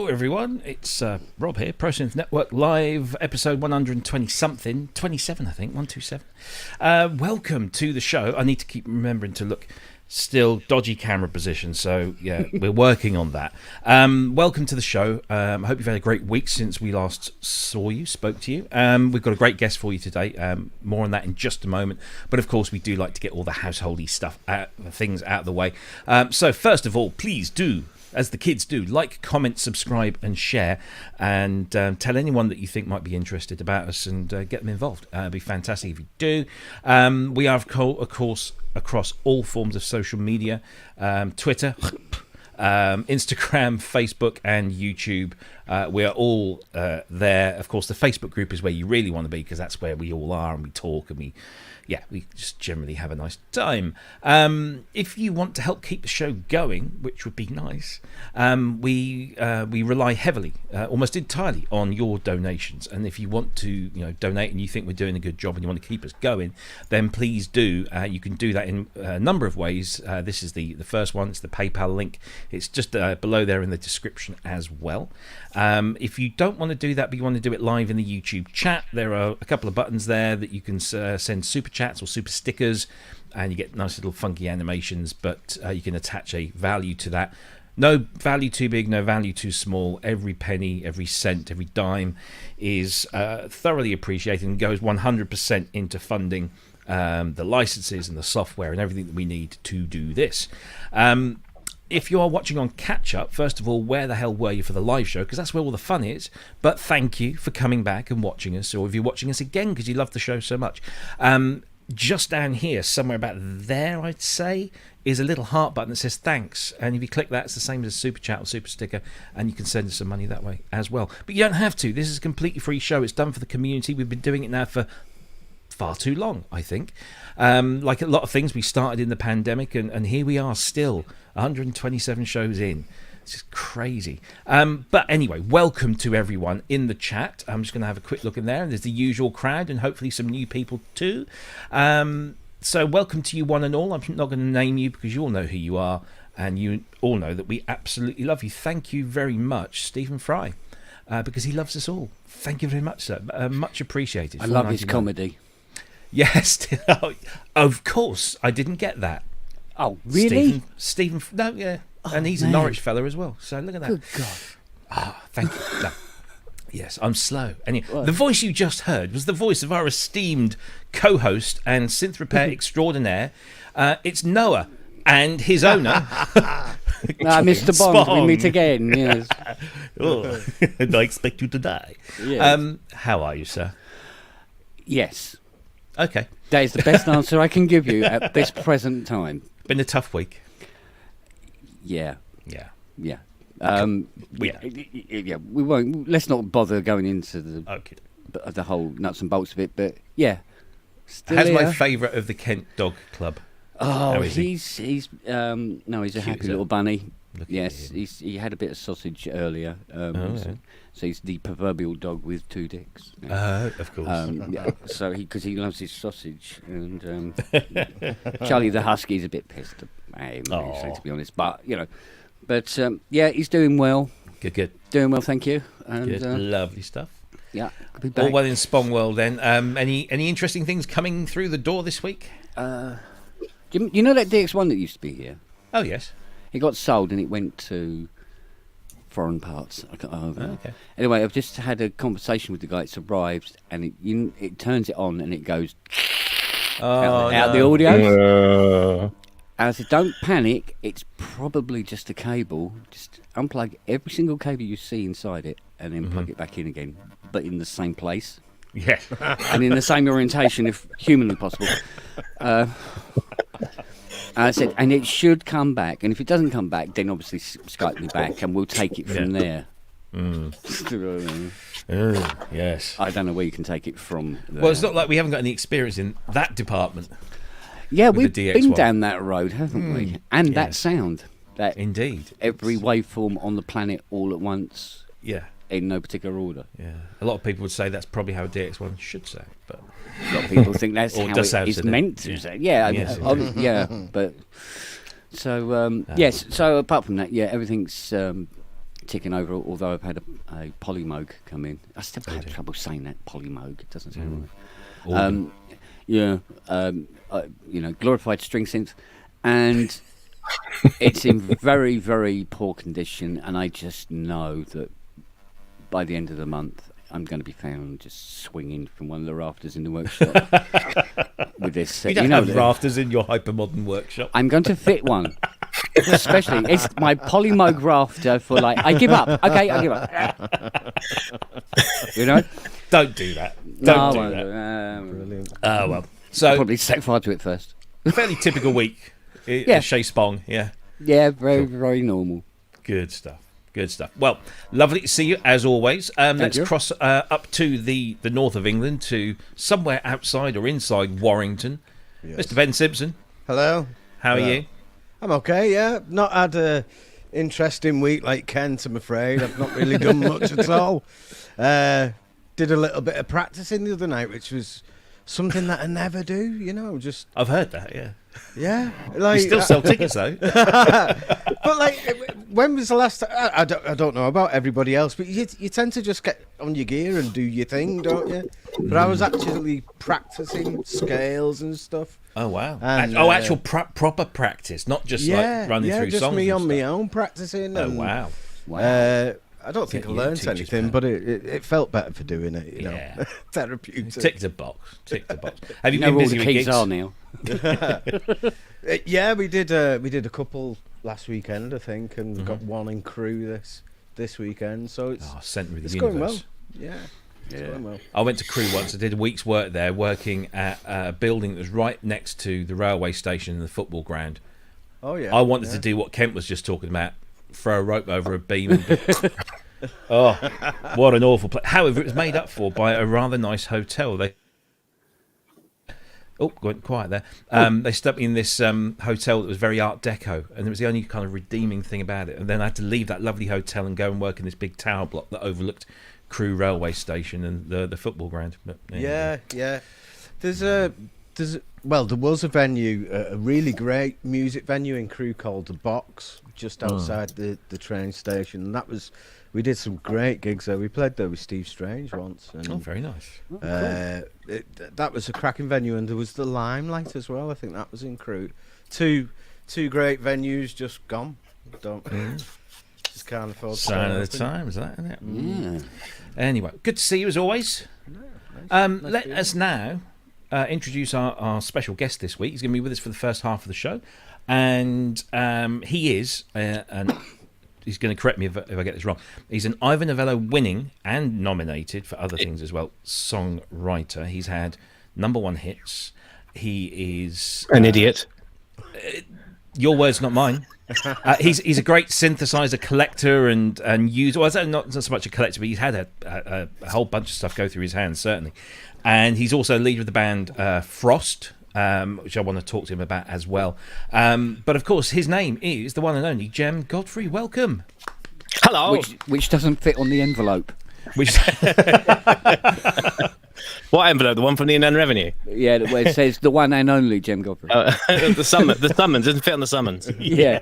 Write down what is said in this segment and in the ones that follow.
everyone, it's Rob here, Synth Network Live, episode 120-something, 27 I think, 127. Welcome to the show. I need to keep remembering to look, still dodgy camera position, so yeah, we're working on that. Welcome to the show. I hope you've had a great week since we last spoke to you. We've got a great guest for you today, more on that in just a moment, but of course we do like to get all the householdy stuff, things out of the way. So first of all, please do, as the kids do, like, comment, subscribe and share, and tell anyone that you think might be interested about us and get them involved. It'd be fantastic if you do. We are, of course, across all forms of social media, Twitter, Instagram, Facebook and YouTube. We are all there. Of course, the Facebook group is where you really want to be, because that's where we all are and we talk and we just generally have a nice time. If you want to help keep the show going, which would be nice, we rely heavily, almost entirely, on your donations. And if you want to, donate and you think we're doing a good job and you want to keep us going, then please do. You can do that in a number of ways. This is the first one. It's the PayPal link. It's just below there in the description as well. If you don't want to do that, but you want to do it live in the YouTube chat, there are a couple of buttons there that you can send super chats or super stickers, and you get nice little funky animations, but you can attach a value to that. No value too big, no value too small. Every penny, every cent, every dime is thoroughly appreciated and goes 100% into funding the licenses and the software and everything that we need to do this. If you are watching on catch-up, first of all, where the hell were you for the live show? Because that's where all the fun is. But thank you for coming back and watching us, or if you're watching us again because you love the show so much. Just down here, somewhere about there, I'd say, is a little heart button that says thanks. And if you click that, it's the same as a super chat or super sticker, and you can send us some money that way as well. But you don't have to. This is a completely free show. It's done for the community. We've been doing it now for far too long, I think. Like a lot of things, we started in the pandemic, and here we are still 127 shows in. It's just crazy. But anyway, welcome to everyone in the chat. I'm just going to have a quick look in there, and there's the usual crowd and hopefully some new people too. So welcome to you one and all. I'm not going to name you because you all know who you are, and you all know that we absolutely love you. Thank you very much, Stephen Fry, because he loves us all. Thank you very much, sir. Much appreciated. I love his comedy. Yes, of course. I didn't get that. Oh, really? Stephen, no, yeah. Oh, and he's a Norwich fella as well. So look at that. Good God. Ah, thank you. No. Yes, I'm slow. Anyway, the voice you just heard was the voice of our esteemed co-host and synth repair extraordinaire. It's Noah and his owner. Mr. Bond, Spong. we meet again. Yes. Oh, and I expect you to die. Yes. How are you, sir? Yes. Okay. That is the best answer I can give you at this present time. Been a tough week. Yeah. Yeah. Yeah. Yeah. We won't. Let's not bother going into the whole nuts and bolts of it. But yeah, How's my favourite of the Kent Dog Club? Oh, he's no, he's a happy little bunny. Yes, he had a bit of sausage earlier. So he's the proverbial dog with two dicks. Of course. So because he loves his sausage, and Charlie the husky is a bit pissed at him, to be honest. But yeah, he's doing well. Good. Doing well, thank you. And, good, lovely stuff. Yeah, could be back. All well in Spong world then. Any interesting things coming through the door this week? You know that DX1 that used to be here? Oh yes. It got sold and it went to foreign parts. Okay. Anyway, I've just had a conversation with the guy. It's arrived and it turns it on and it goes out the audio. I said, don't panic. It's probably just a cable. Just unplug every single cable you see inside it and then plug it back in again, but in the same place. Yes. And in the same orientation, if humanly possible. I said, and it should come back. And if it doesn't come back, then obviously Skype me back and we'll take it from there. Yes. I don't know where you can take it from there. Well, it's not like we haven't got any experience in that department. Yeah, we've been down that road, haven't we? And that sound. That indeed. Every waveform on the planet all at once. Yeah. In no particular order. Yeah. A lot of people would say that's probably how a DX1 should sound, but a lot of people think that's how it is meant to sound. Yeah, yeah, but so yes. So apart from that, yeah, everything's ticking over, although I've had a Polymoog come in. I still have trouble saying that, Polymoog. It doesn't sound right. Glorified string synth. And it's in very, very poor condition, and I just know that by the end of the month, I'm going to be found just swinging from one of the rafters in the workshop with this. You don't have rafters in your hypermodern workshop. I'm going to fit one. Especially, it's my Polymoog rafter for I give up. Okay, I give up. Don't do that. Don't do that. Brilliant. Oh, well. So, probably set fire to it first. Fairly typical week. Shay Spong, yeah. Yeah, very, very normal. Good stuff. Good stuff. Well, lovely to see you as always. Let's cross up to the north of England to somewhere outside or inside Warrington. Yes. Mr. Ben Simpson. Hello. How are you? I'm okay, yeah. Not had a interesting week like Kent, I'm afraid. I've not really done much at all. Did a little bit of practicing the other night, which was something that I never do, just... I've heard that, yeah. Yeah. You still sell tickets, though. But, when was the last time... I don't know about everybody else, but you tend to just get on your gear and do your thing, don't you? But I was actually practicing scales and stuff. Oh, wow. And, actual proper practice, not just running through songs. Yeah, just me on my own practicing. Oh, wow. I don't think I learned anything, but it felt better for doing it, Yeah. Therapeutic. Tick the box. Have you been busy with gigs? Are now. Yeah, we did a couple last weekend, I think, and we've got one in Crewe this weekend. So it's centre of the universe. Going well. Yeah. Going well. I went to Crewe once. I did a week's work there, working at a building that was right next to the railway station and the football ground. Oh yeah. I wanted to do what Kent was just talking about. Throw a rope over a beam and oh, what an awful place. However, it was made up for by a rather nice hotel. Went quiet there. They stuck me in this hotel that was very Art Deco, and it was the only kind of redeeming thing about it. And then I had to leave that lovely hotel and go and work in this big tower block that overlooked Crewe railway station and the football ground. But, yeah. There was a venue, a really great music venue in Crewe called The Box, just outside the train station. And we did some great gigs there. We played there with Steve Strange once. And, very nice. Cool. That was a cracking venue, and there was the Limelight as well. I think that was in Crewe. Two great venues just gone. Just can't afford. Sign of the times, that, isn't it? Yeah. Anyway, good to see you as always. Nice let us now introduce our special guest this week. He's going to be with us for the first half of the show, and he is, and he's going to correct me if I get this wrong, he's an Ivor Novello-winning and nominated for other things as well songwriter. He's had #1 hits. He is an idiot. Your words, not mine. He's a great synthesizer collector and user. Well, not so much a collector, but he's had a whole bunch of stuff go through his hands, certainly. And he's also leader of the band Frost, which I want to talk to him about as well. But of course, his name is the one and only Jem Godfrey. Welcome. Hello. Which doesn't fit on the envelope. What envelope? The one from the Inland Revenue? Yeah, where it says the one and only Jem Godfrey. The summons doesn't fit on the summons. Yeah.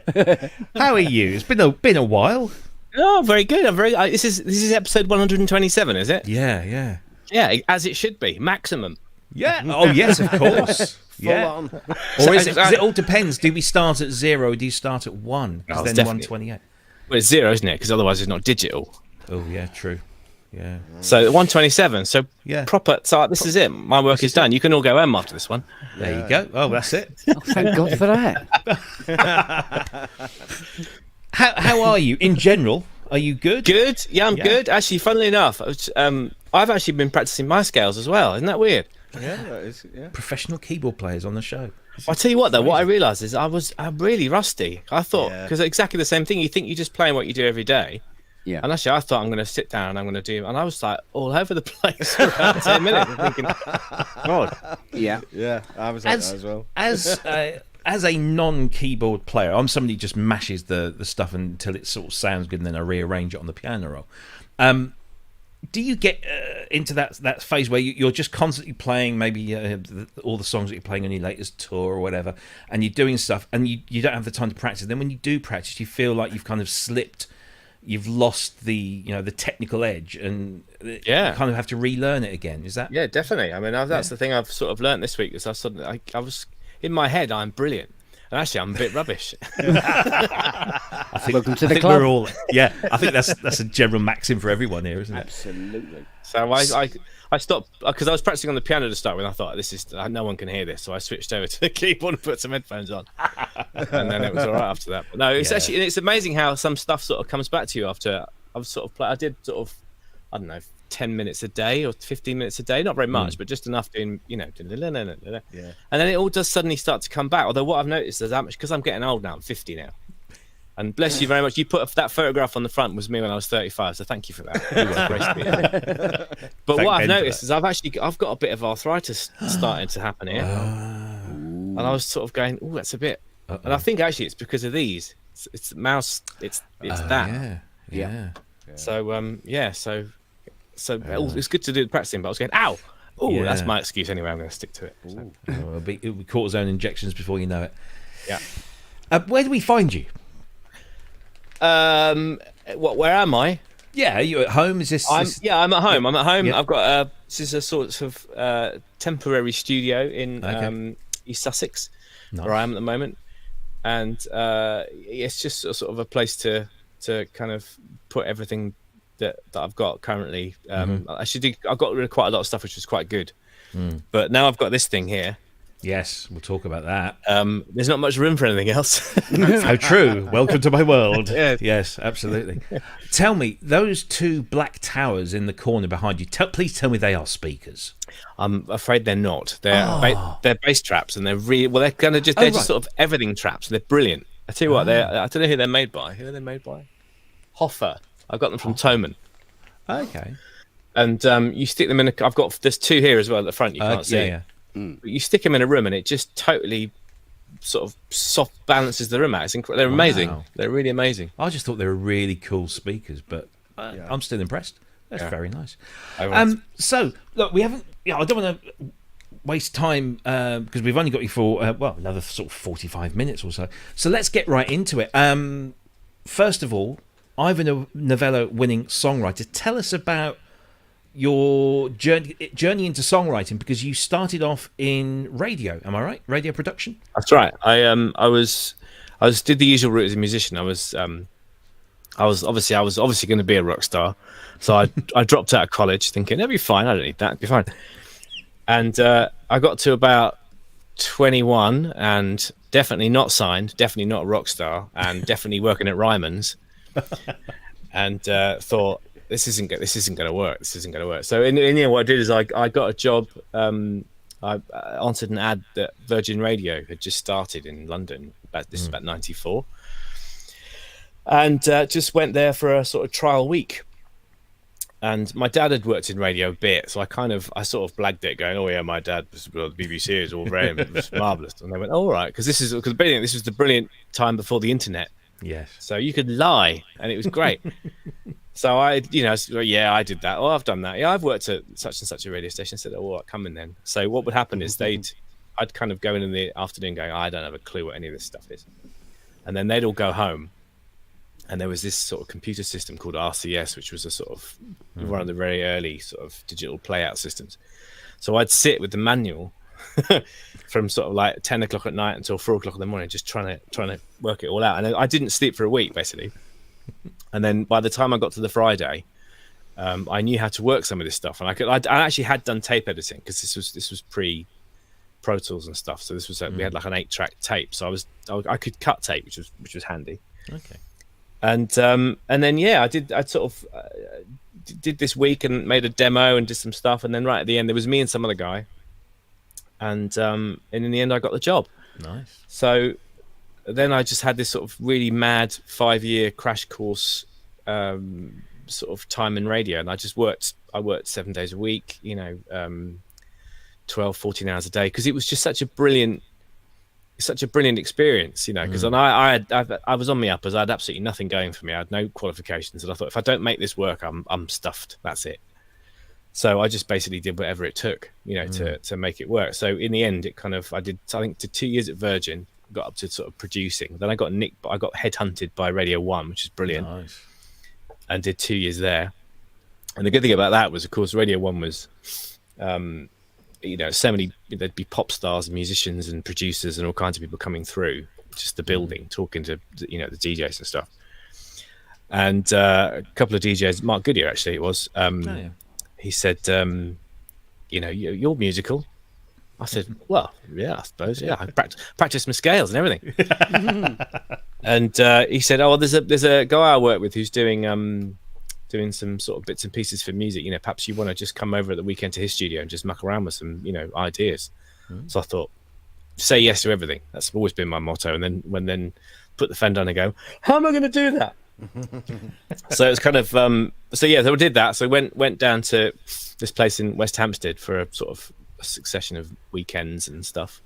How are you? It's been a while. Oh, very good. This is episode 127, is it? Yeah. Yeah, as it should be. Maximum. Yeah. Oh, yes, of course. Full on. Or is it? Because it all depends. Do we start at 0? Or do you start at 1? Because then 128. Well, it's 0, isn't it? Because otherwise it's not digital. Oh, yeah, true. Yeah. So 127. So proper. So this is it. My work is done. You can all go home after this one. There you go. Oh, that's it. Oh, thank God for that. How are you in general? Are you good? Good. Yeah, I'm good. Actually, funnily enough, I've actually been practicing my scales as well. Isn't that weird? Yeah, that is. Yeah. Professional keyboard players on the show. I'll tell you what, though. What I realised is I'm really rusty. I thought because exactly the same thing. You think you're just playing what you do every day. Yeah. And actually, I thought I'm going to sit down and I'm going to do, and I was like all over the place for about 10 minutes, thinking, God. Yeah. Yeah, I was like that as well. As a non-keyboard player, I'm somebody who just mashes the stuff until it sort of sounds good, and then I rearrange it on the piano roll. Do you get into that phase where you're just constantly playing maybe all the songs that you're playing on your latest tour or whatever, and you're doing stuff, and you don't have the time to practice? Then when you do practice, you feel like you've kind of slipped you've lost the the technical edge, and you kind of have to relearn it again. Is that? Yeah, definitely. I mean, that's the thing I've sort of learnt this week. Is I was in my head, I'm brilliant, and actually I'm a bit rubbish. Welcome to the club. We're all, I think that's a general maxim for everyone here, isn't it? Absolutely. So I stopped because I was practicing on the piano to start with. I thought no one can hear this, so I switched over to the keyboard and put some headphones on, and then it was all right after that. But no, it's amazing how some stuff sort of comes back to you after I've sort of I did sort of, I don't know, 10 minutes a day or 15 minutes a day, not very much, but just enough doing, and then it all does suddenly start to come back. Although what I've noticed is because I'm getting old now, I'm 50 now. And bless you very much. You put that photograph on the front was me when I was 35, so thank you for that. You were graceful. But what I've noticed is I've got a bit of arthritis starting to happen here, and I was sort of going, "Oh, that's a bit." And I think actually it's because of these. It's mouse. It's that. Yeah. So it's good to do the practicing, but I was going, "Ow." Oh, that's my excuse anyway. I'm going to stick to it. So. It'll be cortisone injections before you know it. Yeah. Where do we find you? Where am I? Yeah, are you at home? Is this? I'm at home. I'm at home. Yeah. I've got this is a sort of temporary studio in East Sussex, where I am at the moment, and it's just sort of a place to kind of put everything that I've got currently. I've got rid of quite a lot of stuff, which was quite good, but now I've got this thing here. Yes, we'll talk about that. There's not much room for anything else. How true. Welcome to my world. Yeah. Yes, absolutely. Tell me, those two black towers in the corner behind you, please tell me they are speakers. I'm afraid they're not. They're bass traps, and they're really they're kind of just just sort of everything traps. They're brilliant. I tell you what, I don't know who they're made by. Who are they made by? Hoffer. I got them from Thomann. Okay. And you stick them in there's two here as well at the front. You can't see. Yeah. But you stick them in a room and it just totally sort of soft balances the room out. They're amazing. Wow. They're really amazing. I just thought they were really cool speakers, but I'm still impressed. That's very nice. So look, we haven't. I don't want to waste time because we've only got you for another sort of 45 minutes or so. So let's get right into it. First of all, Ivor Novello-winning songwriter. Tell us about your journey into songwriting, because you started off in radio. Am I right? Radio production. That's right. I did the usual route as a musician. I was obviously going to be a rock star, so I dropped out of college thinking it'll be fine. I don't need that. It'll be fine. And I got to about 21 and definitely not signed, definitely not a rock star, and definitely working at Ryman's, and thought, This isn't going to work. This isn't going to work. So in the end, what I did is I got a job. I answered an ad that Virgin Radio had just started in London. This is about 94, and just went there for a sort of trial week. And my dad had worked in radio a bit, so I sort of blagged it, going, "Oh yeah, my dad was the BBC. It was marvelous." And they went, "All right," because this was the brilliant time before the internet. Yes. So you could lie, and it was great. So I did that. Oh, I've done that. Yeah, I've worked at such and such a radio station. I said, "Oh, come in then." So what would happen is I'd kind of go in the afternoon going, "I don't have a clue what any of this stuff is," and then they'd all go home, and there was this sort of computer system called RCS, which was a sort of one of the very early sort of digital playout systems. So I'd sit with the manual from sort of like 10 o'clock at night until 4 o'clock in the morning, just trying to work it all out. And I didn't sleep for a week, basically. And then by the time I got to the Friday, I knew how to work some of this stuff, and I actually had done tape editing, because this was pre Pro Tools and stuff. So this was we had like an 8-track tape, so I could cut tape, which was handy. Okay. And then I sort of did this week and made a demo and did some stuff, and then right at the end there was me and some other guy, and in the end I got the job. Nice. So then I just had this sort of really mad 5-year crash course sort of time in radio, and I worked 7 days a week, 12, 14 hours a day, because it was just such a brilliant experience, because I was on my uppers. I had absolutely nothing going for me. I had no qualifications, and I thought, if I don't make this work, I'm stuffed. That's it. So I just basically did whatever it took, to make it work. So in the end, I did 2 years at Virgin, got up to sort of producing. Then I got headhunted by Radio 1, which is brilliant. Nice. and did 2 years there. And the good thing about that was, of course, Radio 1 was, so many, there'd be pop stars and musicians and producers and all kinds of people coming through just the building, talking to, the DJs and stuff. And a couple of DJs, Mark Goodyear, actually, it was, he said, you're musical. I said, well, yeah, I suppose, yeah. I practice my scales and everything. And he said, oh, well, there's a guy I work with who's doing some sort of bits and pieces for music. Perhaps you want to just come over at the weekend to his studio and just muck around with some, ideas. So I thought, say yes to everything. That's always been my motto. And then put the phone down and go, how am I going to do that? So it's kind of so I did that. So went down to this place in West Hampstead for a sort of a succession of weekends and stuff,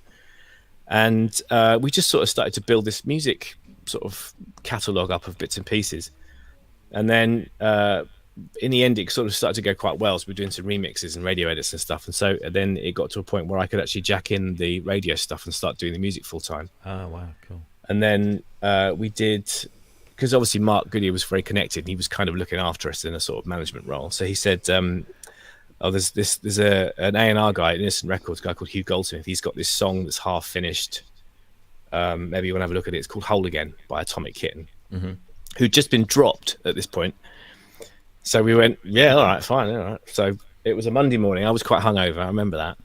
and we just sort of started to build this music sort of catalogue up of bits and pieces. And then in the end, it sort of started to go quite well. So we were doing some remixes and radio edits and stuff. And so then it got to a point where I could actually jack in the radio stuff and start doing the music full time. Oh, wow, cool. And then we did, because obviously Mark Goodyear was very connected. And he was kind of looking after us in a sort of management role. So he said, there's an A&R guy at Innocent Records, a guy called Hugh Goldsmith. He's got this song that's half finished. Maybe you want to have a look at it. It's called Whole Again by Atomic Kitten. Mm-hmm. Who'd just been dropped at this point. So we went, yeah, all right, fine, all right. So it was a Monday morning. I was quite hungover. I remember that.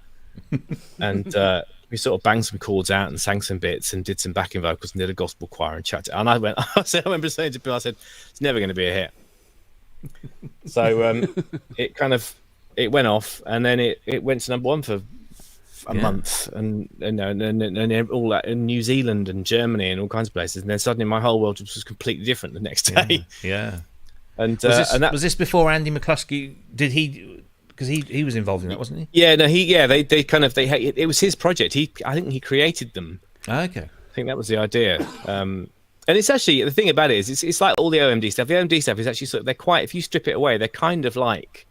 And we sort of banged some chords out and sang some bits and did some backing vocals and did a gospel choir and chatted. And I remember saying to Bill, I said, it's never going to be a hit. So it went off, and then it went to number one for a month, and all that in New Zealand and Germany and all kinds of places, and then suddenly my whole world just was completely different the next day. Yeah. And was this before Andy McCluskey? Did he? Because he was involved in that, wasn't he? Yeah, no, it was his project. I think he created them. Okay. I think that was the idea. And it's actually, the thing about it is, it's like all the OMD stuff. The OMD stuff is actually they're quite, if you strip it away, they're kind of like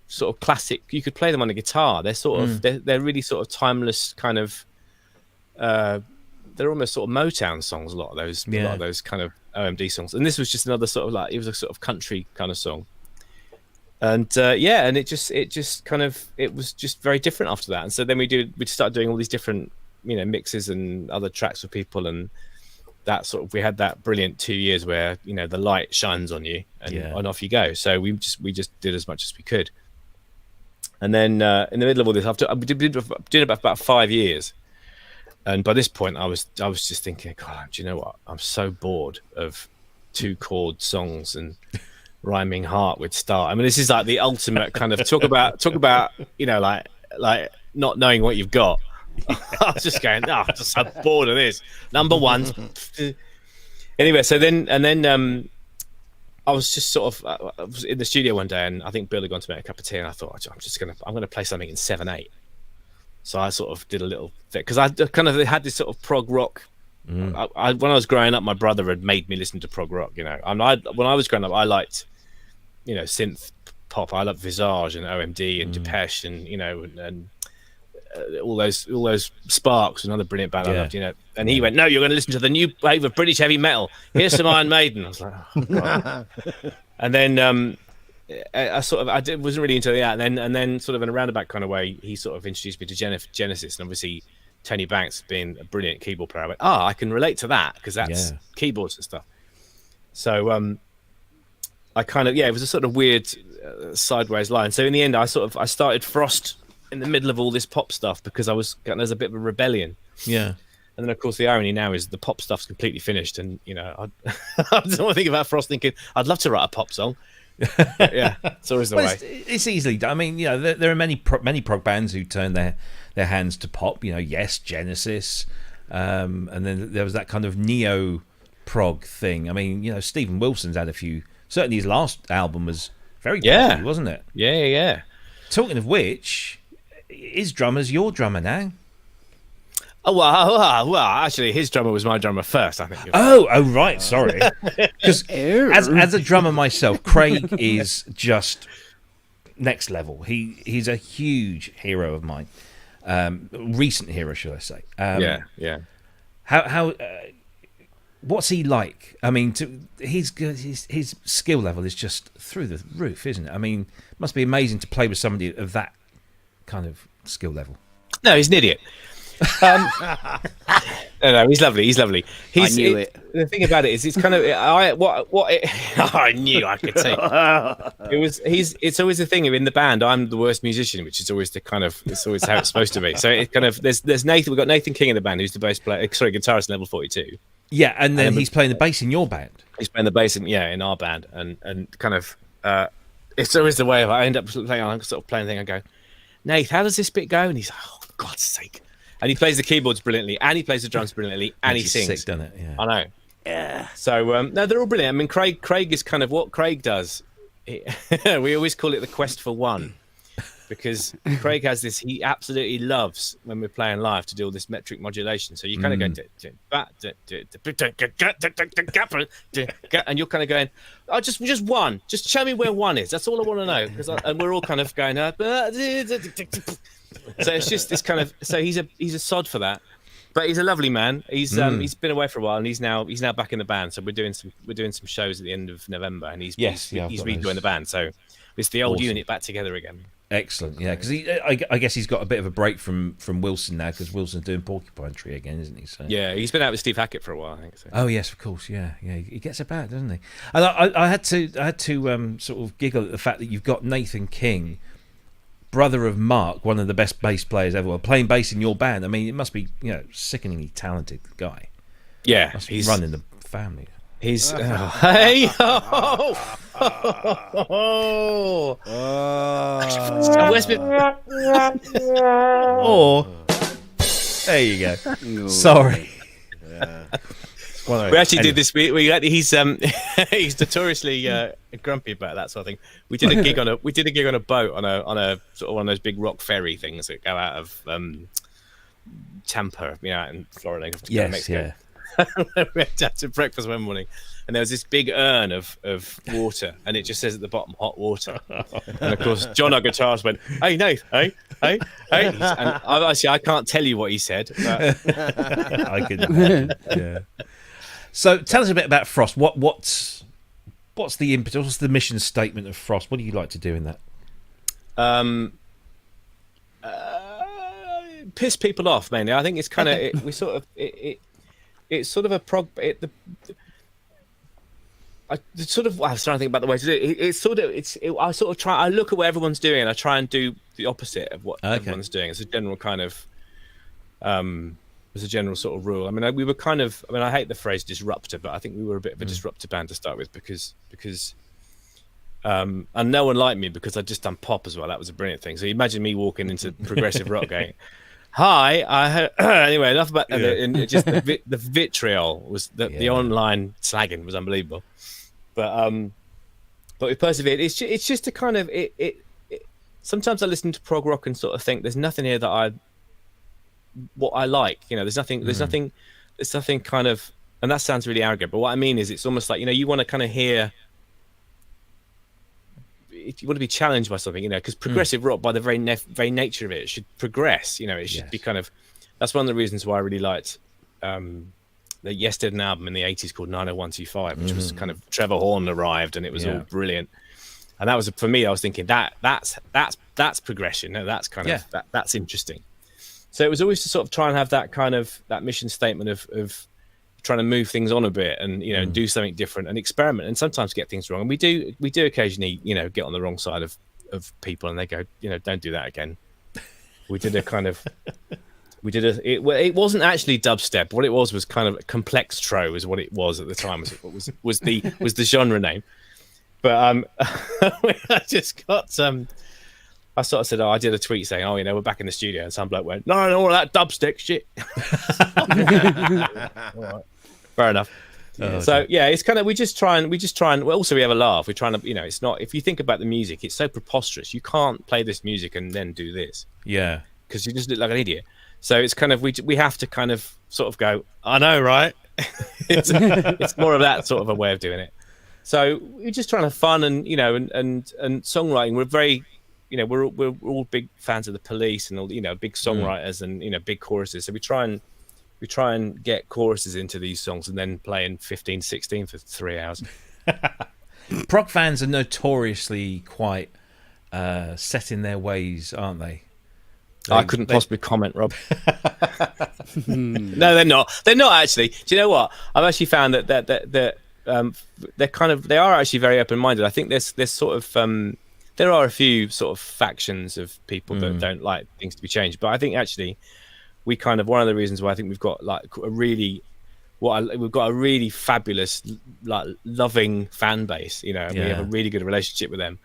sort of classic. You could play them on a guitar. They're sort of they're really sort of timeless kind of. They're almost sort of Motown songs. A lot of those kind of OMD songs. And this was just another sort of like, it was a sort of country kind of song. And and it just kind of, it was just very different after that. And so then we started doing all these different mixes and other tracks with people, and that sort of, we had that brilliant 2 years where the light shines on you and off you go. So we just did as much as we could. And then in the middle of all this, after we did about 5 years, and by this point I was just thinking, God, do you know what? I'm so bored of 2-chord songs and rhyming heart with start. I mean, this is like the ultimate kind of talk about like not knowing what you've got. I was just going, I'm just so bored of this. Number one. Anyway, so then I was just sort of I was in the studio one day, and I think Bill had gone to make a cup of tea, and I thought, I'm gonna play something in 7/8. So I sort of did a little bit, because I kind of had this sort of prog rock. When I was growing up, my brother had made me listen to prog rock. And when I was growing up, I liked synth pop. I loved Visage and OMD and Depeche and all those Sparks, another brilliant band I loved. And he went, no, you're going to listen to the new wave of British heavy metal. Here's some Iron Maiden. I was like, oh, God. And then I wasn't really into that. And then sort of in a roundabout kind of way, he sort of introduced me to Genesis, and obviously Tony Banks being a brilliant keyboard player, I went, I can relate to that, because that's keyboards and stuff. So I kind of, it was a sort of weird sideways line. So in the end, I started Frost in the middle of all this pop stuff, because there's a bit of a rebellion. Yeah. And then, of course, the irony now is the pop stuff's completely finished, and I don't want to think about Frost thinking I'd love to write a pop song. But yeah, it's always the way. It's easily done. I mean, there are many prog bands who turn their hands to pop. Yes, Genesis, and then there was that kind of neo prog thing. I mean, Stephen Wilson's had a few. Certainly, his last album was very proggy, wasn't it? Yeah. Talking of which, his drummer's your drummer now. Oh well, actually, his drummer was my drummer first, I think. Oh, right, sorry. Because as a drummer myself, Craig is just next level. He's a huge hero of mine, recent hero, should I say? Yeah. what's he like? I mean, his skill level is just through the roof, isn't it? I mean, it must be amazing to play with somebody of that kind of skill level. No, he's an idiot. No, he's lovely. He's lovely. I knew it. The thing about it is, it's kind of I knew I could say. It's always the thing in the band. I'm the worst musician, which is always it's always how it's supposed to be. So it kind of there's Nathan. We've got Nathan King in the band, who's the bass player. Sorry, guitarist level 42. Yeah, and then he's playing the bass in your band. He's playing the bass in our band, and kind of it's always the way of I end up playing. I'm sort of playing the thing. I go, Nate, how does this bit go? And he's like, oh, for God's sake. And he plays the keyboards brilliantly, and he plays the drums brilliantly, and he sings. Sick, doesn't it? Yeah. I know. Yeah. So no, they're all brilliant. I mean, Craig is kind of what Craig does. We always call it the quest for one, because Craig has this. He absolutely loves when we're playing live to do all this metric modulation. So you kind of go, and you're kind of going, oh, just one. Just show me where one is. That's all I want to know. And we're all kind of going. So it's just this kind of. So he's a sod for that, but he's a lovely man. He's been away for a while, and he's now back in the band. So we're doing some shows at the end of November, and he's rejoined the band. So it's the old unit back together again. Excellent, yeah. Because I guess he's got a bit of a break from Wilson now, because Wilson's doing Porcupine Tree again, isn't he? So yeah, he's been out with Steve Hackett for a while, I think. So. Oh yes, of course, yeah. He gets about, doesn't he? And I had to sort of giggle at the fact that you've got Nathan King, brother of Mark, one of the best bass players ever, playing bass in your band. I mean, it must be, sickeningly talented guy. Yeah, he's running the family. He's hey or there you go. Sorry. Yeah. We actually did this. He's notoriously grumpy about that sort of thing. We did a gig on a boat on a sort of one of those big rock ferry things that go out of Tampa, out in Florida. Yes, yeah. We had to breakfast one morning, and there was this big urn of water, and it just says at the bottom, hot water. And of course, John, our guitarist, went, "Hey, Nate, hey." And I can't tell you what he said, but I could imagine. Yeah. So tell us a bit about Frost. What's the impetus? What's the mission statement of Frost? What do you like to do in that? Piss people off mainly. I think it's kind of it's sort of a prog. I was trying to think about the way to do it. I look at what everyone's doing, and I try and do the opposite of what everyone's doing. It's a general kind of as a general sort of rule. I mean, we were kind of. I mean, I hate the phrase disruptor, but I think we were a bit of a disruptor band to start with because and no one liked me because I'd just done pop as well. That was a brilliant thing. So you imagine me walking into progressive rock going, "Hi, anyway, enough about and just the vitriol was the online slagging was unbelievable, but we persevered. It's just a kind of it. Sometimes I listen to prog rock and sort of think there's nothing here that what I like. There's nothing kind of, and that sounds really arrogant, but what I mean is it's almost like you want to kind of hear. If you want to be challenged by something, because progressive rock, by the very nature of it, should progress. It should be kind of. That's one of the reasons why I really liked the Yes did an album in the '80s called 90125, which was kind of Trevor Horn arrived, and it was all brilliant. And that was for me. I was thinking that's progression. No, that's kind of that's interesting. So it was always to sort of try and have that kind of that mission statement of trying to move things on a bit and do something different and experiment and sometimes get things wrong, and we do occasionally get on the wrong side of people and they go don't do that again. We did a kind of it wasn't actually dubstep. What it was kind of complextro is what it was at the time. Was the genre name, but I just got I sort of said, I did a tweet saying, we're back in the studio, and some bloke went, no, all that dubstep shit. All right. Fair enough. So it's kind of we just try and well, also we have a laugh. We're trying to it's not, if you think about the music, it's so preposterous. You can't play this music and then do this. Yeah. Because you just look like an idiot. So it's kind of we have to kind of sort of go, I know, right? It's more of that sort of a way of doing it. So we're just trying to have fun and and songwriting. We're very we're all big fans of the Police and all big songwriters and big choruses. So we try and we try and get choruses into these songs and then play in 15/16 for 3 hours. Prog fans are notoriously quite set in their ways, aren't they? I couldn't possibly comment, Rob. No, they're not. They're not actually. Do you know what? I've actually found that they are actually very open-minded. I think there's sort of there are a few sort of factions of people that don't like things to be changed, but I think actually we kind of, one of the reasons why I think we've got like we've got a really fabulous, like, loving fan base, you know, and we have a really good relationship with them,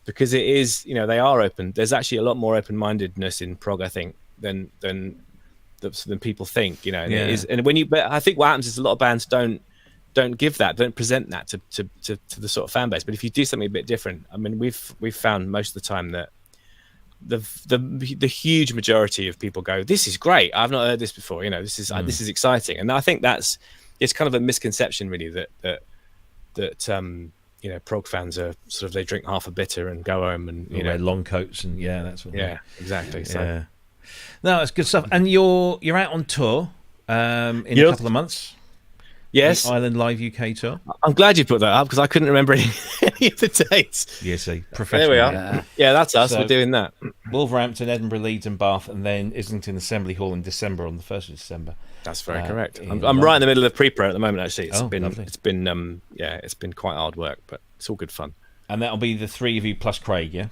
because it is, you know, they are open. There's actually a lot more open-mindedness in prog, I think, than people think, you know. And it is, and but I think what happens is a lot of bands don't present that to the sort of fan base. But if you do something a bit different, I mean, we've found most of the time that the huge majority of people go, "This is great. I've not heard this before. You know, this is exciting." And I think it's kind of a misconception, really, that you know, prog fans are sort of, they drink half a bitter and go home and wear long coats and that's what. Yeah, exactly. So. No, it's good stuff. And you're out on tour in a couple of months. Yes, the Ireland Live UK tour. I'm glad you put that up because I couldn't remember any of the dates. Yeah, see, professional. There we are. Yeah, that's us. So, we're doing that. Wolverhampton, Edinburgh, Leeds, and Bath, and then Islington Assembly Hall in December, on the 1st of December. That's very correct. I'm right in the middle of pre-pro at the moment. Actually, lovely. it's been quite hard work, but it's all good fun. And that'll be the three of you plus Craig, yeah.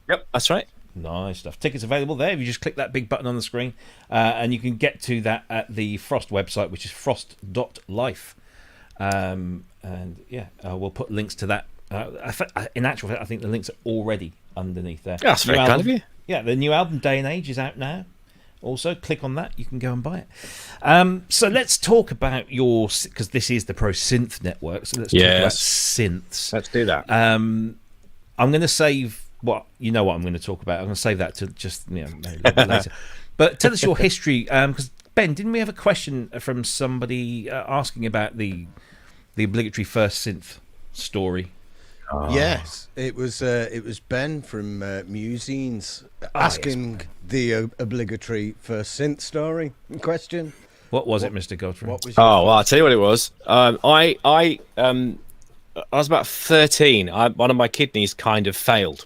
Yep, that's right. Nice stuff. Tickets available there. If you just click that big button on the screen, and you can get to that at the Frost website, which is frost.life. And we'll put links to that. In actual fact, I think the links are already underneath there. That's very kind of you. Yeah, the new album Day and Age is out now. Also, click on that. You can go and buy it. So let's talk about because this is the Pro Synth Network. So let's talk about synths. Let's do that. I'm going to save what I'm going to talk about. I'm going to save that to just a little bit later. But tell us your history, because Ben, didn't we have a question from somebody asking about the obligatory first synth story? Yes, it was Ben from Musines asking the obligatory first synth story question. What was it, Mr. Godfrey? Well, I'll tell you what it was. I was about 13. One of my kidneys kind of failed.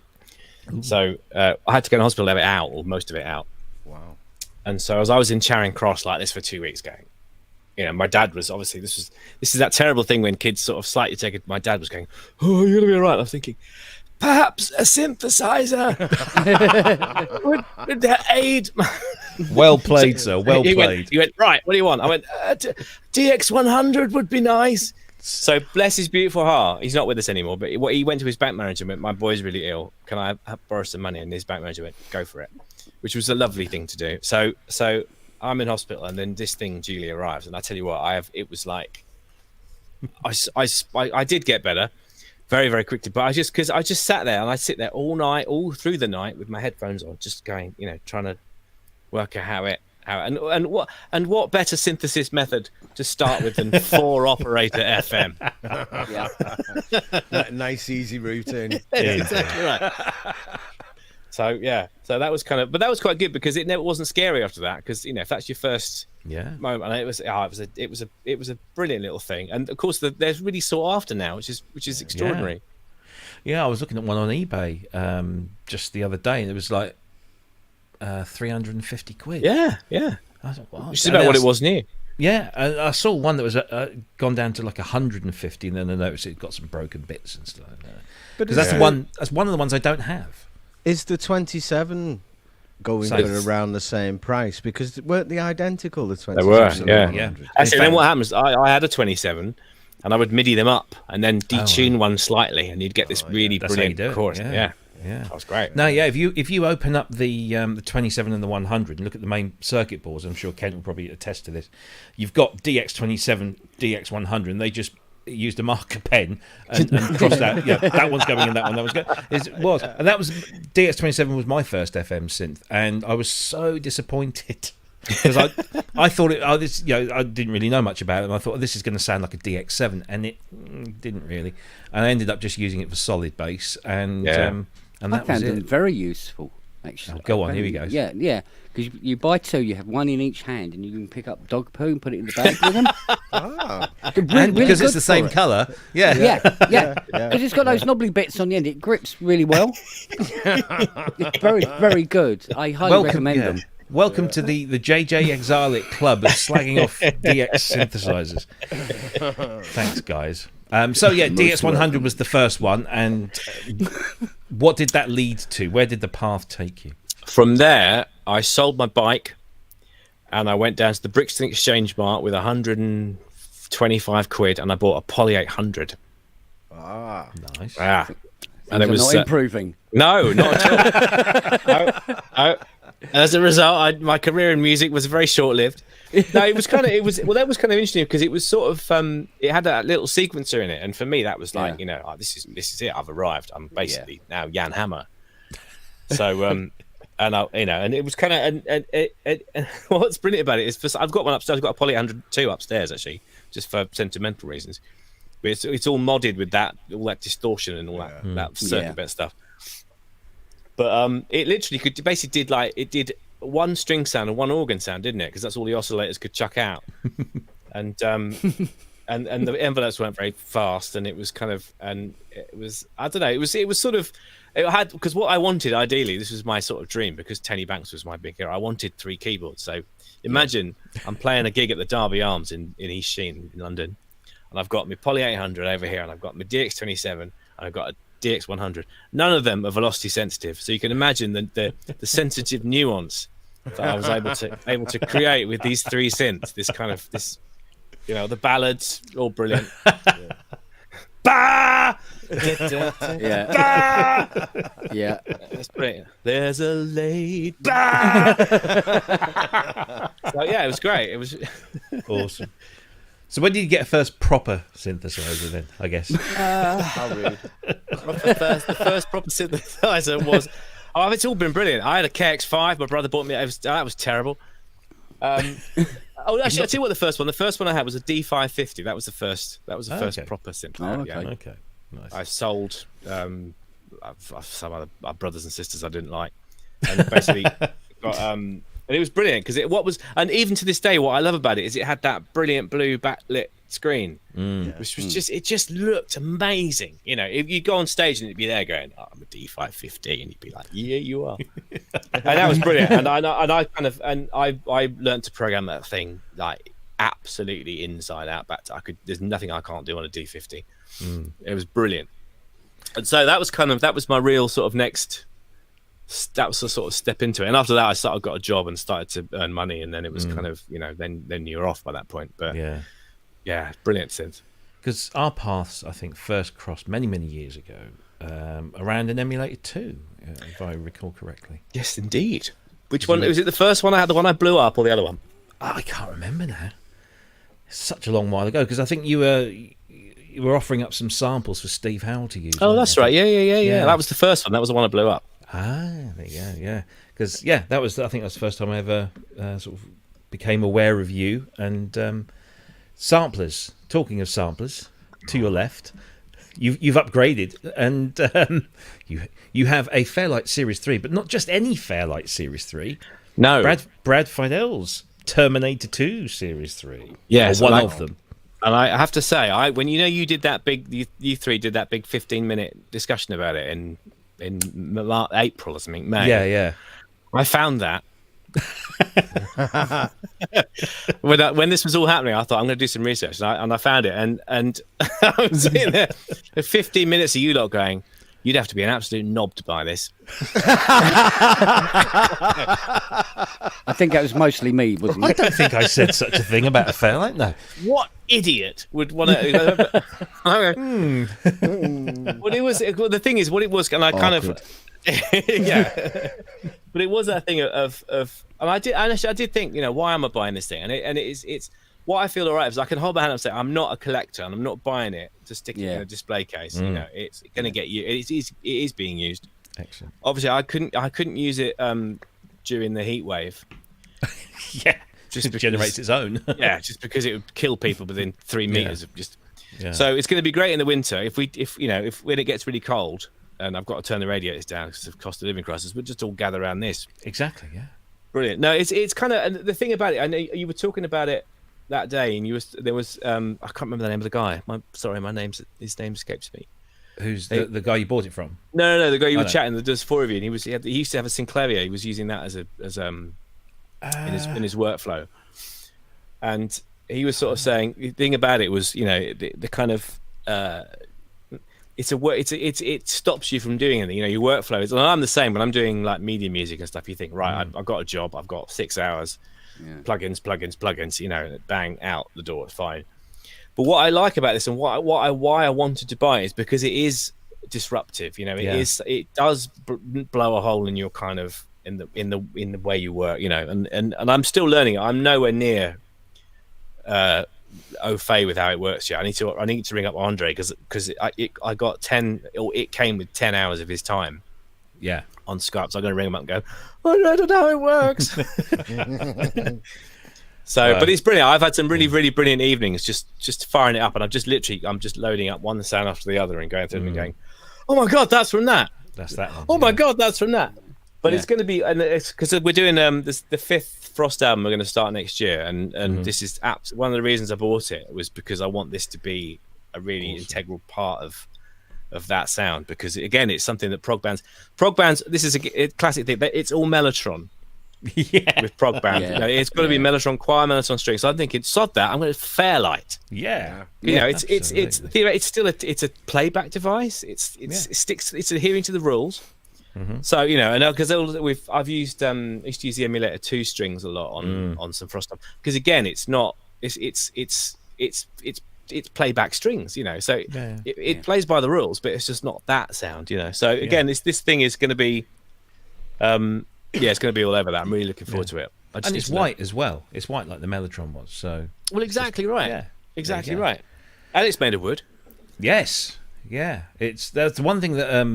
Ooh. So I had to go to the hospital to have it out, or most of it out. Wow. And so as I was in Charing Cross like this for 2 weeks going, you know, my dad was obviously, this is that terrible thing when kids sort of slightly take it. My dad was going, "Oh, you're going to be all right." I'm thinking, perhaps a synthesizer would aid. Well played, sir. Well played. He went, "Right, what do you want?" I went, DX100 would be nice. So bless his beautiful heart, he's not with us anymore, but he went to his bank manager and went, "My boy's really ill. Can I borrow some money?" And his bank manager went, "Go for it," which was a lovely thing to do. So I'm in hospital, and then this thing duly arrives, and I tell you what, it was like, I did get better very, very quickly, but I just sat there, and I sit there all through the night with my headphones on, just going, you know, trying to work out how and what better synthesis method to start with than 4-operator FM. Yeah. Nice, easy routine. Yeah, exactly right. So that was that was quite good because it wasn't scary after that, because, you know, if that's your first moment, and it was a brilliant little thing, and of course there's really sought after now, which is extraordinary. Yeah, I was looking at one on eBay just the other day, and it was like 350 quid. Yeah. I thought, wow. Which is about what it was new. Yeah, I saw one that was gone down to like 150, and then I noticed it got some broken bits and stuff like that. Because that's one of the ones I don't have. Is the 27 going for around the same price? Because weren't they identical, the 27? They were, yeah. Actually, then what happens, I had a 27, and I would MIDI them up and then detune one slightly, and you'd get this really brilliant chorus. Yeah. That was great. No, if you open up the 27 and the 100 and look at the main circuit boards, I'm sure Kent will probably attest to this. You've got DX27, DX100, and they just used a marker pen and crossed out. Yeah, that one's going in, that one. That was going. And that was DX27 was my first FM synth, and I was so disappointed because I thought I didn't really know much about it, and I thought this is going to sound like a DX7, and it didn't really. And I ended up just using it for solid bass, and that was it. Very useful. actually. Oh, go on, here we go. Yeah, yeah. Because you buy two, you have one in each hand, and you can pick up dog poo and put it in the bag with them. And because it's the same colour. Yeah. Yeah. Because it's got those knobbly bits on the end. It grips really well. It's very, very good. I highly recommend them. Welcome to the JJ Exilic Club of slagging off DX synthesizers. Thanks, guys. So yeah, DX100 was the first one, and what did that lead to? Where did the path take you? From there, I sold my bike, and I went down to the Brixton Exchange Mart with 125 quid, and I bought a Poly 800. Ah, Nice. And it was not improving. No, not at all. No. As a result, my career in music was very short-lived. No, that was kind of interesting because it was sort of it had that little sequencer in it, and for me that was like, this is it. I've arrived. I'm basically now Jan Hammer. So and it was kind of and what's brilliant about it is I've got one upstairs. I've got a Poly 102 upstairs actually, just for sentimental reasons. But it's all modded with all that distortion and all that circuit bit stuff. But it literally did one string sound and one organ sound, didn't it? Because that's all the oscillators could chuck out. And the envelopes weren't very fast, and it was kind of, and it was, I don't know, it was sort of, it had, because what I wanted ideally, this was my sort of dream, because Tenny Banks was my big hero. I wanted 3 keyboards. So imagine I'm playing a gig at the Derby Arms in East Sheen in London, and I've got my Poly 800 over here, and I've got my DX27, and I've got a DX100. None of them are velocity sensitive, so you can imagine the sensitive nuance that I was able to create with these 3 synths. The ballads, all brilliant. Bah! Yeah, that's brilliant. There's a late bah! So yeah, it was great. It was awesome. So when did you get a first proper synthesizer then, I guess? How rude. The first proper synthesizer was... Oh, it's all been brilliant. I had a KX5. My brother bought me... That was terrible. Actually, I'll tell you what the first one I had was a D550. That was the first proper synthesizer. Okay. Nice. I sold some other brothers and sisters I didn't like. And basically got... And it was brilliant because and even to this day, what I love about it is it had that brilliant blue backlit screen, which was it just looked amazing. If you go on stage and it'd be there going, oh, I'm a D550, and you'd be like, yeah, you are. And that was brilliant. And I learned to program that thing like absolutely inside out. There's nothing I can't do on a D50. It was brilliant. And so that was my real sort of next. That was a sort of step into it, and after that, I got a job and started to earn money, and then it was kind of, then you're off by that point. But yeah, brilliant synth. Because our paths, I think, first crossed many years ago around an Emulator 2, if I recall correctly. Yes, indeed. Which one was it? The first one I had, the one I blew up, or the other one? Oh, I can't remember now. It's such a long while ago because I think you were offering up some samples for Steve Howell to use. Oh, that's right. Yeah. That was the first one. That was the one I blew up. Ah, there you go. Yeah, because I think that was the first time I ever sort of became aware of you and samplers. Talking of samplers, to your left, you've upgraded, and you have a Fairlight Series 3, but not just any Fairlight Series 3. No, Brad Fidel's Terminator 2 Series 3. Yes, one of them. And I have to say, when you did that big, you three did that big 15-minute discussion about it in April or something, May. Yeah. I found that. when this was all happening, I thought I'm going to do some research, and I found it, and I was sitting there for 15 minutes of you lot going, you'd have to be an absolute knob to buy this. I think that was mostly me, wasn't it? I don't think I said such a thing about a Fairlight, no. What idiot would want to... Well, the thing is, what it was, and I kind of... yeah. But it was that thing of and I did think, why am I buying this thing? And it's what I feel alright is I can hold my hand up and say I'm not a collector and I'm not buying it to stick it in a display case. It's going to get you. It is being used. Excellent. Obviously, I couldn't use it during the heat wave. Yeah, just because, generates its own. Yeah, just because it would kill people within 3 meters of just. Yeah. So it's going to be great in the winter if when it gets really cold. and I've got to turn the radiators down because of cost of living crisis. We'll just all gather around this. Exactly. Yeah. Brilliant. No, it's kind of, and the thing about it, I know you were talking about it that day, and there was I can't remember the name of the guy. His name escapes me. Who's the guy you bought it from? No, the guy you were chatting. There's 4 of you, and he used to have a Sinclair. He was using that in his workflow, and he was sort of saying the thing about it was, the kind of it stops you from doing anything. Your workflow is. And I'm the same when I'm doing like media music and stuff. You think, right, I've got a job. I've got 6 hours. Yeah. Plugins. Bang, out the door. Fine. But what I like about this and why I wanted to buy it is because it is disruptive. It does blow a hole in your kind of in the way you work. And I'm still learning. I'm nowhere near au fait with how it works yet. I need to ring up Andre because I got 10, or it came with 10 hours of his time. Yeah. On Skype, so I'm going to ring him up and go, I don't know how it works. But it's brilliant. I've had some really, really brilliant evenings just firing it up, and I'm just loading up one sound after the other and going through them and going, oh my god, that's from that. That's that one. Oh my god, that's from that. But it's going to be, and it's because we're doing the 5th Frost album we're going to start next year, and this is one of the reasons I bought it was because I want this to be a really integral part of that sound, because again, it's something that prog bands, this is a classic thing, it's all Mellotron. With prog band, it's got to be Mellotron choir, Mellotron strings. So I'm thinking, sod that, I'm going to Fairlight. It's still a playback device. It's adhering to the rules. So and because I've used I used to use the emulator 2 strings a lot on some Frost stuff, because again, it's playback strings, so it plays by the rules, but it's just not that sound, so again, this thing is going to be it's going to be all over that. I'm really looking forward to it. And it's white as well. It's white like the Mellotron was. So exactly right. Yeah, exactly right. And it's made of wood. Yes. Yeah. That's the one thing that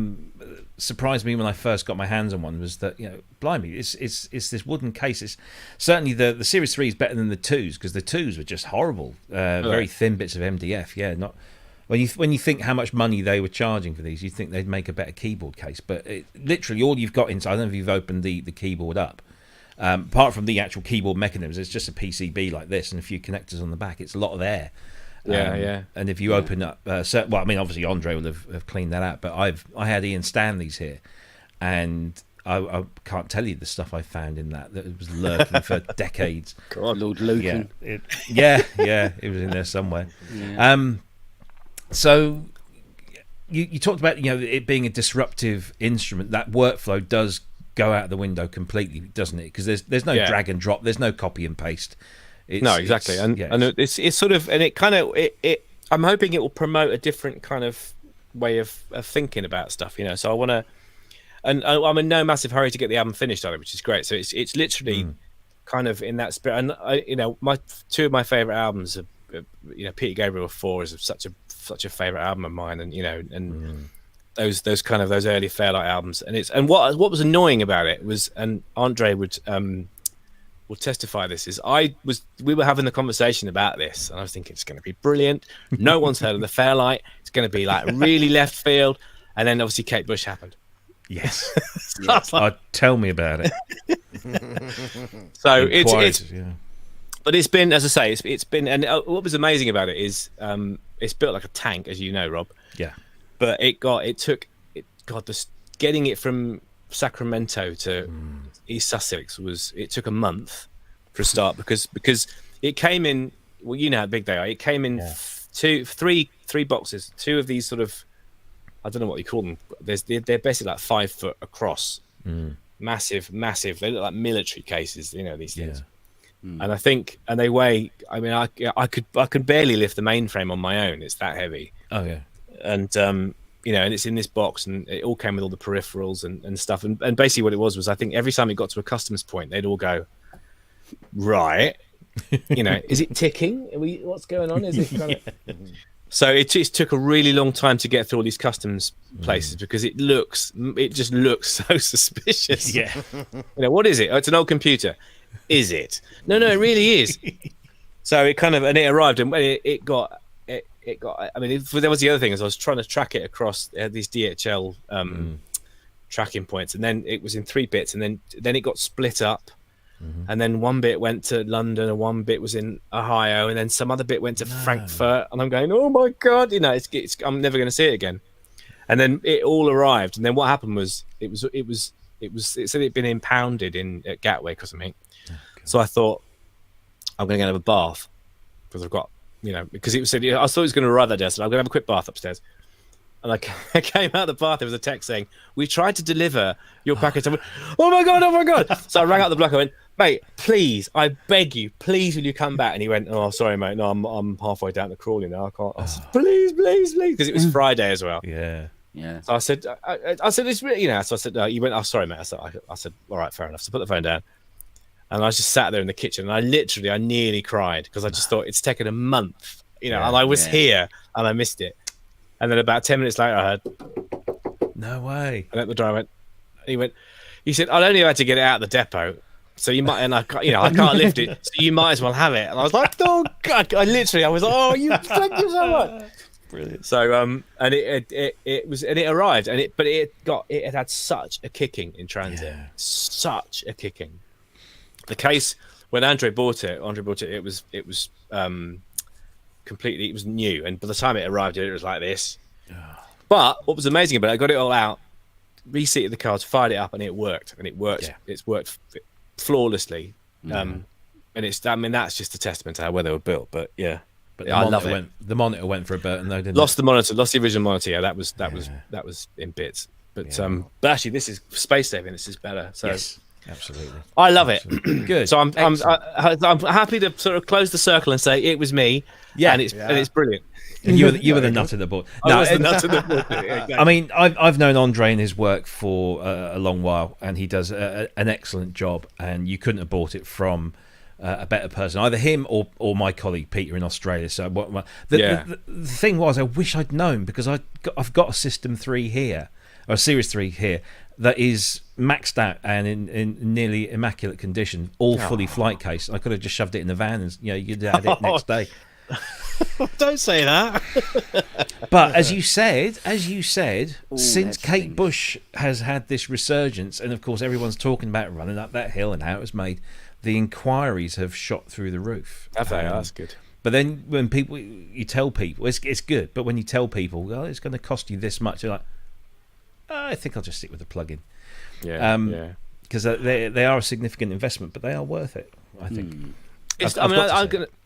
surprised me when I first got my hands on one, was that blimey, it's this wooden case. It's certainly the Series 3 is better than the 2s, because the 2s were just horrible. Very thin bits of MDF. Yeah, not. When you think how much money they were charging for these, you think they'd make a better keyboard case. But literally all you've got inside, I don't know if you've opened the keyboard up, apart from the actual keyboard mechanisms, it's just a PCB like this and a few connectors on the back. It's a lot of air. And if you open up, obviously Andre will have cleaned that out, but I had Ian Stanley's here, and I can't tell you the stuff I found in that was lurking for decades. God, Lord Lucan. It was in there somewhere. So you talked about it being a disruptive instrument. That workflow does go out the window completely, doesn't it? Because there's no drag and drop, there's no copy and paste. No, exactly, and it's sort of, and it kind of it. I'm hoping it will promote a different kind of way of thinking about stuff. So I want to, and I'm in no massive hurry to get the album finished either, which is great. So it's literally kind of in that spirit. And my 2 of my favorite albums are, Peter Gabriel 4 is such a favorite album of mine, and those early Fairlight albums, and what was annoying about it was, and Andre would testify this, is we were having the conversation about this, and I was thinking it's going to be brilliant. No one's heard of the Fairlight. It's going to be like really left field, and then obviously Kate Bush happened. Yes, tell me about it. So but it's been, as I say, it's been, and what was amazing about it is it's built like a tank, as you know, Rob. Yeah. But getting it from Sacramento to East Sussex took a month for a start, because it came in, well, you know how big they are. It came in three boxes, 2 of these sort of, I don't know what you call them. They're basically like 5 foot across, massive. They look like military cases, these things. And I think, and they weigh. I mean, I could barely lift the mainframe on my own. It's that heavy. Oh yeah. And and it's in this box, and it all came with all the peripherals and stuff. And basically, what it was I think every time it got to a customs point, they'd all go, right, is it ticking? What's going on? Is it kind of? So it took a really long time to get through all these customs places, because it just looks so suspicious. Yeah. What is it? Oh, it's an old computer. Is it? No, it really is. So it kind of, and it arrived, and it got it got. I mean, there was the other thing is I was trying to track it across these DHL tracking points, and then it was in 3 bits, and then it got split up, and then one bit went to London, and one bit was in Ohio, and then some other bit went to Frankfurt, and I'm going, oh my god, it's I'm never going to see it again. And then it all arrived, and then what happened was it said it'd been impounded at Gatwick or something. So I thought I'm going to have a bath because I've got, because it said I thought it was going to arrive that day. I said I'm going to have a quick bath upstairs. And I came out of the bath. There was a text saying, "We tried to deliver your package." I went, oh my god! So I rang out the block. I went, "Mate, please, I beg you, please, will you come back?" And he went, "Oh, sorry, mate. No, I'm halfway down to Crawley now. I can't." I said, "Please, because it was Friday as well." Yeah. So I said, "It's really, So I said, "You went, oh, sorry, mate." I said, "All right, fair enough." So I put the phone down, and I just sat there in the kitchen, and I nearly cried because I just thought it's taken a month, and I was here and I missed it. And then about 10 minutes later, I heard, "No way!" And at the driver he said, "I'd only had to get it out of the depot, so you might." And I can't lift it, so you might as well have it. And I was like, "Oh god!" I was like, "Oh, thank you so much." Brilliant. So and it was, and it arrived, and it had such a kicking in transit, such a kicking. The case when Andre bought it. It was completely, it was new, and by the time it arrived it was like this. But what was amazing about it, I got it all out, reseated the cards, fired it up, and it worked. It's worked flawlessly. And that's just a testament to how well they were built. But I love it. The monitor went for a bit, and they didn't. Lost the original monitor. That was in bits. But actually, this is space saving. This is better. So yes, absolutely, I love it. Good. So I'm happy to sort of close the circle and say it was me. Yeah, and it's brilliant. And you were the nut of the board. I was the nut of the board. Exactly. I mean, I've known Andre and his work for a long while, and he does an excellent job. And you couldn't have bought it from a better person, either him or my colleague Peter in Australia. So the thing was, I wish I'd known, because I've got a System 3 here, or a Series 3 here, that is maxed out and in nearly immaculate condition, all fully flight case. I could have just shoved it in the van, and you could have it next day. Don't say that. But as you said, since Kate Bush has had this resurgence, and of course everyone's talking about running up that hill and how it was made, the inquiries have shot through the roof. Have they? That's good. But then when you tell people, it's good. But when you tell people, well, it's going to cost you this much, they're like, I think I'll just stick with the plug-in. Because they are a significant investment, but they are worth it, I think.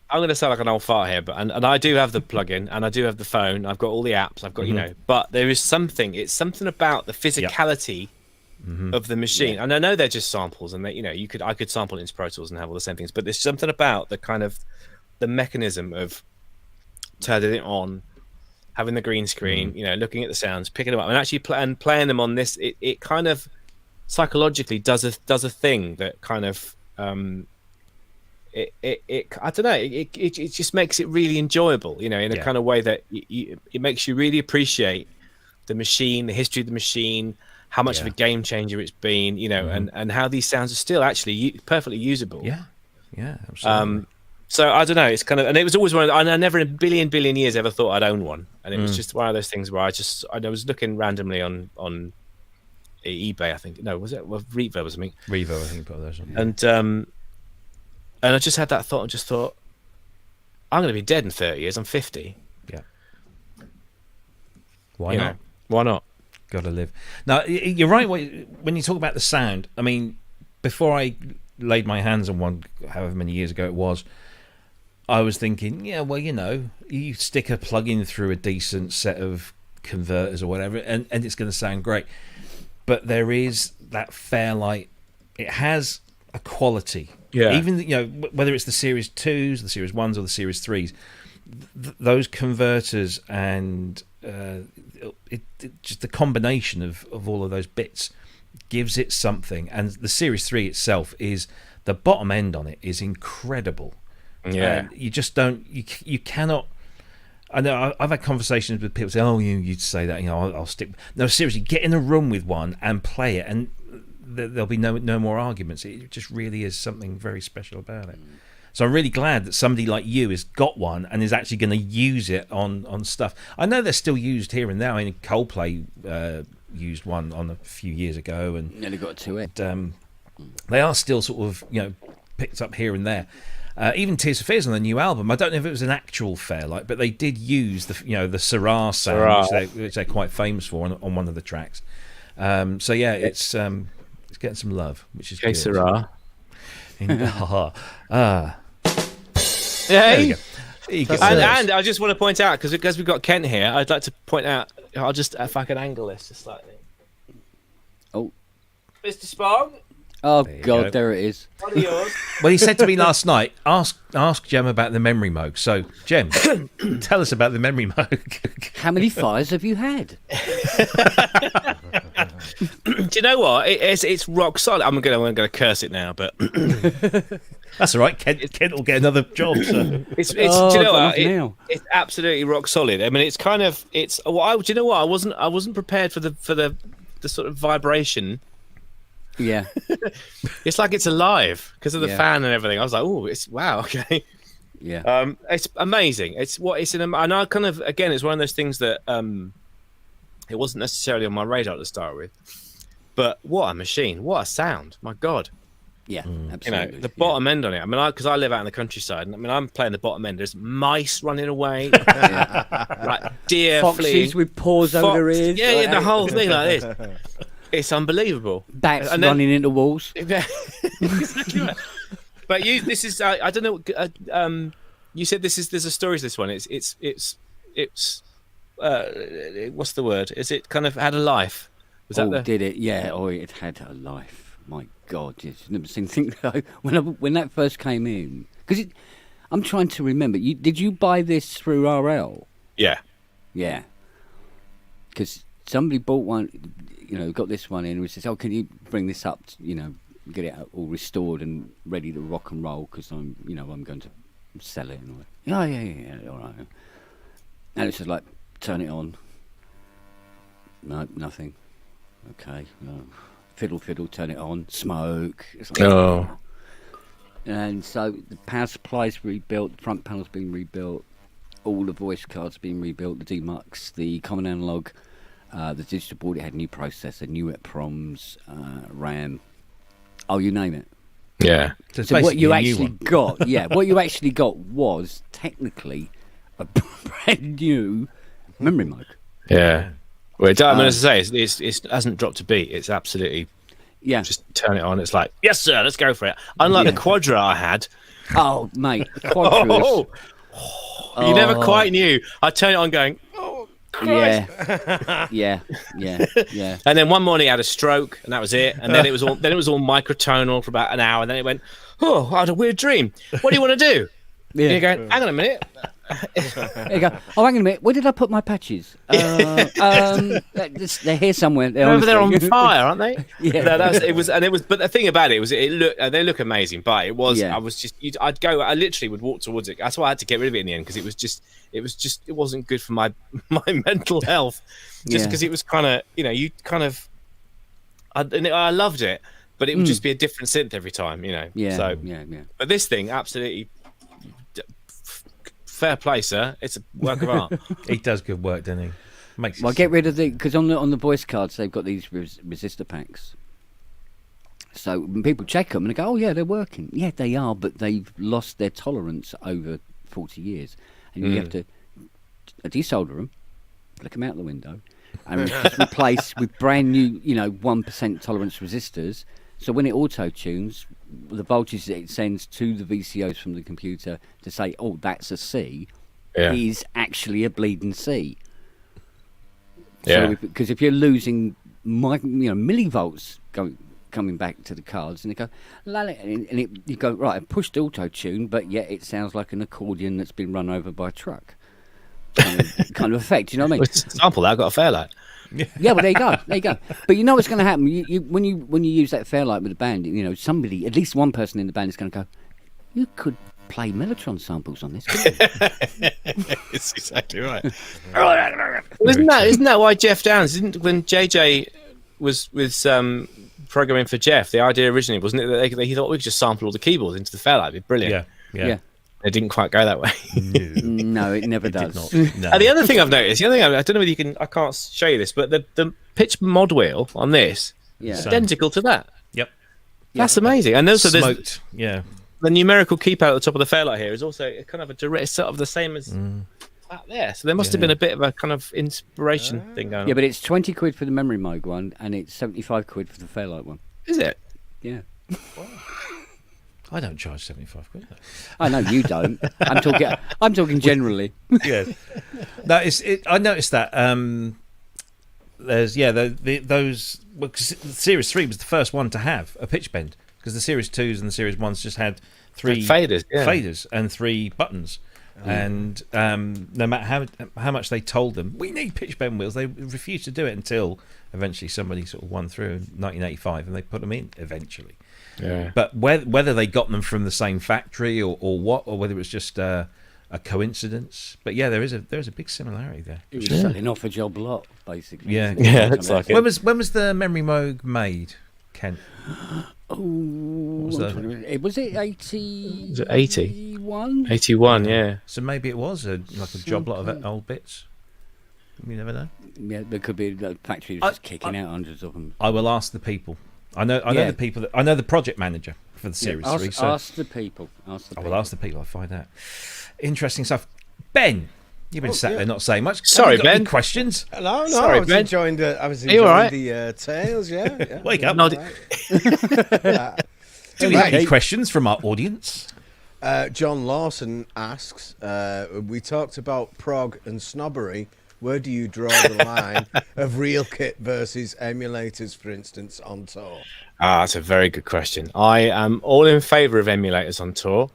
I'm going to sound like an old fart here, but and I do have the plug-in, and I do have the phone. I've got all the apps. I've got but there is something. It's something about the physicality of the machine. And I know they're just samples, and that I could sample into Pro Tools and have all the same things. But there's something about the kind of the mechanism of turning it on, having the green screen, looking at the sounds, picking them up, and actually playing them on this. It kind of psychologically does a thing that kind of. I don't know. It just makes it really enjoyable, in a kind of way that it makes you really appreciate the machine, the history of the machine, how much of a game changer it's been, and how these sounds are still actually perfectly usable. Yeah, absolutely. So I don't know. It's kind of, and it was always one. I never in a billion years ever thought I'd own one, and it was just one of those things where I was looking randomly on eBay. I think was it Revo or something. Revo, I think, put those on. And I just had that thought and just thought, I'm going to be dead in 30 years. I'm 50. Yeah. Why not? Why not? Got to live. Now, you're right when you talk about the sound. I mean, before I laid my hands on one, however many years ago it was, I was thinking, you stick a plug-in through a decent set of converters or whatever, and it's going to sound great. But there is that Fairlight. It has a quality. Yeah. Even whether it's the Series 2s, the Series 1s, or the Series 3s, those converters and just the combination of all of those bits gives it something. And the Series 3 itself is, the bottom end on it is incredible. Yeah. You just don't, you cannot. I know I've had conversations with people say, "Oh, you'd say that, I'll stick." No, seriously, get in a room with one and play it, and there'll be no more arguments. It just really is something very special about it. So I'm really glad that somebody like you has got one and is actually going to use it on stuff. I know they're still used here and there. I mean, Coldplay used one on a few years ago, and nearly got to it. They are still sort of picked up here and there. Even Tears for Fears on the new album, I don't know if it was an actual Fairlight, but they did use the the Syrah sound, which they're quite famous for on one of the tracks. So yeah, it's getting some love, which is good. Syrah. Yeah. And I just want to point out, because we've got Kent here, I'd like to point out, I'll just, if I can angle this just slightly. Oh. Mr. Spong? Oh, there God, there it is. What are yours? Well, he said to me last night, ask Jem about the memory Moog. So, Jem, tell us about the memory Moog. How many fires have you had? Do you know what? It's rock solid. I'm gonna curse it now, but That's all right. Kent will get another job. So. do you know what? It's absolutely rock solid. I mean, it's kind of do you know what? I wasn't prepared for the sort of vibration. Yeah. It's like it's alive because of the fan and everything. I was like, oh, it's wow, okay. Yeah. It's amazing. And I kind of, again, it's one of those things that it wasn't necessarily on my radar to start with, but what a machine, what a sound, my God. Yeah, absolutely. The bottom end on it. I mean, because I live out in the countryside, and I mean, I'm playing the bottom end. There's mice running away, like deer foxes fleeing, with paws over their ears. Yeah, the whole thing like this. It's unbelievable. Bats running into walls. Exactly right. But this is I don't know. You said there's a story to this one. It's what's the word? Is it kind of had a life? Did it? Yeah. Oh, it had a life. My God, yes. I've never seen anything like when that first came in. Because I'm trying to remember. Did you buy this through RL? Yeah. Yeah. Because somebody bought one. Got this one in. And says, "Oh, can you bring this up? Get it all restored and ready to rock and roll? Because I'm going to sell it." And yeah, all right. And it's just like, turn it on. No, nothing. Okay. No. Fiddle, turn it on. Smoke. It's like, And so the power supply's rebuilt. The front panel's been rebuilt. All the voice cards been rebuilt. The DMUX, the common analog. The digital board, it had new processor, new EPROMs, RAM. Oh, you name it. Yeah. So what you actually got, what you actually got was technically a brand new memory Moog. Yeah. Well, I mean, as I say, it hasn't dropped a beat. It's absolutely just turn it on. It's like, yes, sir, let's go for it. Unlike the Quadra I had. Oh, mate, the Quadra. You never quite knew. I turn it on, going, oh. Christ. Yeah. And then one morning I had a stroke, and that was it. And then it was all microtonal for about an hour. And then it went, oh, I had a weird dream. What do you want to do? Yeah. And you go, hang on a minute. There you go. Oh, hang on a minute. Where did I put my patches? They're here somewhere. They're on fire, aren't they? Yeah. No, it was. But the thing about it was, they look amazing. But it was. Yeah. I literally would walk towards it. That's why I had to get rid of it in the end, because it wasn't good for my mental health. Just because it was kind of, I loved it, but it would just be a different synth every time, Yeah. So, yeah. But this thing, absolutely. Fair play, sir. It's a work of art. He does good work, doesn't he? Get rid of because on the voice cards they've got these resistor packs. So when people check them and they go, "Oh yeah, they're working." Yeah, they are, but they've lost their tolerance over 40 years, and you have to desolder them, flick them out the window, and just replace with brand new, 1% tolerance resistors. So when it auto-tunes, the voltage that it sends to the VCOs from the computer to say, oh, that's a C, is actually a bleeding C. Yeah. So because if you're losing millivolts coming back to the cards, and they go, you go, right, I pushed auto-tune, but yet it sounds like an accordion that's been run over by a truck. Kind of effect, you know what I mean? Sample that, I got a Fairlight. Yeah, well, there you go. But you know what's going to happen when you use that Fairlight with a band. Somebody, at least one person in the band, is going to go, "You could play Mellotron samples on this." It's exactly right. Isn't that why Jeff Downs when JJ was programming for Jeff? The idea originally wasn't it that he thought we could just sample all the keyboards into the Fairlight? It'd be brilliant. Yeah. It didn't quite go that way. No, it never does. No. And the other thing I've noticed, I don't know whether you can, I can't show you this, but the pitch mod wheel on this is identical to that. Yep. That's amazing. And also Smoked. the numerical keypad at the top of the fairlight here is also kind of a direct sort of the same as that there. So there must have been a bit of a kind of inspiration thing going on. Yeah, but it's 20 quid for the memory Moog one, and it's 75 quid for the fairlight one. Is it? Yeah. I don't charge 75 quid. I know you don't. I'm talking generally. Yeah. That is it. I noticed that there's those the Series 3 was the first one to have a pitch bend, because the Series 2s and the Series 1s just had 3 faders and 3 buttons. And no matter how much they told them we need pitch bend wheels, they refused to do it until eventually somebody sort of won through in 1985 and they put them in eventually. Yeah. But whether they got them from the same factory or what, or whether it was just a coincidence, but yeah, there is a big similarity there. It was selling off a job lot, basically. Yeah, looks like it. When was the memory Moog made, Kent? Was it 80? Was it 80? 81? 81, yeah. So maybe it was like a job lot of old bits. You never know. Yeah, there could be the factory was just kicking out hundreds of them. I will ask the people. I know the people. I know the project manager for the Series 3. So ask the people. I will ask the people. I'll find out. Interesting stuff. Ben, you've been sat there not saying much. Sorry, Ben. Any questions? No, Sorry, I was Ben. enjoying the tales. Yeah. Wake up. No, Do we have any questions from our audience? John Lawson asks, we talked about prog and snobbery. Where do you draw the line of real kit versus emulators, for instance, on tour? That's a very good question. I am all in favour of emulators on tour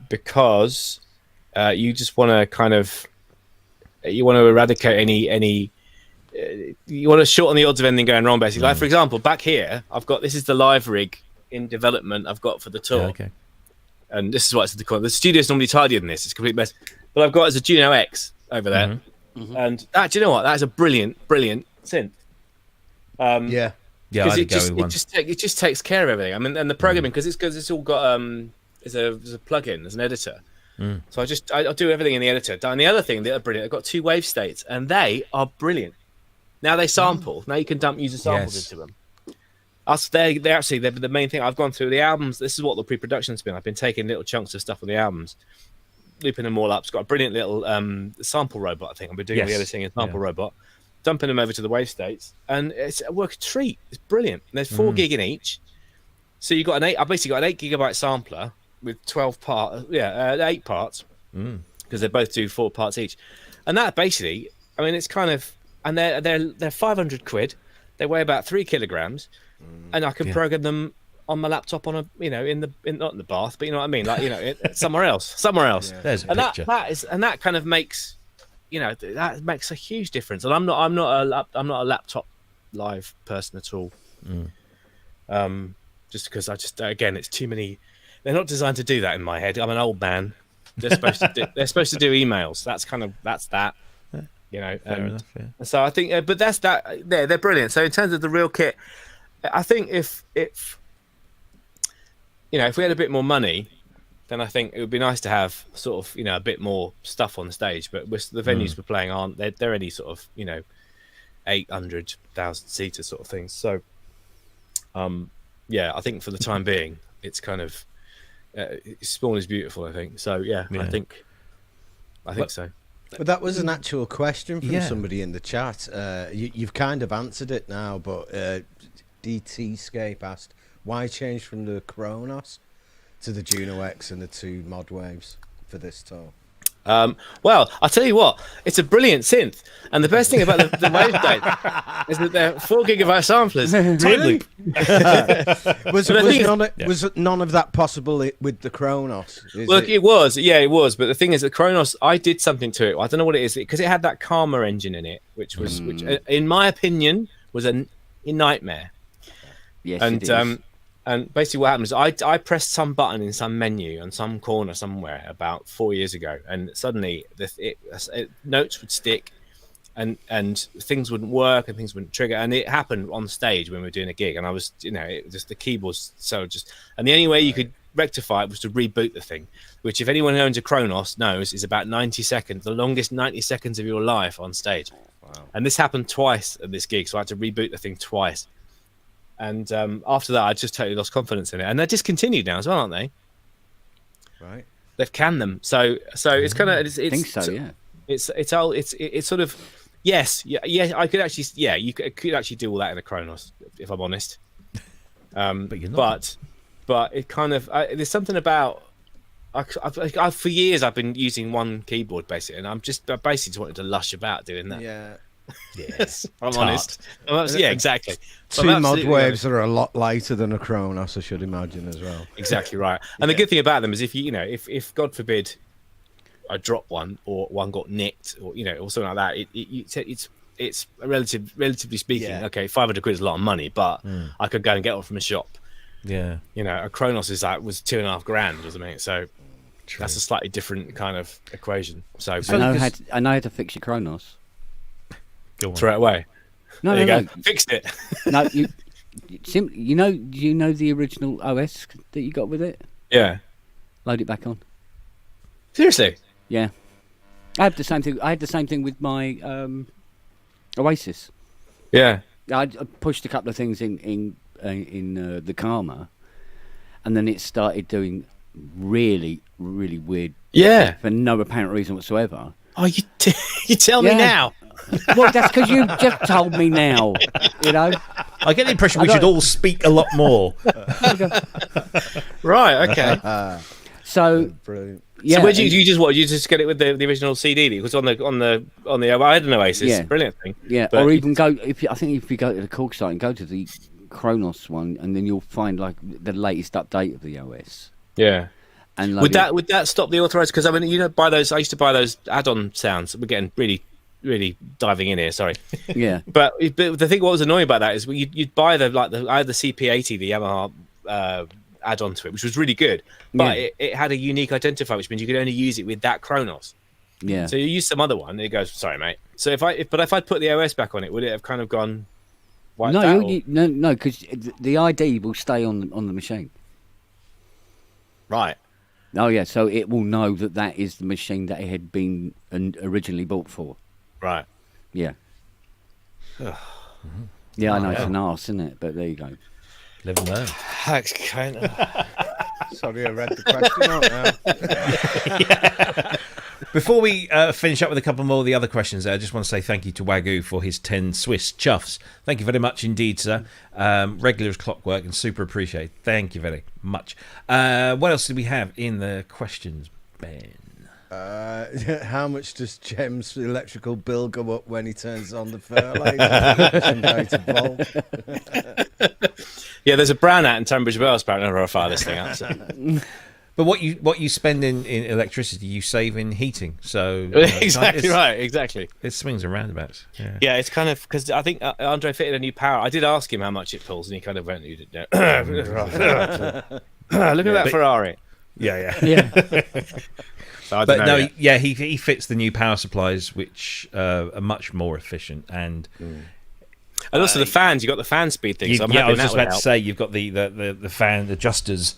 because you just want to eradicate any you want to shorten the odds of anything going wrong, basically. Like, for example, back here, this is the live rig in development I've got for the tour. Yeah, okay. And this is what it's the studio's normally tidier than this. It's a complete mess. But I've got as a Juno X over there. Mm-hmm. And do you know what? That is a brilliant synth. Yeah, because I'd go with one. it just takes care of everything. I mean, and the programming, because it's all got there's a plugin, there's an editor. So I do everything in the editor. And the other thing that are brilliant, I've got 2 wave states, and they are brilliant. Now they sample. Now you can dump user samples into them. They're the main thing. I've gone through the albums. This is what the pre-production's been. I've been taking little chunks of stuff on the albums, looping them all up. It's got a brilliant little sample robot, I think. I've been doing all the editing in sample robot, dumping them over to the wave states, and it's a work treat. It's brilliant. And there's 4 gig in each, so you got I've basically got an 8 gigabyte sampler with 8 parts, because they both do 4 parts each, and that basically, I mean, it's kind of, and they're 500 quid. They weigh about 3 kilograms, and I can program them on my laptop on a not in the bath, but you know what I mean, like somewhere else. There's a picture. That kind of makes that makes a huge difference. And I'm not a laptop live person at all. Just because again, it's too many. They're not designed to do that in my head. I'm an old man. They're supposed to do emails. That's that. Fair enough, yeah. So I think, but that's that. They're brilliant. So in terms of the real kit, I think if we had a bit more money, then I think it would be nice to have sort of a bit more stuff on stage. But the venues we're playing aren't they're any sort of 800,000 seater sort of things. So I think for the time being, it's kind of Spawn is beautiful. I think so. Yeah. I think so. But that was an actual question from somebody in the chat. You've kind of answered it now, but DTscape asked, why change from the Kronos to the Juno X and the 2 mod waves for this tour? Well, I'll tell you what, it's a brilliant synth, and the best thing about the wave state is that they're 4 gigabyte samplers. Really? Was none of that possible with the Kronos? It was. But the thing is, the Kronos, I did something to it. I don't know what it is, because it had that Karma engine in it, which in my opinion, was a nightmare. Yes, it is. And basically what happened is I pressed some button in some menu on some corner somewhere about 4 years ago, and suddenly notes would stick and things wouldn't work and things wouldn't trigger, and it happened on stage when we were doing a gig, and I was the keyboards, so and the only way you could rectify it was to reboot the thing, which if anyone who owns a Kronos knows is about 90 seconds, the longest 90 seconds of your life on stage. Wow. And this happened twice at this gig, so I had to reboot the thing twice. And after that, I just totally lost confidence in it. And they're discontinued now as well, aren't they? Right. They've canned them. So it's kind of. I think so. Yeah. It's sort of. Yes. Yeah. I could actually. Yeah. You could actually do all that in a Kronos, if I'm honest. But you're not. But it kind of. There's something about. I've for years I've been using one keyboard basically, and I basically just wanted to lush about doing that. Yeah. Yes, I'm honest. Yeah, exactly. Two mod waves are a lot lighter than a Kronos, I should imagine, as well. Exactly right. And the good thing about them is if God forbid I drop one or one got nicked or or something like that, it's relatively speaking, okay, 500 quid is a lot of money, but I could go and get one from a shop. Yeah. A Kronos was $2,500 or something, so that's a slightly different kind of equation. So I know how to fix your Kronos. Throw it away. No. Fixed it. No, you know the original OS that you got with it? Yeah. Load it back on. Seriously? Yeah. I had the same thing with my Oasis. Yeah. I pushed a couple of things in the Karma, and then it started doing really, really weird. Yeah. For no apparent reason whatsoever. Oh, you tell me now. Well, that's because you just told me now. I get the impression we should all speak a lot more. Right. Okay. So Brilliant. yeah. So where do you just get it with the original CD? Because on the I had an Oasis. Yeah. Brilliant thing. Yeah. But or even go if you go to the Korg site and go to the Kronos one, and then you'll find like the latest update of the OS. Yeah. And would that stop the authorized? Because I mean, buy those. I used to buy those add-on sounds. We're getting really diving in here. Sorry. Yeah. But the thing, what was annoying about that is you'd buy I had the CP80, the Yamaha add-on to it, which was really good. But it had a unique identifier, which means you could only use it with that Kronos. Yeah. So you use some other one, and it goes, sorry, mate. So if I'd put the OS back on it, would it have kind of gone? No, because the ID will stay on the machine. Right. Oh yeah, so it will know that is the machine that it had been originally bought for. Right. Yeah. Yeah, I know it's an arse, isn't it? But there you go. Live and learn. That's kind of. Sorry, I read the question out now. Before we finish up with a couple more of the other questions, I just want to say thank you to Wagyu for his 10 Swiss chuffs. Thank you very much indeed, sir. Regular as clockwork and super appreciated. Thank you very much. What else did we have in the questions, Ben? How much does Jem's electrical bill go up when he turns on the Fairlight? Yeah, there's a brown out in Tunbridge Wells, apparently. I'll fire this thing out. So. But what you spend in electricity, you save in heating. So exactly right, exactly. It swings and roundabouts. Yeah, it's kind of because I think Andre fitted a new power. I did ask him how much it pulls, and he kind of went, "You didn't know." Look at that Ferrari. Yeah. So but no, yeah, he fits the new power supplies, which are much more efficient and also the fans. You got the fan speed thing. So I was just about to say you've got the fan adjusters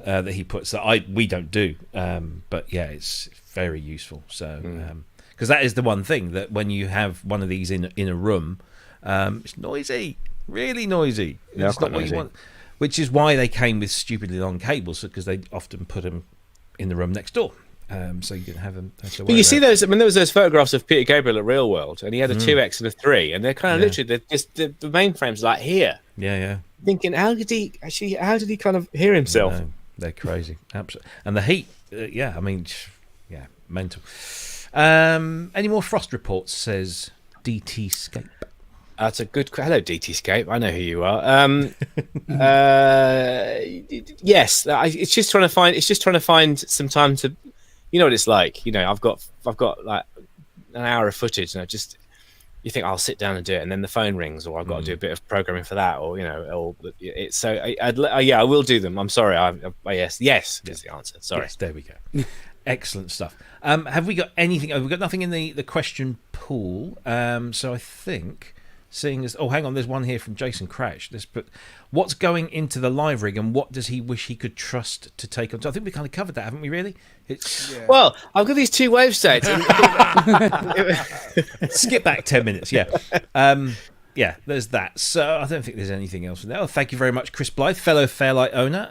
that he puts that we don't do, but yeah, it's very useful. So because that is the one thing that when you have one of these in a room, it's noisy, really noisy. Yeah, it's not what you want. Which is why they came with stupidly long cables, because they often put them in the room next door. So you didn't have them. But you see those. I mean, there was those photographs of Peter Gabriel at Real World, and he had a 2X and a 3, and they're kind of literally the mainframe's like here. Yeah. Thinking, how did he kind of hear himself? No, they're crazy, absolutely. And the heat, mental. Any more frost reports? Says DT-scape. That's a good. Hello, DT-scape. I know who you are. Yes, it's just trying to find some time to. You know what it's like. I've got like an hour of footage, and you think I'll sit down and do it, and then the phone rings, or I've got to do a bit of programming for that, or it's so. I will do them. I'm sorry. Yes is the answer. Sorry. Yes, there we go. Excellent stuff. Have we got anything? We've got nothing in the question pool. So I think seeing as... Oh, hang on, there's one here from Jason Crouch. What's going into the live rig, and what does he wish he could trust to take on? I think we kind of covered that, haven't we, really? Well, I've got these 2 wave states. Skip back 10 minutes, yeah. Yeah, there's that. So I don't think there's anything else from there. Oh, thank you very much, Chris Blythe, fellow Fairlight owner.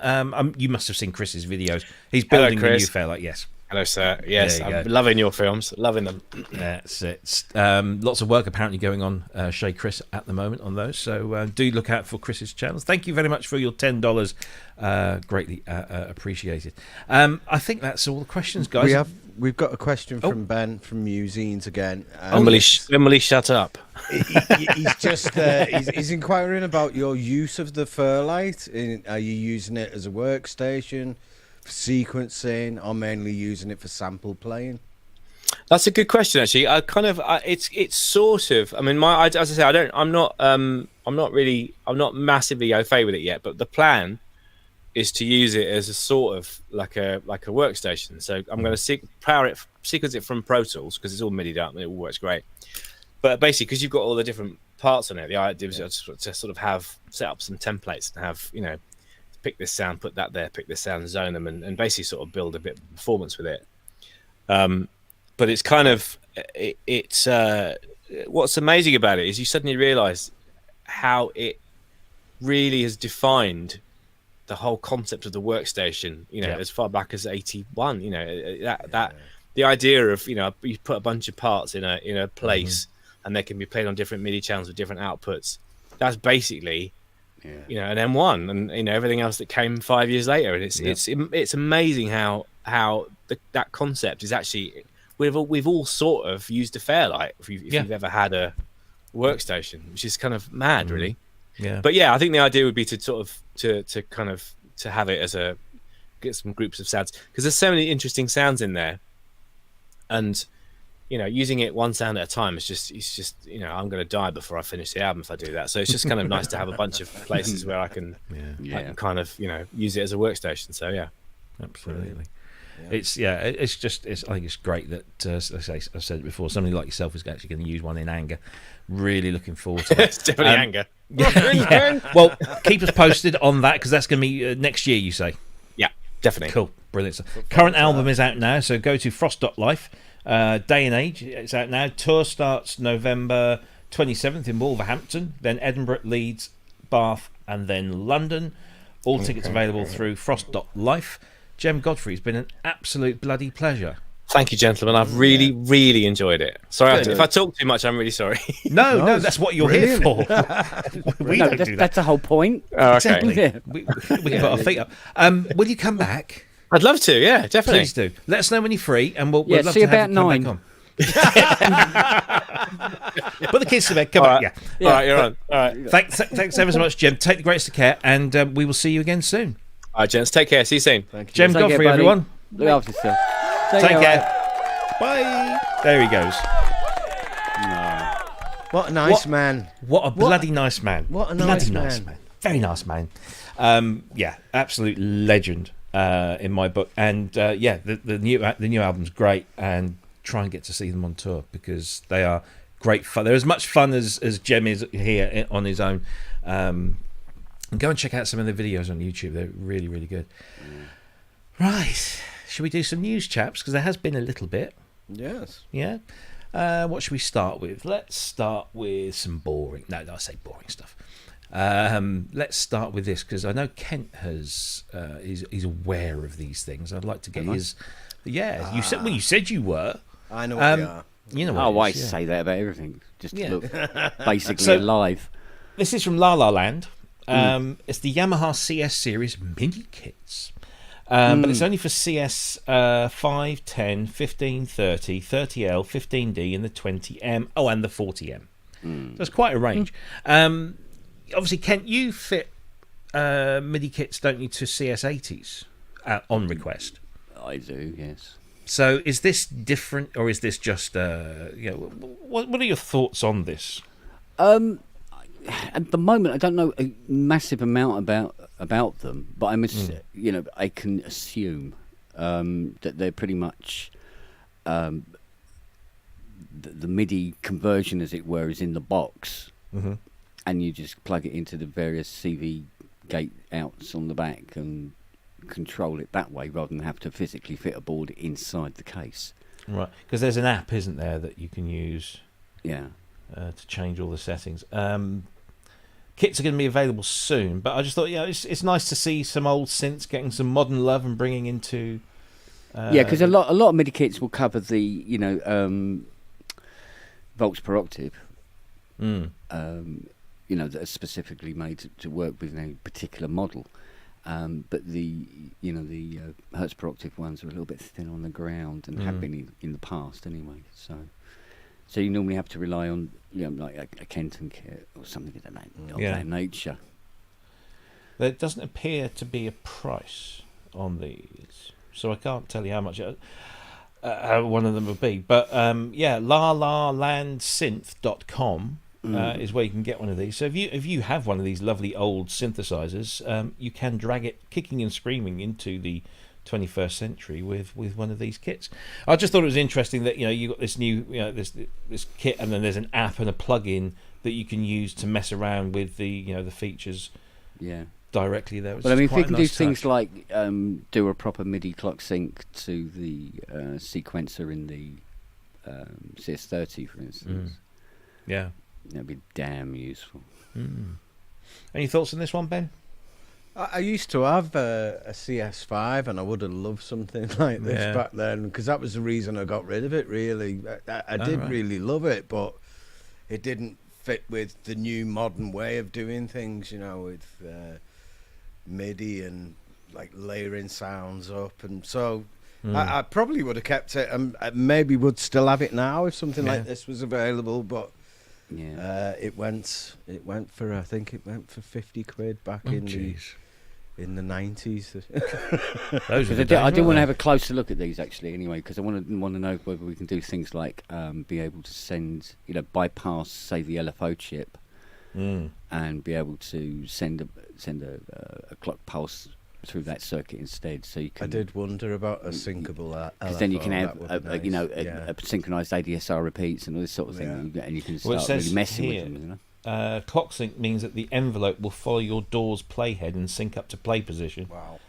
You must have seen Chris's videos. He's building the new Fairlight, yes. Hello, sir. Yes, I'm loving your films. Loving them. That's it. Lots of work apparently going on, Shay Chris, at the moment on those. So do look out for Chris's channels. Thank you very much for your $10. Greatly appreciated. I think that's all the questions, guys. We've got a question from Ben from Musines again. Emily, shut up. He's just he's inquiring about your use of the Fairlight. Are you using it as a workstation, for sequencing, or mainly using it for sample playing? That's a good question, actually. I kind of it's sort of. I mean, as I say, I'm not massively au fait with it yet. But the plan is to use it as a sort of like a workstation. So I'm going to sequence it from Pro Tools because it's all MIDI'd up and it all works great. But basically, because you've got all the different parts on it, the idea was to sort of set up some templates and have, pick this sound, put that there, pick this sound, zone them, and basically sort of build a bit of performance with it. But it's kind of what's amazing about it is you suddenly realise how it really has defined the whole concept of the workstation, as far back as 81, the idea of, you put a bunch of parts in a place and they can be played on different MIDI channels with different outputs. That's basically, an M1 and, everything else that came 5 years later. And it's amazing how that concept is actually, we've all sort of used a Fairlight if you've ever had a workstation, which is kind of mad, really. Yeah. But yeah, I think the idea would be to sort of to have it as get some groups of sounds, because there's so many interesting sounds in there, and using it one sound at a time is just I'm going to die before I finish the album if I do that. So it's just kind of nice to have a bunch of places where I can kind of use it as a workstation. So yeah, absolutely. Yeah. I think it's great that I've said it before, somebody like yourself is actually going to use one in anger. Really looking forward to it. It's definitely anger. Yeah. Well, keep us posted on that, because that's going to be next year, you say? Yeah, definitely. Cool, brilliant. Current album is out now, so go to frost.life. Day and Age, it's out now. Tour starts November 27th in Wolverhampton, then Edinburgh, Leeds, Bath, and then London. All tickets available through frost.life. Jem Godfrey, it's been an absolute bloody pleasure. Thank you, gentlemen. I've really, really enjoyed it. Sorry, if I talk too much, I'm really sorry. No, that's what you're here for. We don't do that. That's the whole point. Oh, okay. Exactly. Yeah. We can put our feet up. Will you come back? I'd love to, yeah, definitely. Please do. Let us know when you're free, and we'll love see to about have you come back on. Put the kids to bed. Come on. Yeah. All right, you're on. All right. Thanks ever so much, Jem. Take the greatest of care, and we will see you again soon. All right, gents. Take care. See you soon. Thank you. Jem Godfrey, everyone. Look after yourself. Take care. Bye. There he goes. No. What a nice man. What a bloody nice man. What a nice man. Very nice man. Yeah, absolute legend in my book. And the new album's great, and try and get to see them on tour, because they are great fun. They're as much fun as Jem is here on his own. And go and check out some of the videos on YouTube. They're really, really good. Right. Should we do some news, chaps? Because there has been a little bit. Yes. Yeah. What should we start with? Let's start with some boring. No, I say boring stuff. Let's start with this, because I know Kent he's aware of these things. I'd like to get his. Yeah, you said you were. I know what they are. You know what? I say that about everything. Just to look basically alive. This is from La La Land. It's the Yamaha CS series MIDI Kits. But it's only for CS 5, 10, 15, 30, 30L, 15D, and the 20M. Oh, and the 40M. So it's quite a range. Obviously, Kent, you fit MIDI kits, don't you, to CS80s on request? I do, yes. So is this different, or is this just what are your thoughts on this? At the moment, I don't know a massive amount about them, but I can assume that they're pretty much the MIDI conversion, as it were, is in the box, and you just plug it into the various CV gate outs on the back and control it that way, rather than have to physically fit a board inside the case. Right, because there's an app, isn't there, that you can use to change all the settings. Kits are going to be available soon, but I just thought, it's nice to see some old synths getting some modern love and bringing into... because a lot of MIDI kits will cover the, volts per octave, that are specifically made to work with a particular model. But the hertz per octave ones are a little bit thin on the ground and have been in the past anyway. So you normally have to rely on like a Kenton kit or something of that nature. There doesn't appear to be a price on these, so I can't tell you how much one of them would be. But lalalandsynth.com is where you can get one of these. So if you have one of these lovely old synthesizers, you can drag it kicking and screaming into the 21st century with one of these kits. I just thought it was interesting that you got this new this kit, and then there's an app and a plug-in that you can use to mess around with the the features directly there. Well, I mean, if you can do things like do a proper MIDI clock sync to the sequencer in the CS30, for instance, that'd be damn useful. Any thoughts on this one, Ben? I used to have a CS5, and I would have loved something like this back then, because that was the reason I got rid of it, really. I did really love it, but it didn't fit with the new modern way of doing things, with MIDI and like layering sounds up. And so I probably would have kept it, and maybe would still have it now if something like this was available, but... it went for, I think it went for 50 quid back in the 90s. I do want to have a closer look at these actually, anyway, because I want to know whether we can do things like be able to send, bypass, say, the LFO chip, and be able to send a clock pulse through that circuit instead. So you can. I did wonder about a syncable LFO. Because then you can have a synchronized ADSR repeats and all this sort of thing, and you can start really messing with them. Clock sync means that the envelope will follow your DAW's playhead and sync up to play position. Wow.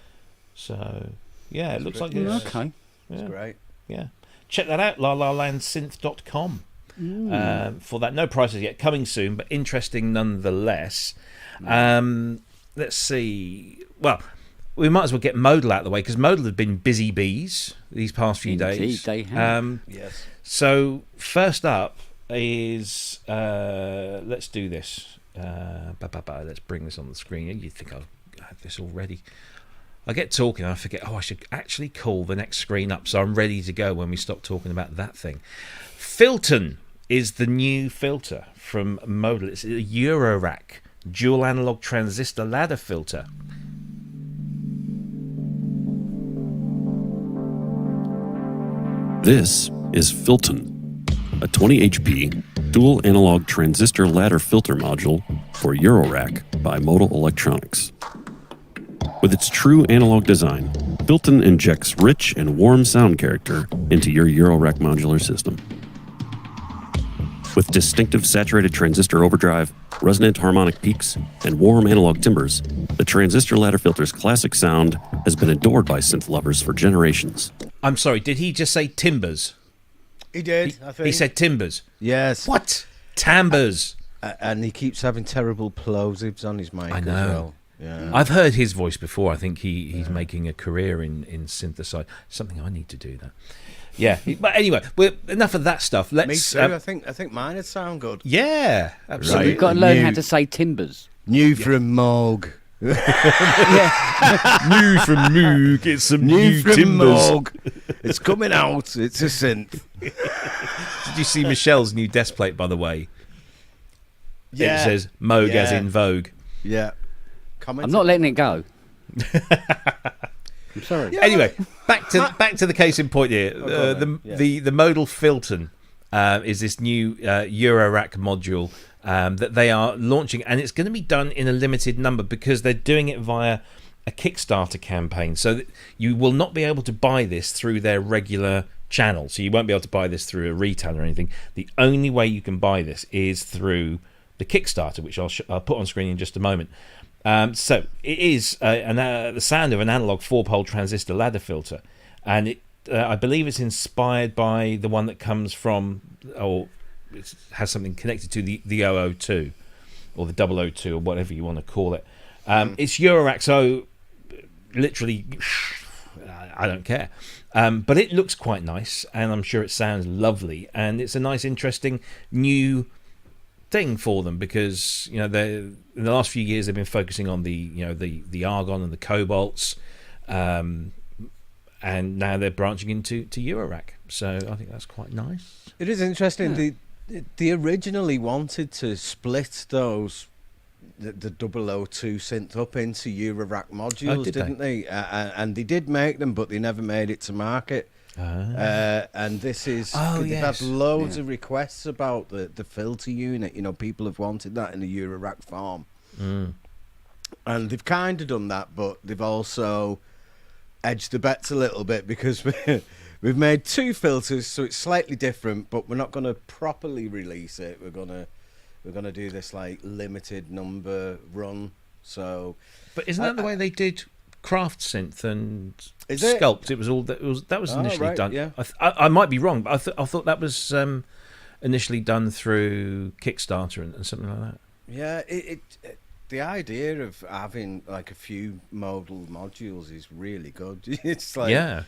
So it looks like it's okay. That's great. Yeah, check that out. lalalandsynth.com for that. No prices yet, coming soon, but interesting nonetheless. Let's see. Well, we might as well get Modal out of the way, because Modal have been busy bees these past few days. They have. Yes. So first up is let's do this. Let's bring this on the screen. You think I've had this already? I get talking and I forget. I should actually call the next screen up, so I'm ready to go when we stop talking about that thing. Filton is the new filter from Modal. It's a Eurorack dual analog transistor ladder filter. This is Filton, a 20 HP dual analog transistor ladder filter module for Eurorack by Modal Electronics. With its true analog design, Filton injects rich and warm sound character into your Eurorack modular system. With distinctive saturated transistor overdrive, resonant harmonic peaks, and warm analog timbres, the transistor ladder filter's classic sound has been adored by synth lovers for generations. I'm sorry, did he just say timbers? He did, I think. He said timbers. Yes. What? Timbers. And he keeps having terrible plosives on his mic as well. Yeah. I've heard his voice before. I think he's making a career in synthesize. Something I need to do that. Yeah, but anyway, enough of that stuff. Let's. Me too. I think mine would sound good. Yeah, absolutely. So you've got to learn how to say timbers. New from Moog. New from Moog. It's some new from timbers. Moog. It's coming out. It's a synth. Did you see Michelle's new desk plate, by the way? Yeah. It says Moog as in Vogue. Yeah. I'm not letting it go. I'm sorry. Yeah, anyway, back to the case in point here. The Modal Filton is this new Eurorack module that they are launching, and it's going to be done in a limited number because they're doing it via a Kickstarter campaign. So that you will not be able to buy this through their regular channel. So you won't be able to buy this through a retailer or anything. The only way you can buy this is through the Kickstarter, which I'll put on screen in just a moment. So it is the sound of an analog 4-pole transistor ladder filter, and I believe it's inspired by the one that comes from, or it has something connected to the 002 or the 002 or whatever you want to call it. It's Eurorack, so literally I don't care, but it looks quite nice, and I'm sure it sounds lovely, and it's a nice, interesting new thing for them, because in the last few years they've been focusing on the Argon and the Cobalts, and now they're branching into Eurorack. So I think that's quite nice. It is interesting. Yeah. They originally wanted to split those the 002 synth up into Eurorack modules, didn't they? And they did make them, but they never made it to market. And this is they've had loads of requests about the filter unit. People have wanted that in the Eurorack form, and they've kind of done that, but they've also edged the bets a little bit, because we've made 2 filters, so it's slightly different, but we're not going to properly release it. We're gonna do this like limited number run. So, but isn't that the way they did Craft Synth and Is it? Sculpt? It was all that was initially done. Yeah. I might be wrong, but I thought that was initially done through Kickstarter and something like that. Yeah, it the idea of having like a few modal modules is really good. It's like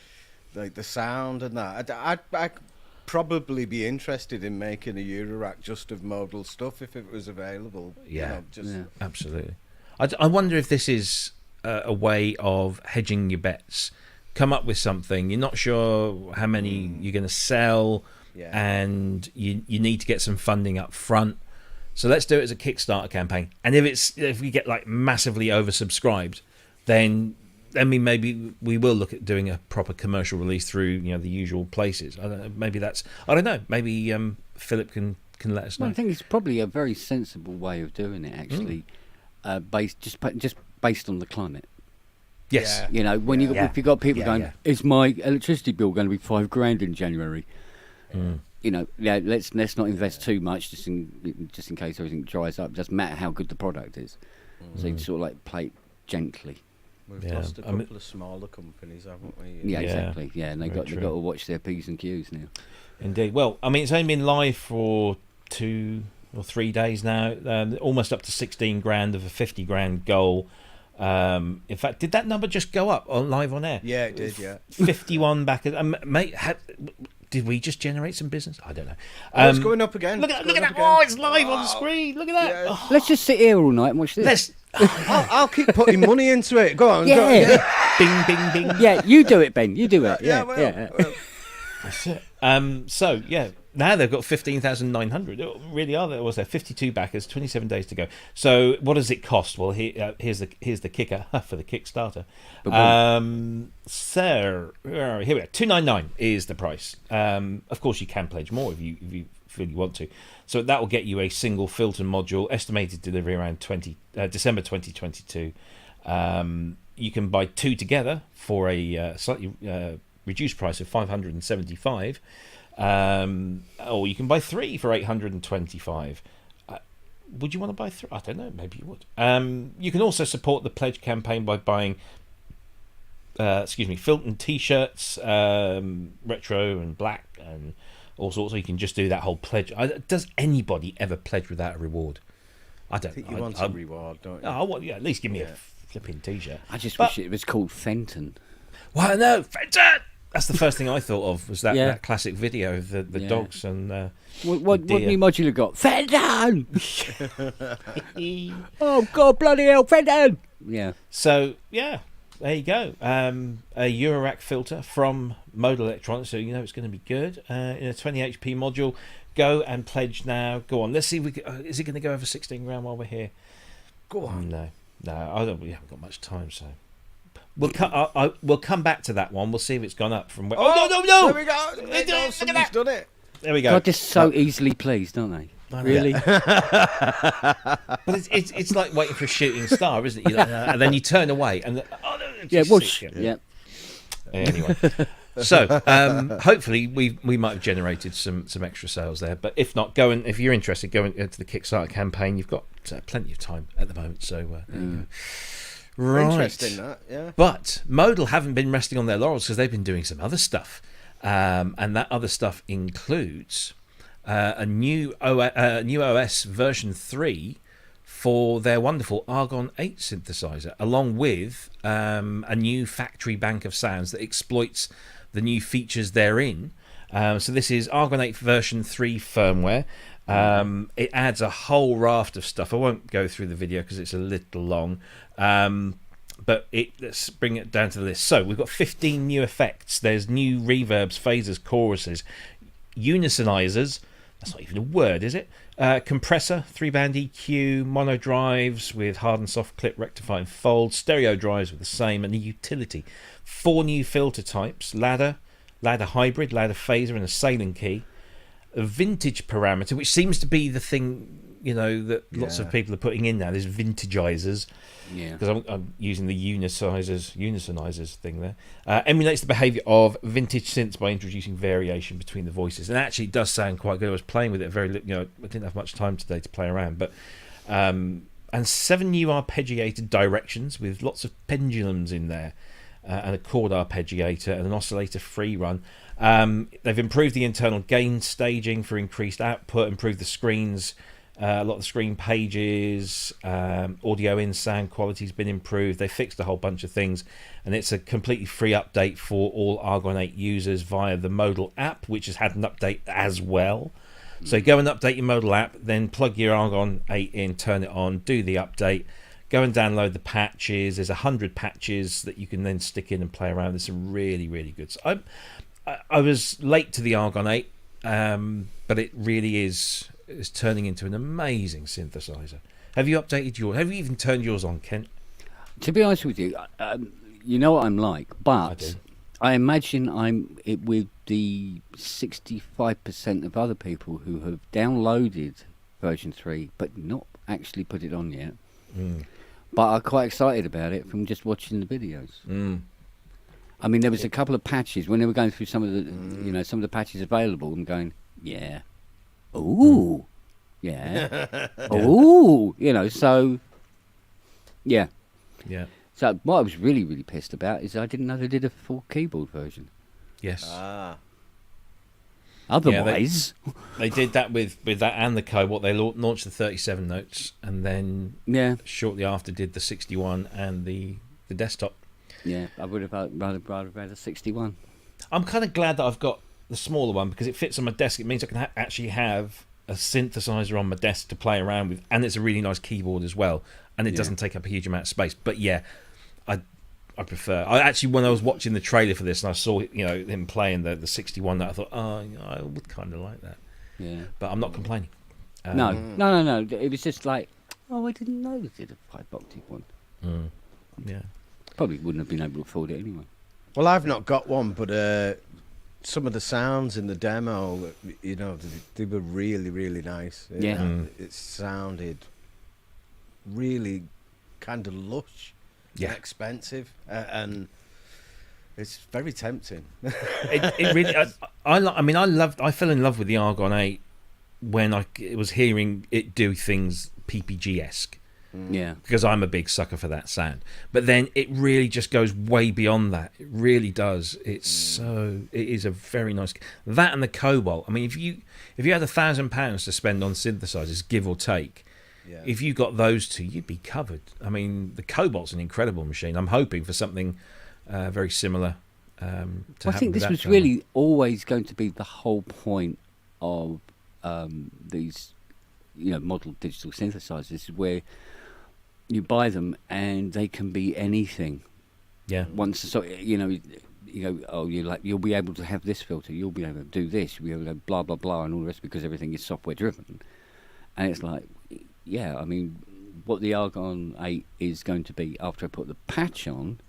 like the sound and that. I'd probably be interested in making a Eurorack just of modal stuff if it was available. Yeah, absolutely. I wonder if this is a way of hedging your bets. Come up with something, you're not sure how many you're going to sell, and you need to get some funding up front. So let's do it as a Kickstarter campaign. And if we get like massively oversubscribed, then maybe we will look at doing a proper commercial release through the usual places. I don't know. Maybe Maybe Philip can let us know. Well, I think it's probably a very sensible way of doing it, actually, based on the climate. Yes. When if you've got people going, is my electricity bill going to be $5,000 in January? Let's not invest too much just in case everything dries up. It doesn't matter how good the product is. So you sort of like play it gently. We've lost a couple of smaller companies, haven't we? Yeah, exactly. Yeah, and they've got to watch their P's and Q's now. Indeed. Well, I mean, it's only been live for 2 or 3 days now. Almost up to 16 grand of a 50 grand goal. In fact, did that number just go up live on air? Yeah, it did. Yeah, 51 back. Mate, did we just generate some business? I don't know. It's going up again. Look at that! Oh, it's live on the screen. Look at that. Yeah. Oh. Let's just sit here all night and watch this. I'll keep putting money into it. Go on. Yeah. Bing, bing, bing. Yeah, you do it, Ben. You do it. Yeah. Well. That's it. So yeah, now they've got 15,900. Really are there? Was there 52 backers? 27 days to go. So what does it cost? Well, here's the kicker for the Kickstarter. So here we are. $299 is the price. Of course, you can pledge more if you feel you want to. So that will get you a single filter module. Estimated delivery around December 2022. You can buy 2 together for a slightly reduced price of $575, or you can buy 3 for $825. Would you want to buy 3? I don't know. Maybe you would. You can also support the pledge campaign by buying, Filton T-shirts, retro and black and all sorts. So you can just do that whole pledge. Does anybody ever pledge without a reward? I don't. I think you want a reward, don't you? At least give me a flipping T-shirt. I just wish it was called Fenton. Well, no, Fenton. That's the first thing I thought of, was that classic video of the dogs and what new module you got? Fenton! Oh, God, bloody hell, Fenton! Yeah. So, yeah, there you go. A Eurorack filter from Modal Electronics, so you know it's going to be good. In a 20 HP module. Go and pledge now. Go on. Let's see. Is it going to go over 16 grand while we're here? Go on. No. We haven't got much time, so... We'll come back to that one. We'll see if it's gone up from where... Oh, no! There we go. Somebody's done it. There we go. God, they're so easily pleased, don't they? Really? But it's like waiting for a shooting star, isn't it? And then you turn away and... Anyway. So hopefully we might have generated some extra sales there. But if not, if you're interested, go into the Kickstarter campaign. You've got plenty of time at the moment. So there you go. Right. Interesting, that, yeah. But Modal haven't been resting on their laurels because they've been doing some other stuff. And that other stuff includes a new OS version 3 for their wonderful ARGON8 synthesizer, along with a new factory bank of sounds that exploits the new features therein. So this is ARGON8 version 3 firmware. It adds a whole raft of stuff. I won't go through the video because it's a little long. But let's bring it down to the list. So we've got 15 new effects. There's new reverbs, phasers, choruses, unisonizers. That's not even a word, is it? Compressor, 3-band EQ, mono drives with hard and soft clip, rectify and fold, stereo drives with the same, and a utility. 4 new filter types: ladder hybrid, ladder phaser, and a sailing key. A vintage parameter, which seems to be the thing, that lots of people are putting in now. There's vintagizers. Yeah. Because I'm using the unisonizers thing there. Emulates the behaviour of vintage synths by introducing variation between the voices. And actually, it does sound quite good. I was playing with it I didn't have much time today to play around. But and 7 new arpeggiated directions with lots of pendulums in there. And a chord arpeggiator and an oscillator free run. They've improved the internal gain staging for increased output, improved the screens, a lot of the screen pages, audio in sound quality's been improved. They fixed a whole bunch of things, and it's a completely free update for all ARGON8 users via the Modal app, which has had an update as well. So go and update your Modal app, then plug your ARGON8 in, turn it on, do the update. Go and download the patches. There's 100 patches that you can then stick in and play around. There's some really, really good. So I was late to the ARGON8, but it really is turning into an amazing synthesizer. Have you updated yours? Have you even turned yours on, Kent? To be honest with you, you know what I'm like, but I imagine I'm with the 65% of other people who have downloaded version 3 but not actually put it on yet. But are quite excited about it from just watching the videos. I mean, there was a couple of patches when they were going through some of the, some of the patches available. I'm going, yeah, ooh, yeah, ooh, so yeah. So what I was really, really pissed about is I didn't know they did a full keyboard version. Yes. Otherwise, they did that with that and the cobalt. They launched the 37 notes, and then shortly after did the 61 and the desktop. Yeah, I would have rather had a 61. I'm kind of glad that I've got the smaller one because it fits on my desk. It means I can actually have a synthesizer on my desk to play around with, and it's a really nice keyboard as well, and it doesn't take up a huge amount of space. But yeah, I prefer. I actually, when I was watching the trailer for this and I saw him playing the 61, I thought, I would kind of like that. Yeah, but I'm not complaining. No. It was just like, I didn't know they did a five-octave one. Yeah, probably wouldn't have been able to afford it anyway. Well, I've not got one, but some of the sounds in the demo, they were really, really nice. Yeah, it sounded really kind of lush. Yeah, expensive, and it's very tempting. it really. I fell in love with the ARGON8 when I was hearing it do things PPG-esque. Yeah, because I'm a big sucker for that sound. But then it really just goes way beyond that. It really does. It is a very nice. That and the Cobalt. I mean, if you had £1,000 to spend on synthesizers, give or take. Yeah. If you got those two, you'd be covered. I mean, the Cobalt's an incredible machine. I'm hoping for something very similar. I think this was really always going to be the whole point of these, model digital synthesizers, where you buy them and they can be anything. Yeah. Once, you'll be able to have this filter, you'll be able to do this, you'll be able to blah blah blah and all the rest because everything is software driven, and it's like. Yeah, I mean, what the ARGON8 is going to be after I put the patch on,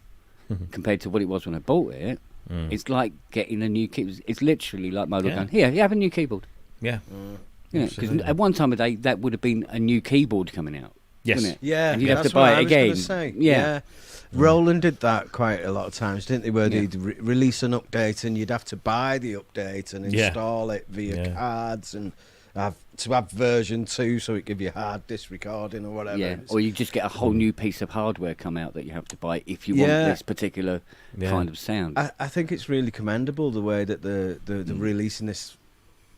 compared to what it was when I bought it, it's like getting a new keyboard. It's literally like Modal going, here, you have a new keyboard. Yeah. Because at one time of day, that would have been a new keyboard coming out. Yes. wouldn't it? Yeah, And you'd have that's to buy what it again. I was gonna say. Yeah. Roland did that quite a lot of times, didn't they? Where Yeah. they'd release an update and you'd have to buy the update and Yeah. install it via Yeah. cards and have version 2 so it give you hard disk recording or whatever. Yeah, It's- or you just get a whole new piece of hardware come out that you have to buy if you want Yeah. this particular Yeah. kind of sound. I think it's really commendable the way that they're releasing this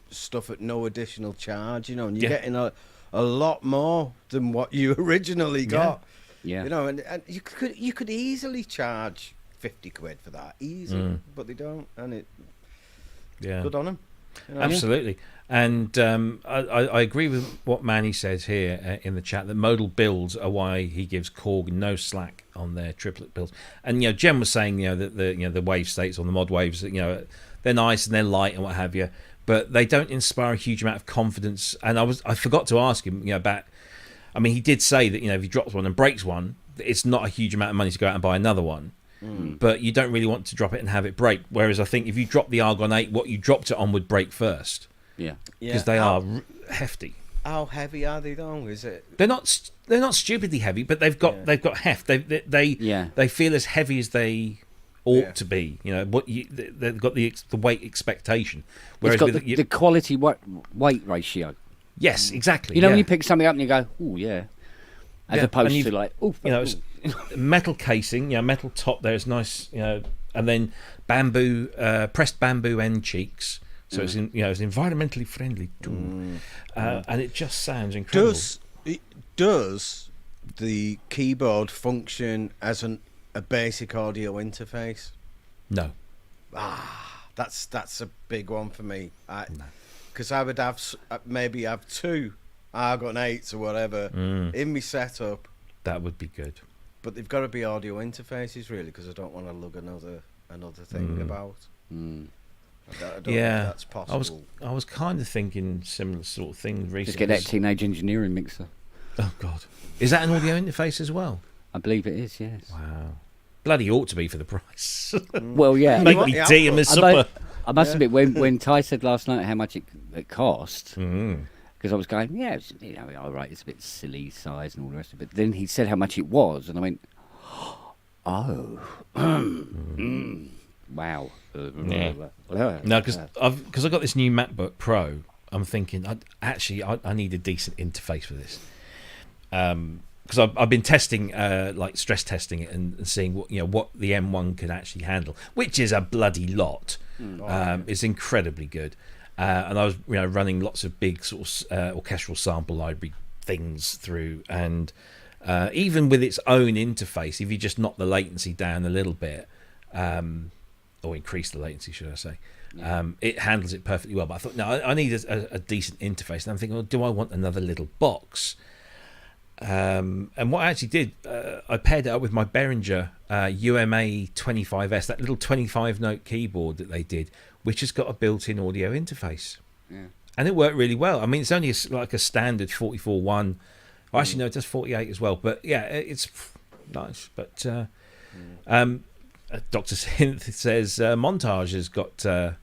stuff at no additional charge, you know, and you're Yeah. getting a lot more than what you originally got. Yeah. You know, and you could easily charge 50 quid for that, easily, but they don't, and it Yeah. good on them. You know? Absolutely. And I agree with what Manny says here in the chat, that modal builds are why he gives Korg no slack on their triplet builds. And Jem was saying that the wave states on the mod waves, they're nice and they're light and what have you, but they don't inspire a huge amount of confidence. And I forgot to ask him about. I mean, he did say that if he drops one and breaks one, it's not a huge amount of money to go out and buy another one. But you don't really want to drop it and have it break. Whereas I think if you drop the ARGON8, what you dropped it on would break first. Yeah. Because they are hefty. How heavy are they though? Is it? They're not stupidly heavy, but they've got heft. They feel as heavy as they ought to be. They've got the weight expectation. Whereas It's got the quality weight ratio. Yes, exactly. When you pick something up and you go, oh yeah, as opposed to like, oh, it's metal casing, metal top there is nice, and then bamboo, pressed bamboo end cheeks. So it's it's environmentally friendly too, and it just sounds incredible. Does the keyboard function as a basic audio interface? No. That's a big one for me. Because I would have maybe have 2 ARGON8s or whatever in my setup. That would be good. But they've got to be audio interfaces, really, because I don't want to lug another thing about. I don't know if that's possible. I was kind of thinking similar sort of thing recently. just get that teenage engineering mixer. Oh God, is that an audio interface as well? I believe it is. Yes. Wow, bloody ought to be for the price. Well, yeah. Make me tea and my supper. I must admit, when Ty said last night how much it cost, because I was going, it's, all right, it's a bit silly size and all the rest of it. Then he said how much it was, and I went, oh, wow. No, because I've got this new MacBook Pro. I'm thinking, I need a decent interface for this. Because I've been testing, like stress testing it and seeing what the M1 can actually handle, which is a bloody lot. It's incredibly good, and I was running lots of big sort of orchestral sample library things through, and even with its own interface, if you just knock the latency down a little bit, or increase the latency, should I say, it handles it perfectly well. But I thought, no, I need a decent interface, and I'm thinking, well, do I want another little box? And what I actually did, I paired it up with my Behringer UMA 25S, that little 25-note keyboard that they did, which has got a built-in audio interface. Yeah. And it worked really well. I mean, it's only like a standard 44.1. Well, actually, no, it does 48 as well. But yeah, it's nice. But Dr. Synth says Montage has got a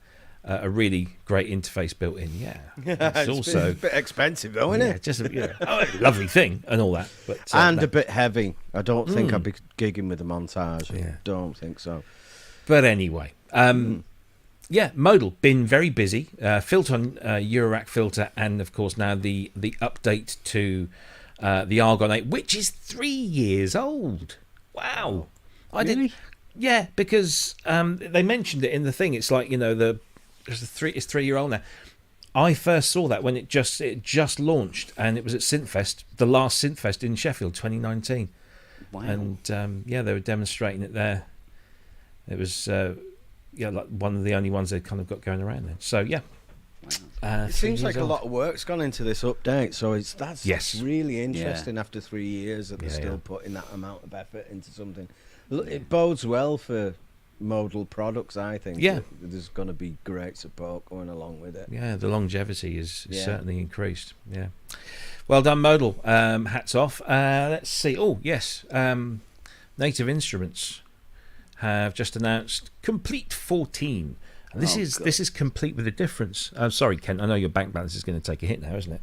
really great interface built in. Yeah, it's also a bit expensive though, isn't it? Just a lovely thing and all that, but and a bit heavy. I don't think I'd be gigging with a Montage. Yeah. I don't think so. But anyway, yeah, Modal been very busy. Filton Eurorack filter, and of course now the update to the ARGON8, which is 3 years old. Wow, I didn't. Yeah, because they mentioned it in the thing. It's like it's 3 year old now. I first saw that when it just launched, and it was at Synthfest, the last Synthfest in Sheffield, 2019. Wow. And yeah, they were demonstrating it there. It was like one of the only ones they kind of got going around then. So yeah. It seems like a lot of work's gone into this update, so that's really interesting after 3 years that they're still putting that amount of effort into something. It bodes well for Modal products, I think. Yeah. There's going to be great support going along with it. Yeah, the longevity is certainly increased. Yeah. Well done, Modal. Hats off. Let's see. Oh, yes. Native Instruments have just announced Komplete 14. And this is complete with a difference. Sorry, Kent, I know your bank balance is going to take a hit now, isn't it?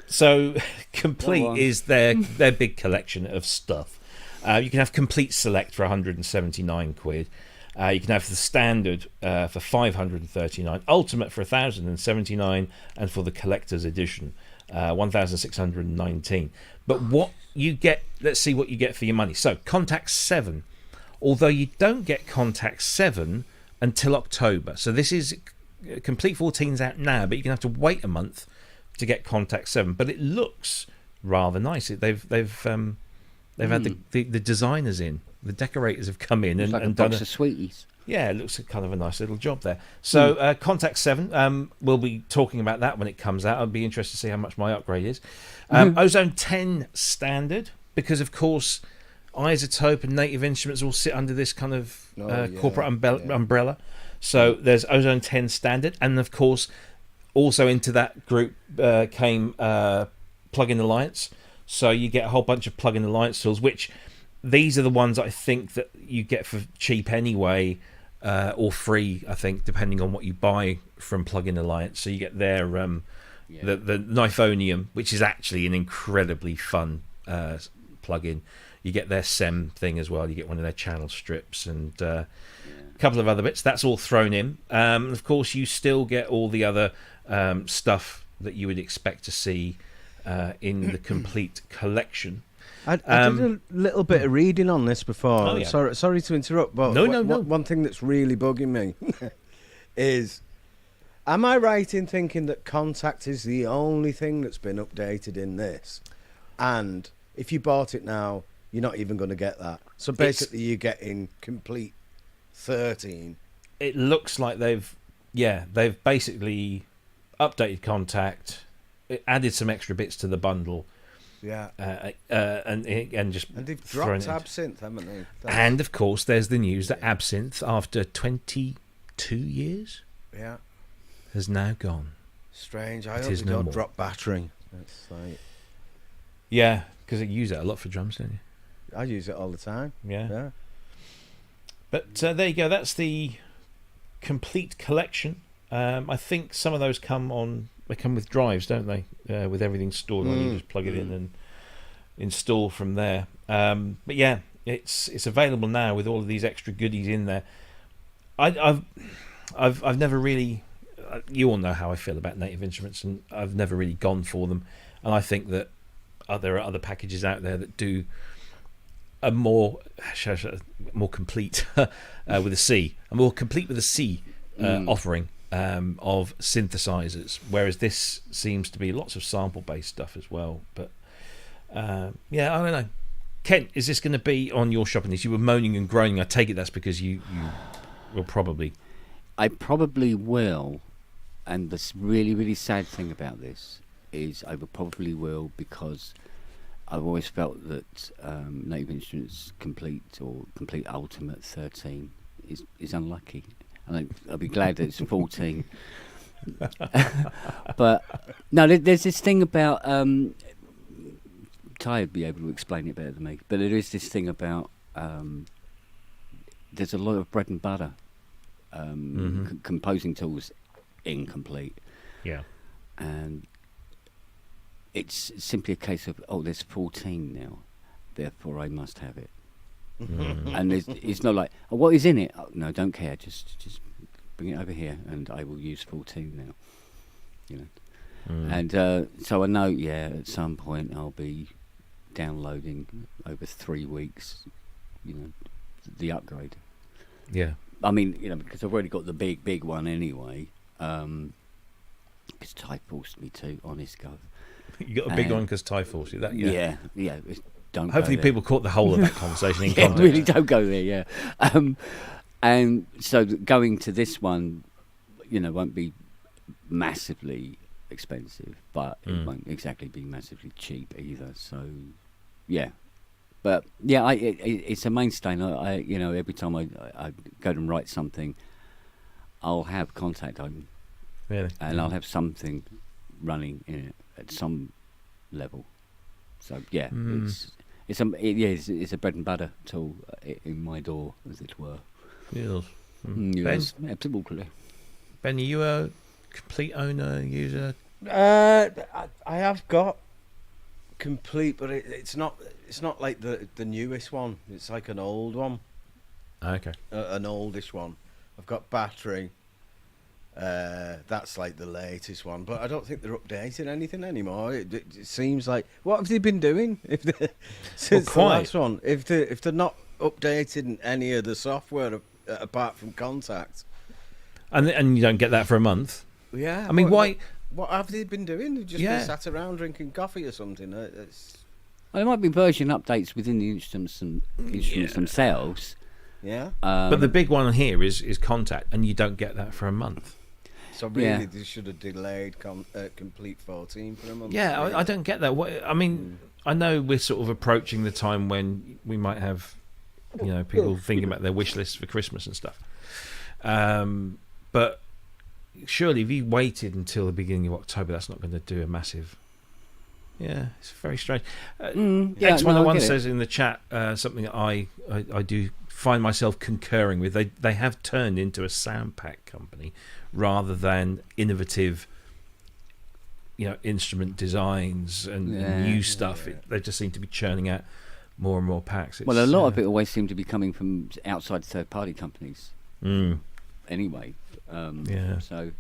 So Komplete is their big collection of stuff. You can have Complete Select for 179 quid. You can have the Standard for 539, Ultimate for 1,079, and for the Collector's Edition, 1,619. But what you get, let's see what you get for your money. So Contact 7, although you don't get Contact 7 until October. So this is Complete 14's out now, but you're going to have to wait a month to get Contact 7. But it looks rather nice. They've had the designers in. The decorators have come in and like a done box of sweeties. Yeah, it looks kind of a nice little job there. So Contact 7, we'll be talking about that when it comes out. I'll be interested to see how much my upgrade is. Ozone 10 Standard, because of course iZotope and Native Instruments all sit under this kind of corporate umbrella. So there's Ozone 10 Standard, and of course also into that group came Plugin Alliance. So you get a whole bunch of Plugin Alliance tools, which these are the ones I think that you get for cheap anyway, or free, I think, depending on what you buy from Plugin Alliance. So you get their the Nifonium, which is actually an incredibly fun plugin. You get their SEM thing as well. You get one of their channel strips and a couple of other bits. That's all thrown in. Of course, you still get all the other stuff that you would expect to see in the Komplete collection. I did a little bit of reading on this before. Oh, yeah. Sorry to interrupt, but No. One thing that's really bugging me is, am I right in thinking that Contact is the only thing that's been updated in this? And if you bought it now, you're not even going to get that. So basically, you're getting Komplete 13. It looks like they've basically updated Contact, added some extra bits to the bundle. Yeah, and they've dropped Absinthe, haven't they? And of course, there's the news that Absinthe, after 22 years, has now gone. Strange. I hope they don't drop battery. It's like, because you use it a lot for drums, don't you? I use it all the time. Yeah. But there you go. That's the Komplete collection. I think some of those come with drives, don't they? With everything stored on, you just plug it in and install from there. But yeah, it's available now with all of these extra goodies in there. I've never really. You all know how I feel about Native Instruments, and I've never really gone for them. And I think that there are other packages out there that do a more complete with a C, a more complete with a C offering. Of synthesizers, whereas this seems to be lots of sample-based stuff as well. But I don't know. Kent, is this going to be on your shopping list? You were moaning and groaning. I take it that's because you will probably. I probably will, and the really, really sad thing about this is I probably will, because I've always felt that Native Instruments Komplete or Komplete Ultimate 13 is unlucky. I'll be glad that it's 14. But no, there's this thing about Ty would be able to explain it better than me. But there is this thing about there's a lot of bread and butter composing tools in Komplete. Yeah, and it's simply a case of there's 14 now, therefore I must have it. And it's not like, what is in it? Oh, no, don't care. Just bring it over here, and I will use 14 now. And so I know, at some point I'll be downloading over 3 weeks, the upgrade. Yeah. I mean, because I've already got the big one anyway. Because Ty forced me to, honest Gov. You got a big one because Ty forced you. That yeah. Don't Hopefully people caught the whole of that conversation in context. Really don't go there, and so going to this one, won't be massively expensive, but it won't exactly be massively cheap either. So, but it's a mainstay. I every time I go to write something, I'll have Contact open, really, and I'll have something running in it at some level. So it's a bread and butter tool in my door, as it were. Yes. Yes, absolutely. Ben, are you a Komplete owner, user? I have got Komplete, but it's not like the newest one. It's like an old one. Okay. An oldish one. I've got Battery. That's like the latest one, but I don't think they're updating anything anymore. It seems like, what have they been doing since the last one? If they're not updating any of the software apart from Contact, and you don't get that for a month. Yeah. I mean, why? What have they been doing? They've just been sat around drinking coffee or something. Well, there might be version updates within the instruments themselves. Yeah. But the big one here is Contact, and you don't get that for a month. So really, they should have delayed Komplete 14 for a month. Yeah, I don't get that. I mean, I know we're sort of approaching the time when we might have, people thinking about their wish lists for Christmas and stuff. But surely, if you waited until the beginning of October, that's not going to do a massive. Yeah, it's very strange. X101 says in the chat something that I do find myself concurring with. They have turned into a sound pack company rather than innovative, instrument designs and new stuff. They just seem to be churning out more and more packs. Well, a lot of it always seemed to be coming from outside third-party companies. Anyway, so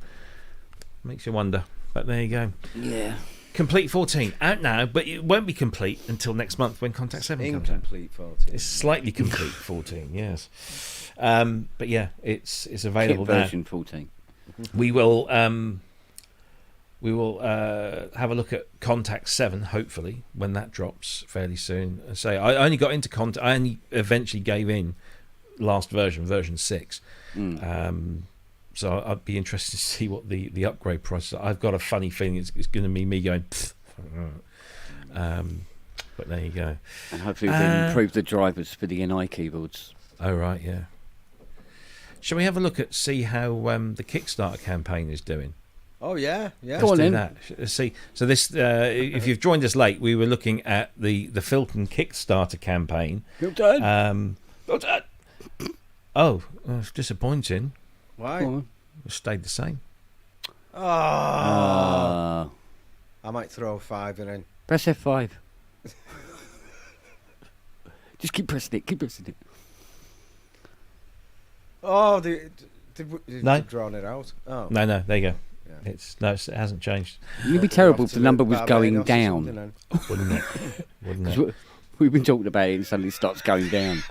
makes you wonder. But there you go. Yeah. Komplete 14 out now, but it won't be complete until next month when Contact 7 comes out. Incomplete 14. It's slightly complete 14, yes. But yeah, it's available Kit now. version 14. We will have a look at Contact 7 hopefully when that drops fairly soon. I say I only got into Contact. I only eventually gave in last version 6. So I'd be interested to see what the upgrade price is. I've got a funny feeling it's going to be me going. But there you go. And hopefully they improve the drivers for the NI keyboards. Oh right, yeah. Shall we have a look at see how the Kickstarter campaign is doing? Oh yeah. Let's do that. Let's see. So this, if you've joined us late, we were looking at the Filton Kickstarter campaign. Oh, it's disappointing. Why? It stayed the same. I might throw a 5 in. Press F5. Just keep pressing it. Oh, they've drawn it out. Oh. No, there you go. Yeah. It hasn't changed. It'd be terrible if the number was going down. Wouldn't it? We've been talking about it and suddenly it starts going down.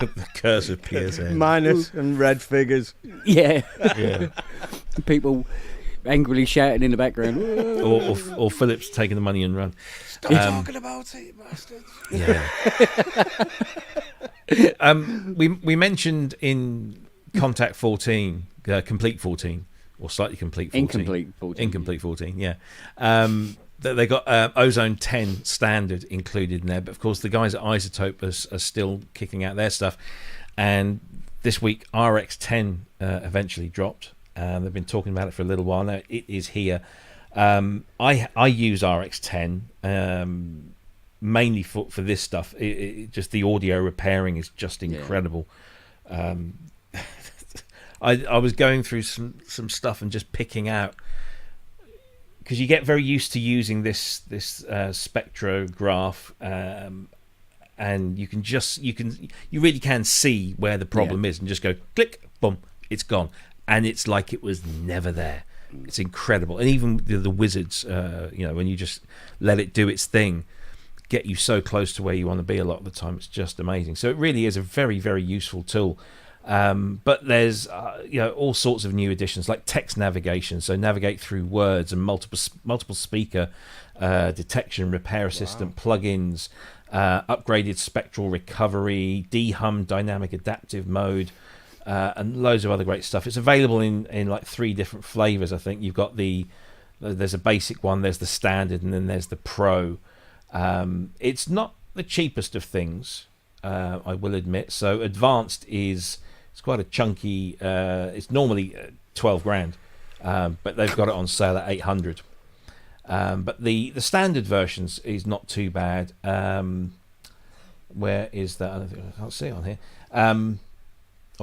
The cursor appears there. Minus and red figures. Yeah. People angrily shouting in the background. or Philip's taking the money and run. Stop talking about it, you bastards. Yeah. We mentioned in Contact 14, Complete 14, or slightly Complete 14. Incomplete 14, yeah. They got Ozone 10 standard included in there, but of course the guys at iZotope are still kicking out their stuff. And this week RX10 eventually dropped. They've been talking about it for a little while now. It is here. I use RX10 mainly for this stuff. Just the audio repairing is just incredible. I was going through some stuff and just picking out, because you get very used to using this spectrograph, and you really can see where the problem is and just go click, boom, it's gone, and it's like it was never there. It's incredible. And even the wizards, when you just let it do its thing, get you so close to where you want to be a lot of the time. It's just amazing. So it really is a very, very useful tool. But there's all sorts of new additions like text navigation, so navigate through words, and multiple speaker detection, repair assistant plugins, upgraded spectral recovery, dehum dynamic adaptive mode, and loads of other great stuff. It's available in like 3 different flavors. I think you've got there's a basic one, there's the standard, and then there's the pro. It's not the cheapest of things, I will admit. So advanced it's quite a chunky. It's normally 12 grand, but they've got it on sale at 800. But the standard versions is not too bad. Where is that? I can't see it on here.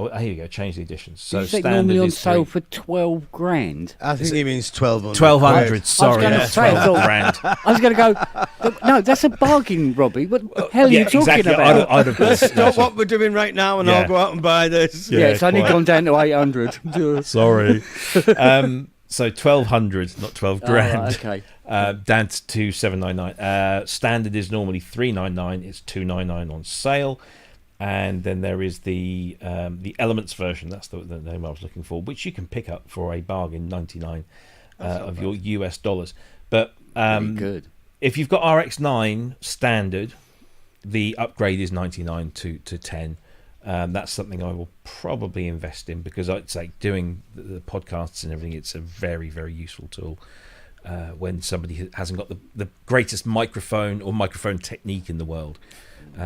Oh, here you go. Change the editions. So Did you say standard normally on is sale for 12 grand? I think he means 1,200. 1,200. Sorry, gonna yeah, say, 12 grand. I was going to go, no, that's a bargain, Robbie. What the hell are you talking exactly. about? I'd have Let's stop what we're doing right now and Yeah. I'll go out and buy this. Yeah, it's only quite. gone down to 800. Sorry. So 1,200, not 12 grand. Oh, right, okay. Down to 2,799. Standard is normally 399. It's 299 on sale. And then there is the Elements version. That's the name I was looking for, which you can pick up for a bargain, 99 of your US dollars. But Very good. if you've got RX9 standard, the upgrade is 99 to 10. That's something I will probably invest in, because I'd say doing the podcasts and everything, it's a very, very useful tool when somebody hasn't got the greatest microphone or microphone technique in the world,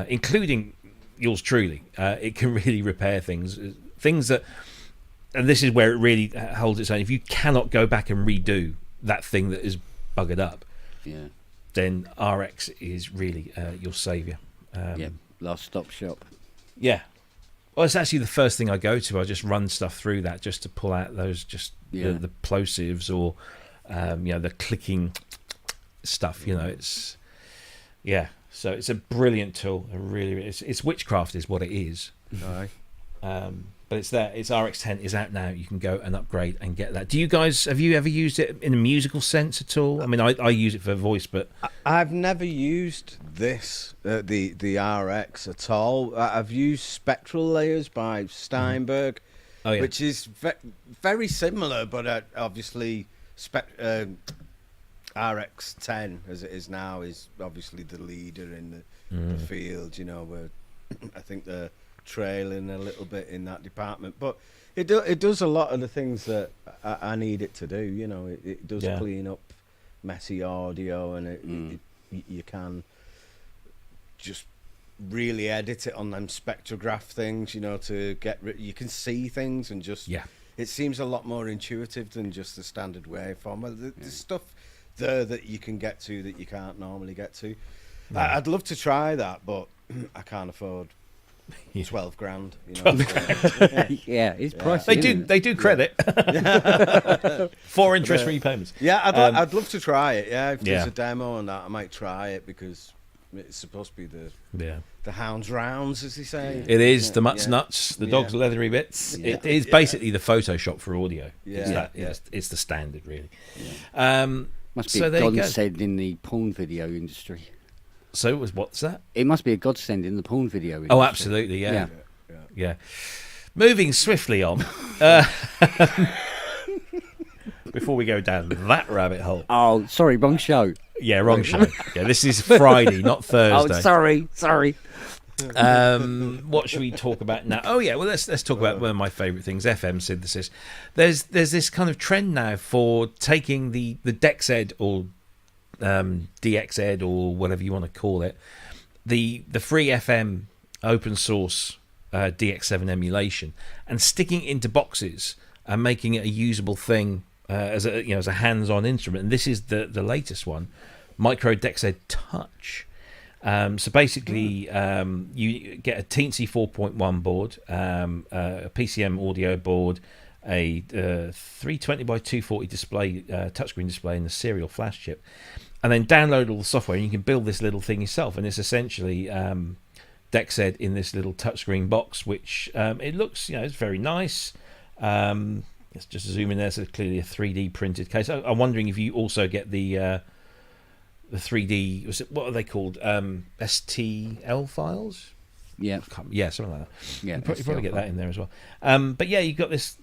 including yours truly. It can really repair things that, and this is where it really holds its own. If you cannot go back and redo that thing that is buggered up, Yeah. then RX is really your saviour. Yeah. Last stop shop. Yeah. Well, it's actually the first thing I go to. I just run stuff through that just to pull out those the plosives or the clicking stuff. It's So it's a brilliant tool. It's witchcraft is what it is. Aye. But it's there. It's RX10 is out now. You can go and upgrade and get that. Do you guys, have you ever used it in a musical sense at all? I mean, I use it for voice, but I've never used this, the RX at all. I've used Spectral Layers by Steinberg, Oh, yeah. which is very similar, but obviously RX10, as it is now, is obviously the leader in the field. Where I think they're trailing a little bit in that department, but it does a lot of the things that I need it to do. It does clean up messy audio, and you can just really edit it on them spectrograph things, to get you can see things and just it seems a lot more intuitive than just the standard waveform. There's stuff there that you can get to that you can't normally get to. I'd love to try that, but I can't afford 12 grand. Yeah, it's pricey. They do credit for interest repayments. Yeah, I'd love to try it. Yeah, if there's a demo and that, I might try it, because it's supposed to be the hound's rounds, as they say. It is the mutt's nuts, the dog's leathery bits. It is basically the Photoshop for audio. It's the standard, really. Must be a godsend in the porn video industry. So what's that? It must be a godsend in the porn video industry. Oh, absolutely, yeah. Moving swiftly on. Before we go down that rabbit hole. Oh, sorry, wrong show. Yeah, wrong show. Yeah, this is Friday, not Thursday. Oh, sorry. What should we talk about now? Oh yeah, well let's talk about one of my favourite things, FM synthesis. There's this kind of trend now for taking the DEXED or DXED or whatever you want to call it, the free FM open source DX7 emulation, and sticking it into boxes and making it a usable thing as a hands-on instrument. And this is the latest one, MicroDEXED Touch. So basically, you get a Teensy 4.1 board, a PCM audio board, a 320 by 240 display, touchscreen display, and a serial flash chip, and then download all the software, and you can build this little thing yourself. And it's essentially DEXED in this little touchscreen box, which it looks, it's very nice. Let's just zoom in there. So clearly a 3D printed case. I'm wondering if you also get the 3D, what are they called? STL files? Yeah, something like that. Yeah, you probably get that in there as well. But yeah, you've got this.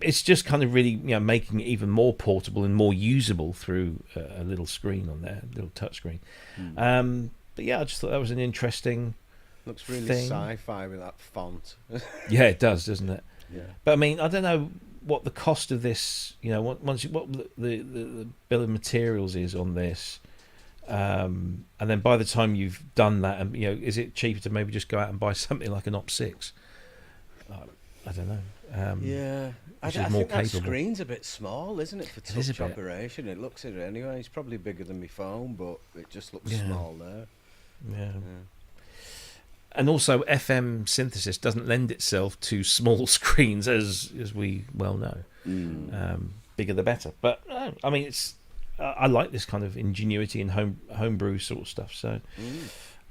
It's just kind of really, making it even more portable and more usable through a little screen on there, a little touch screen. But yeah, I just thought that was an interesting. Looks really sci-fi with that font. Yeah, it does, doesn't it? Yeah. But I mean, I don't know what the cost of this. What the bill of materials is on this. And then by the time you've done that, is it cheaper to maybe just go out and buy something like an Op6? I don't know. Yeah, I think that screen's a bit small, isn't it, for touch operation? It looks it anyway. It's probably bigger than my phone, but it just looks small there. and also FM synthesis doesn't lend itself to small screens, as we well know. Bigger the better. But I mean, it's I like this kind of ingenuity and homebrew sort of stuff. So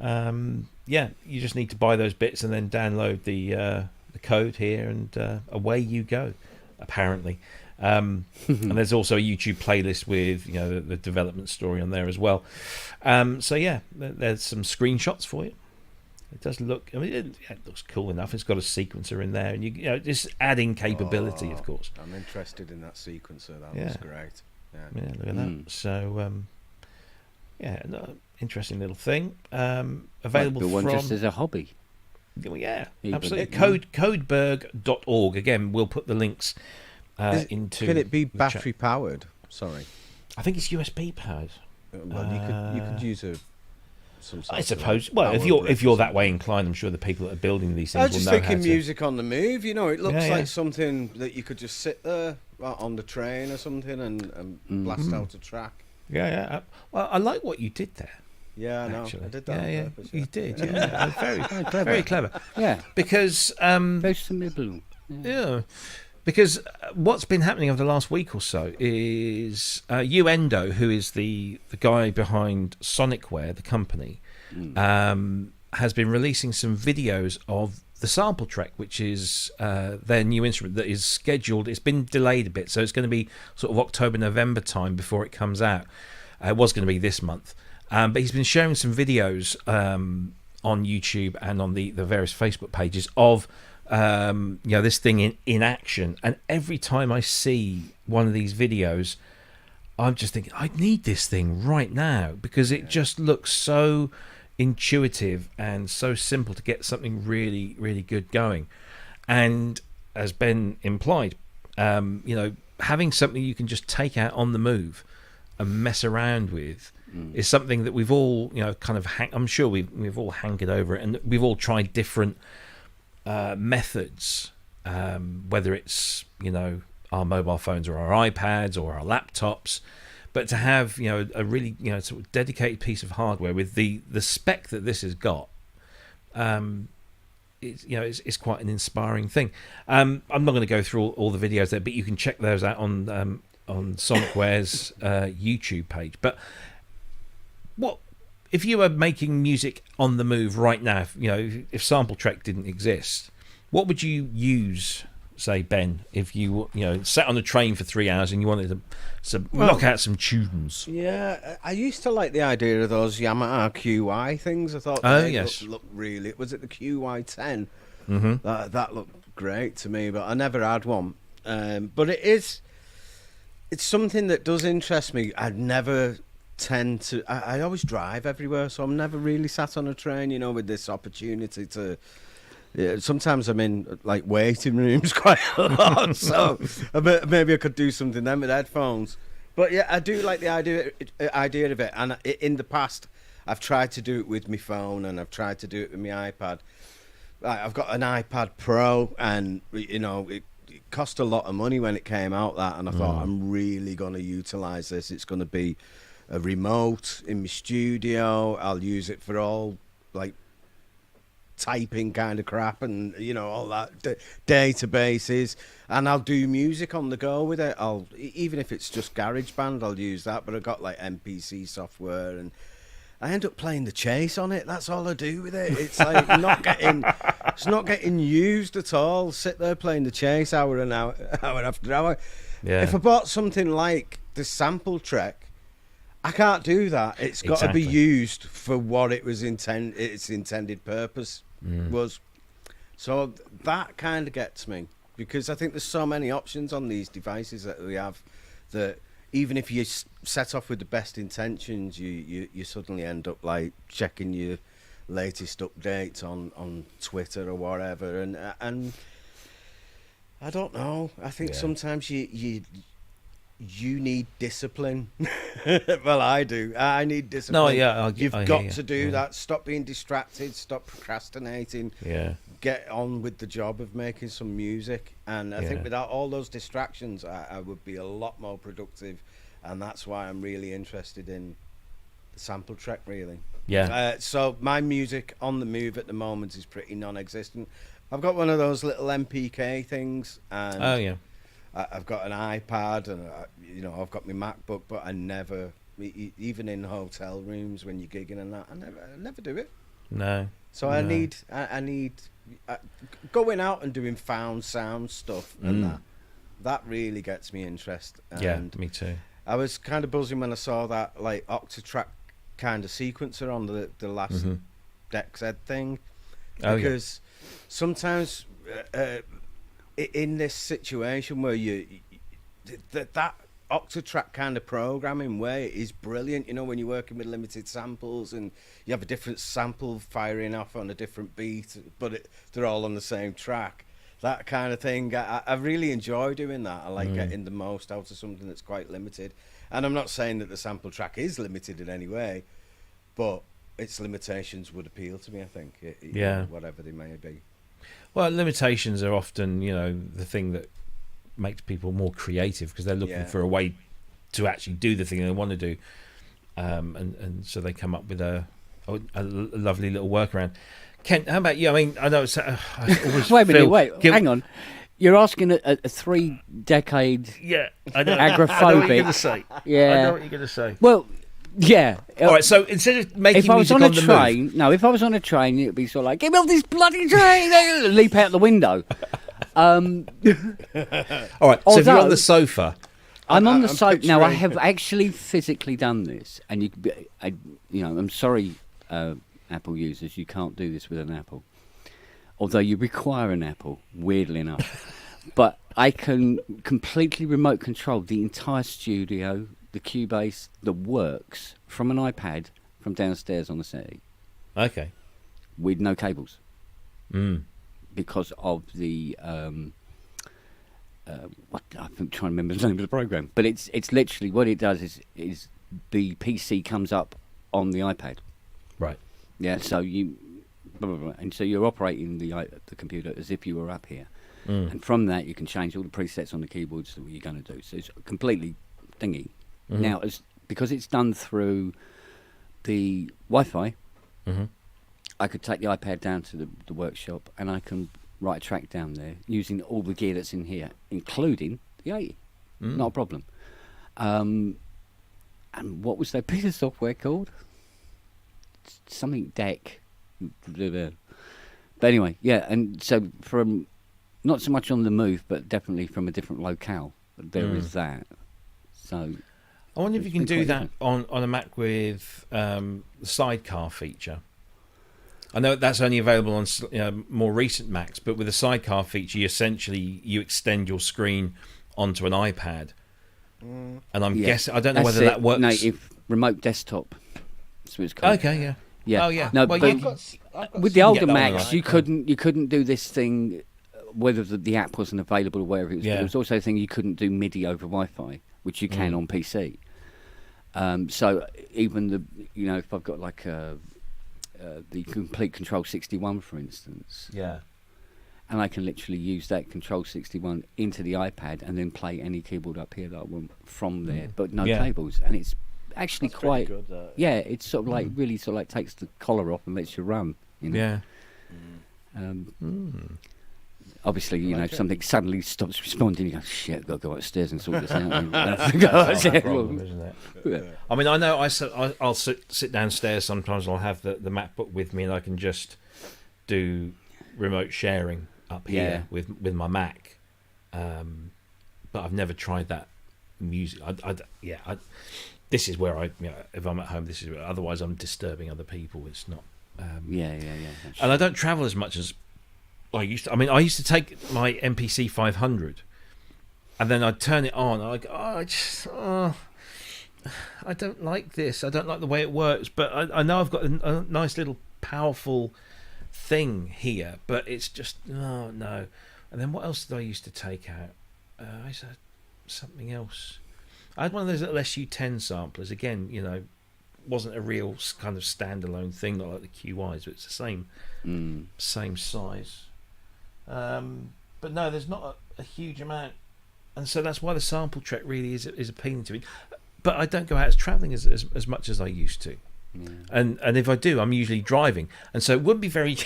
yeah, you just need to buy those bits and then download the code here, and away you go. Apparently. And there's also a YouTube playlist with the development story on there as well. So yeah, there's some screenshots for you. It does look. I mean, it looks cool enough. It's got a sequencer in there, and just adding capability, of course. I'm interested in that sequencer. That was great. Yeah, look at that. So yeah, no, interesting little thing. Available one from just as a hobby. Yeah, absolutely. Codeberg.org. Again, we'll put the links into. Can it be battery powered? Sorry, I think it's USB powered. Well, you could use some sort I suppose. Well, if you're that way inclined, I'm sure the people that are building these things I was just will know thinking how to. music on the move. It looks Yeah. like something that you could just sit there on the train or something and blast out a track. Yeah. Well, I like what you did there. Yeah, I know. Actually. I did that on purpose. You did. Yeah, very clever. Yeah. Because Very simple. yeah, because what's been happening over the last week or so is Uendo, who is the guy behind Sonicware, the company, has been releasing some videos of the SmplTrek, which is their new instrument that is scheduled. It's been delayed a bit, so it's going to be sort of October, November time before it comes out. It was going to be this month. But he's been sharing some videos on YouTube and on the various Facebook pages of this thing in action. And every time I see one of these videos, I'm just thinking, I need this thing right now, because it just looks so intuitive and so simple to get something really, really good going. And as Ben implied, having something you can just take out on the move and mess around with is something that we've all, kind of I'm sure we've all hankered over it, and we've all tried different methods, whether it's our mobile phones or our iPads or our laptops, but to have a really sort of dedicated piece of hardware with the spec that this has got, it's quite an inspiring thing. I'm not going to go through all the videos there, but you can check those out on Sonicware's YouTube page. But what if you were making music on the move right now? If SmplTrek didn't exist, what would you use? Say, Ben, if you sat on a train for 3 hours and you wanted to knock out some tunes. Yeah, I used to like the idea of those Yamaha QI things. I thought looked really. Was it the QI10? Mm-hmm. That looked great to me, but I never had one. But it's something that does interest me. I'd never tend to. I always drive everywhere, so I'm never really sat on a train. With this opportunity to. Yeah, sometimes I'm in waiting rooms quite a lot, so maybe I could do something then with headphones. But yeah, I do like the idea of it. And in the past, I've tried to do it with my phone, and I've tried to do it with my iPad. I've got an iPad Pro, and it cost a lot of money when it came out. And I thought I'm really going to utilize this. It's going to be a remote in my studio. I'll use it for all typing kind of crap and all that databases, and I'll do music on the go with it. Even if it's just GarageBand, I'll use that. But I've got MPC software, and I end up playing the Chase on it. That's all I do with it. It's it's not getting used at all. Sit there playing the Chase hour after hour. Yeah. If I bought something like the SmplTrek, I can't do that. It's got to be used for what it was its intended purpose was. So that kind of gets me, because I think there's so many options on these devices that we have that even if you set off with the best intentions, you suddenly end up checking your latest updates on Twitter or whatever, and I don't know. I think sometimes you need discipline. Well, I do. I need discipline. No, yeah, You've got to do that. Stop being distracted. Stop procrastinating. Yeah. Get on with the job of making some music. And I think without all those distractions, I would be a lot more productive. And that's why I'm really interested in SmplTrek, really. Yeah. So my music on the move at the moment is pretty non-existent. I've got one of those little MPK things, and I've got an iPad, and I've got my MacBook, but I never, even in hotel rooms when you're gigging and that, I never do it. No. So I need going out and doing found sound stuff, and that really gets me interested. Yeah, me too. I was kind of buzzing when I saw that like octatrack kind of sequencer on the last DEXED thing, because sometimes in this situation where that octatrack kind of programming way is brilliant. When you're working with limited samples and you have a different sample firing off on a different beat, but they're all on the same track. That kind of thing, I really enjoy doing that. I like getting the most out of something that's quite limited. And I'm not saying that the SmplTrek is limited in any way, but its limitations would appeal to me, I think. Whatever they may be. Well, limitations are often, the thing that makes people more creative, because they're looking for a way to actually do the thing they want to do. And so they come up with a lovely little workaround. Kent, how about you? I mean, I know it's... I always hang on. You're asking a 3-decade I know. agoraphobic... I know what you're going to say. Yeah. I know what you're going to say. Well, yeah. All right, so instead of making if I was music on a the train... move... No, if I was on a train, it would be sort of like, get me off this bloody train! Leap out the window. All right, so if you're on the sofa... I'm on the sofa... Now, I have actually physically done this, and I'm sorry... Apple users, you can't do this with an Apple, although you require an Apple, weirdly enough. But I can completely remote control the entire studio, the Cubase, the works from an iPad from downstairs on the settee. Okay. With no cables. Because of the I'm trying to remember the name of the program, but it's literally what it does is the PC comes up on the iPad. Right. Yeah, so and so you're operating the computer as if you were up here, and from that you can change all the presets on the keyboards that you're going to do. So it's completely thingy. Now, because it's done through the Wi-Fi, I could take the iPad down to the workshop and I can write a track down there using all the gear that's in here, including the 80. Not a problem. And what was that piece of software called? Something deck. But anyway, yeah, and so from not so much on the move, but definitely from a different locale, there is that. So I wonder if you can do that on a Mac with the sidecar feature. I know that's only available on more recent Macs, but with the sidecar feature, you extend your screen onto an iPad. And I'm guessing, I don't know whether that works. Native remote desktop. That's what it's called. Okay, yeah. Yeah. Oh, yeah. No, well, but with the older Macs, you couldn't do this thing, whether the app wasn't available or wherever it was. There was also a thing you couldn't do MIDI over Wi-Fi, which you can on PC. So even if I've got like the Complete Control 61, for instance, and I can literally use that Control 61 into the iPad and then play any keyboard up here that I want from there, but no cables, and it's actually That's quite good, it's sort of like really sort of like takes the collar off and lets you run, obviously if something suddenly stops responding, you go, shit, I've got to go upstairs and sort this out. That's a problem, isn't it? I mean, I know I'll sit downstairs sometimes and I'll have the MacBook with me and I can just do remote sharing up here with my Mac, but I've never tried that music. This is where if I'm at home, this is where, otherwise I'm disturbing other people. It's not. And I don't travel as much as I used to. I mean, I used to take my MPC 500, and then I'd turn it on. I'm like, I don't like this. I don't like the way it works. But I know I've got a nice little powerful thing here, but it's just no. And then what else did I used to take out? I used to have something else. I had one of those little SU10 samplers. Again, wasn't a real kind of standalone thing, not like the QIs, but it's the same size. But no, there's not a huge amount, and so that's why the SmplTrek really is appealing to me. But I don't go out as travelling as much as I used to. And if I do, I'm usually driving, and so it wouldn't be very,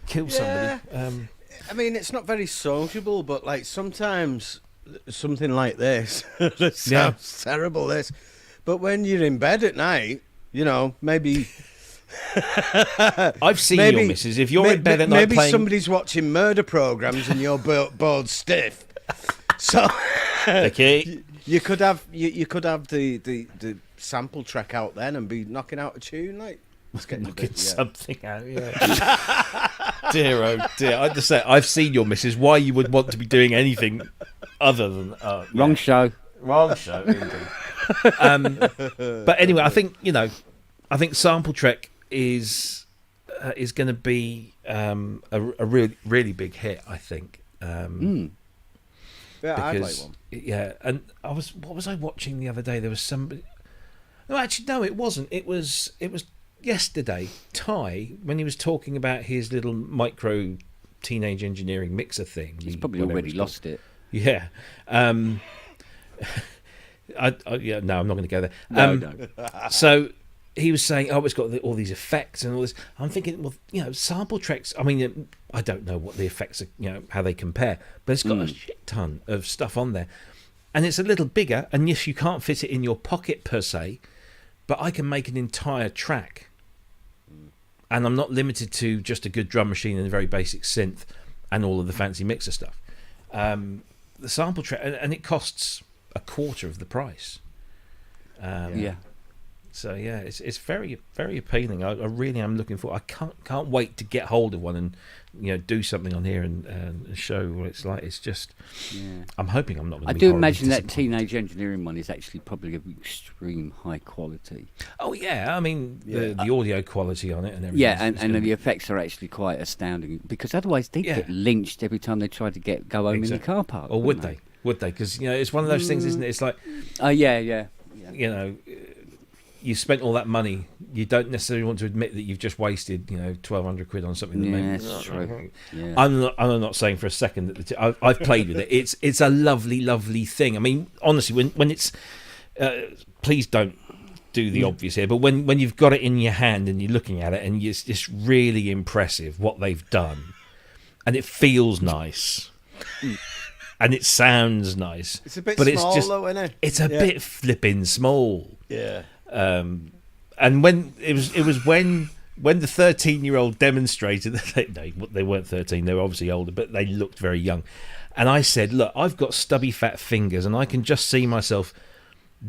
kill somebody. I mean, it's not very sociable, but like sometimes something like this, that sounds terrible. This, but when you're in bed at night, maybe. I've seen your missus. If you're in bed at night, maybe somebody's watching murder programs and you're bored stiff. So, okay. You could have the SmplTrek out then and be knocking out a tune, like knocking something out. Yeah. Dear oh dear. I just say I've seen your missus. Why you would want to be doing anything other than wrong show. Wrong show. Indeed. But anyway, I think SmplTrek is going to be a really big hit. I think. Yeah, I'd like one. Yeah, and what was I watching the other day? There was somebody. No, actually, no, it wasn't. It was yesterday. Ty, when he was talking about his little micro teenage engineering mixer thing. He's probably already lost it. Yeah. No, I'm not going to go there. No. So he was saying, it's got all these effects and all this. I'm thinking, well, SmplTrek's. I mean, I don't know what the effects are, how they compare, but it's got a shit ton of stuff on there, and it's a little bigger. And yes, you can't fit it in your pocket per se, but I can make an entire track, and I'm not limited to just a good drum machine and a very basic synth, and all of the fancy mixer stuff. The SmplTrek, and it costs a quarter of the price. So yeah, it's very, very appealing. I really am looking for. I can't wait to get hold of one and do something on here and show what it's like. It's just, I'm hoping I'm not going to. I do imagine that teenage engineering one is actually probably of extreme high quality. Oh yeah, I mean the audio quality on it and everything. Yeah, and the effects are actually quite astounding, because otherwise they get lynched every time they try to go home in the car park. Or would they? Would they? Because it's one of those things, isn't it? It's like, you spent all that money. You don't necessarily want to admit that you've just wasted, 1,200 quid on something. That's true. Yeah. I'm not saying for a second that I've played with it. It's a lovely, lovely thing. I mean, honestly, when it's, please don't do the obvious here, but when you've got it in your hand and you're looking at it, and it's just really impressive what they've done, and it feels nice. And it sounds nice. It's a bit small, though, isn't it? It's a bit flipping small. Yeah. And when it was when the 13-year-old demonstrated, they weren't 13, they were obviously older, but they looked very young. And I said, look, I've got stubby fat fingers, and I can just see myself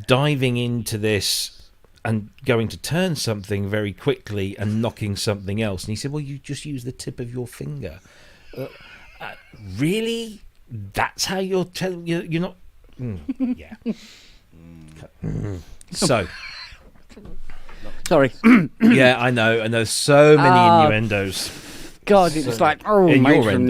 diving into this and going to turn something very quickly and knocking something else. And he said, well, you just use the tip of your finger. Really? That's how you're telling you're not. Yeah. So. Sorry. Yeah, I know, and there's so many innuendos. God, it's like innuendo.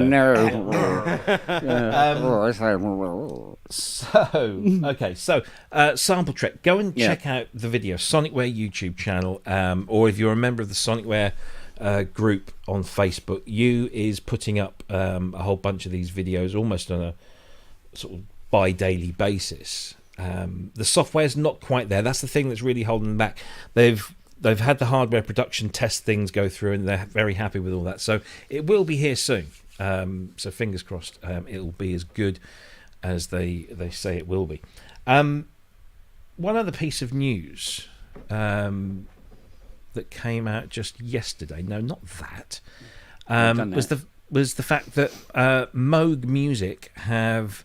So SmplTrek, go and check out the video, Sonicware YouTube channel, or if you're a member of the Sonicware group on Facebook, is putting up a whole bunch of these videos almost on a sort of bi-daily basis. The software's not quite there. That's the thing that's really holding them back. They've had the hardware production test things go through, and they're very happy with all that. So it will be here soon. So fingers crossed, it'll be as good as they say it will be. One other piece of news that came out just yesterday. No, not that. Was the fact that Moog Music have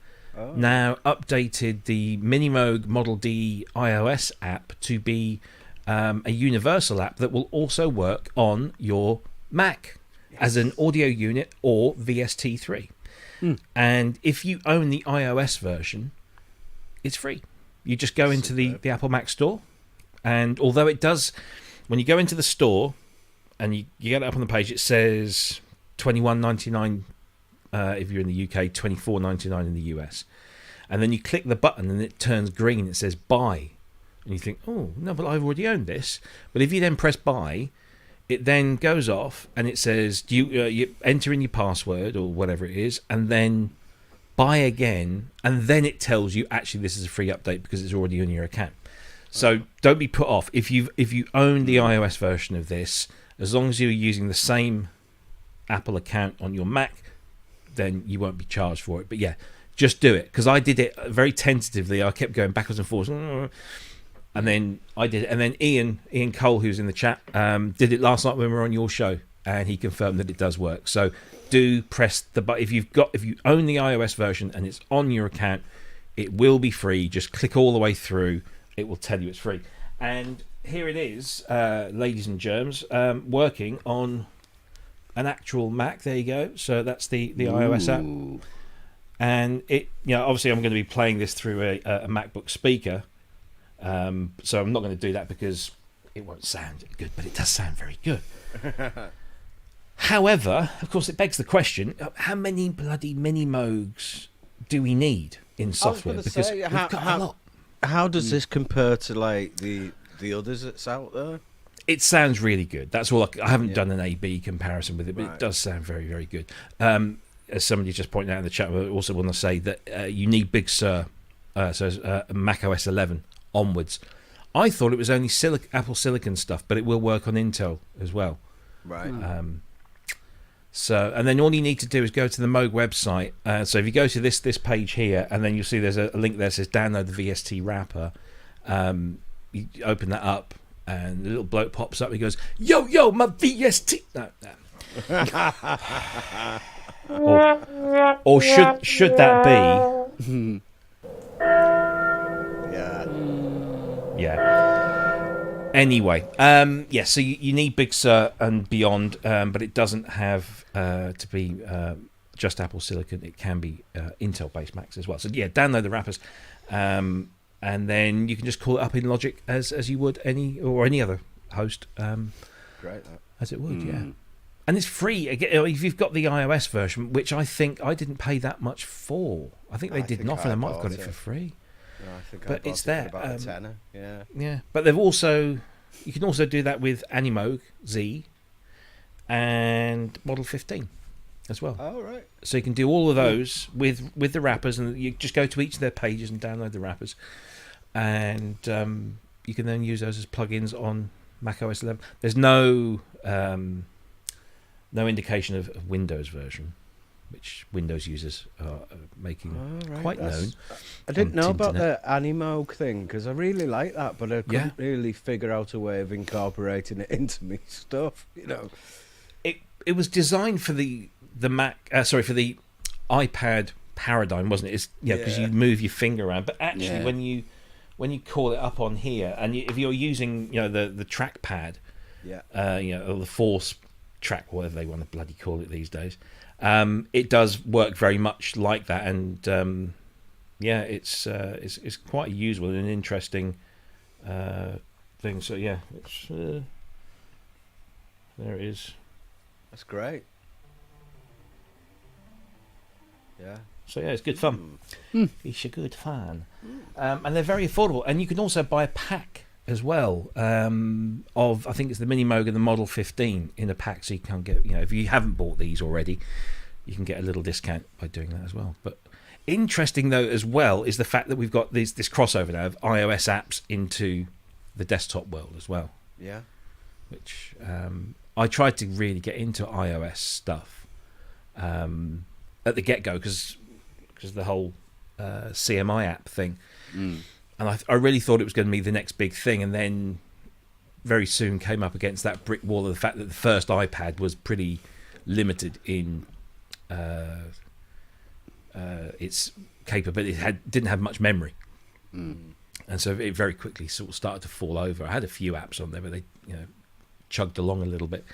now updated the Minimoog Model D iOS app to be a universal app that will also work on your Mac as an audio unit or VST3. And if you own the iOS version, it's free. You just go into the Apple Mac store, and although it does, when you go into the store and you get it up on the page, it says $21.99 if you're in the UK, $24.99 in the US. And then you click the button and it turns green. It says buy. And you think, oh, no, but I've already owned this. But if you then press buy, it then goes off and it says, do you enter in your password or whatever it is, and then buy again. And then it tells you, actually, this is a free update because it's already on your account. So don't be put off if you own the iOS version of this. As long as you're using the same Apple account on your Mac, then you won't be charged for it. But yeah, just do it, because I did it very tentatively. I kept going backwards and forwards, and then I did it. And then Ian Cole, who's in the chat, did it last night when we were on your show, and he confirmed that it does work. So do press the button if you own the iOS version and it's on your account. It will be free. Just click all the way through. It will tell you it's free. And here it is, ladies and germs, working on an actual Mac. There you go. So that's the iOS app. And it, obviously I'm going to be playing this through a MacBook speaker. So I'm not going to do that because it won't sound good, but it does sound very good. However, of course, it begs the question: how many bloody Minimoogs do we need in software? Because we've got a lot. How does this compare to like the others that's out there? It sounds really good. That's all. I haven't done an A/B comparison with it, but it does sound very, very good. As somebody just pointed out in the chat, I also want to say that you need Big Sur, so macOS 11 onwards. I thought it was only Apple Silicon stuff, but it will work on Intel as well. Right. So, and then all you need to do is go to the Moog website. So if you go to this page here, and then you'll see there's a link there that says download the VST wrapper. You open that up, and the little bloke pops up. He goes, "Yo, my VST." No. or should that be? Yeah. Anyway, so you need Big Sur and beyond, but it doesn't have to be just Apple Silicon. It can be Intel-based Macs as well. So yeah, download the wrappers, and then you can just call it up in Logic as you would any other host. Great. As it would, yeah. And it's free again if you've got the iOS version, which I think I didn't pay that much for. I think they didn't offer them. I've got it for free. No, I think but it's there. About a tenner. Yeah. Yeah, but you can also do that with Animoog Z and Model 15 as well. Oh, right. So you can do all of those with the wrappers, and you just go to each of their pages and download the wrappers, and you can then use those as plugins on macOS 11. There's no indication of Windows version, which Windows users are making quite known. I didn't know about the Animoog thing, because I really like that, but I couldn't really figure out a way of incorporating it into me stuff. It was designed for the Mac, for the iPad paradigm, wasn't it? Because you move your finger around, but actually when you call it up on here, and if you're using the trackpad, or the Force track, whatever they want to bloody call it these days. It does work very much like that, and it's quite useful and an interesting thing. So it's there it is. That's great. Yeah. So it's good fun. It's a good fun, and they're very affordable. And you can also buy a pack as well of, I think it's the Minimoog and the Model 15 in a pack, so you can get, if you haven't bought these already, you can get a little discount by doing that as well. But interesting though as well is the fact that we've got this crossover now of iOS apps into the desktop world as well. Yeah. Which I tried to really get into iOS stuff at the get-go because the whole CMI app thing. And I really thought it was going to be the next big thing, and then very soon came up against that brick wall of the fact that the first iPad was pretty limited in its capability. It didn't have much memory, and so it very quickly sort of started to fall over. I had a few apps on there, but they chugged along a little bit.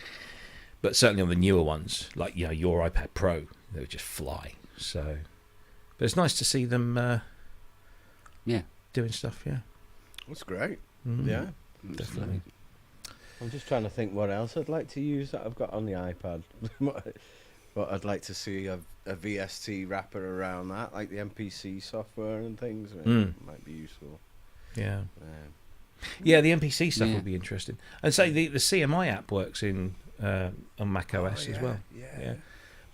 But certainly on the newer ones, like your iPad Pro, they would just fly. So, but it's nice to see them. Doing stuff, That's great. Yeah, definitely. I'm just trying to think what else I'd like to use that I've got on the iPad. But I'd like to see a VST wrapper around that, like the MPC software and things. Might be useful. Yeah. The MPC stuff would be interesting. And say the CMI app works on macOS as well. Yeah.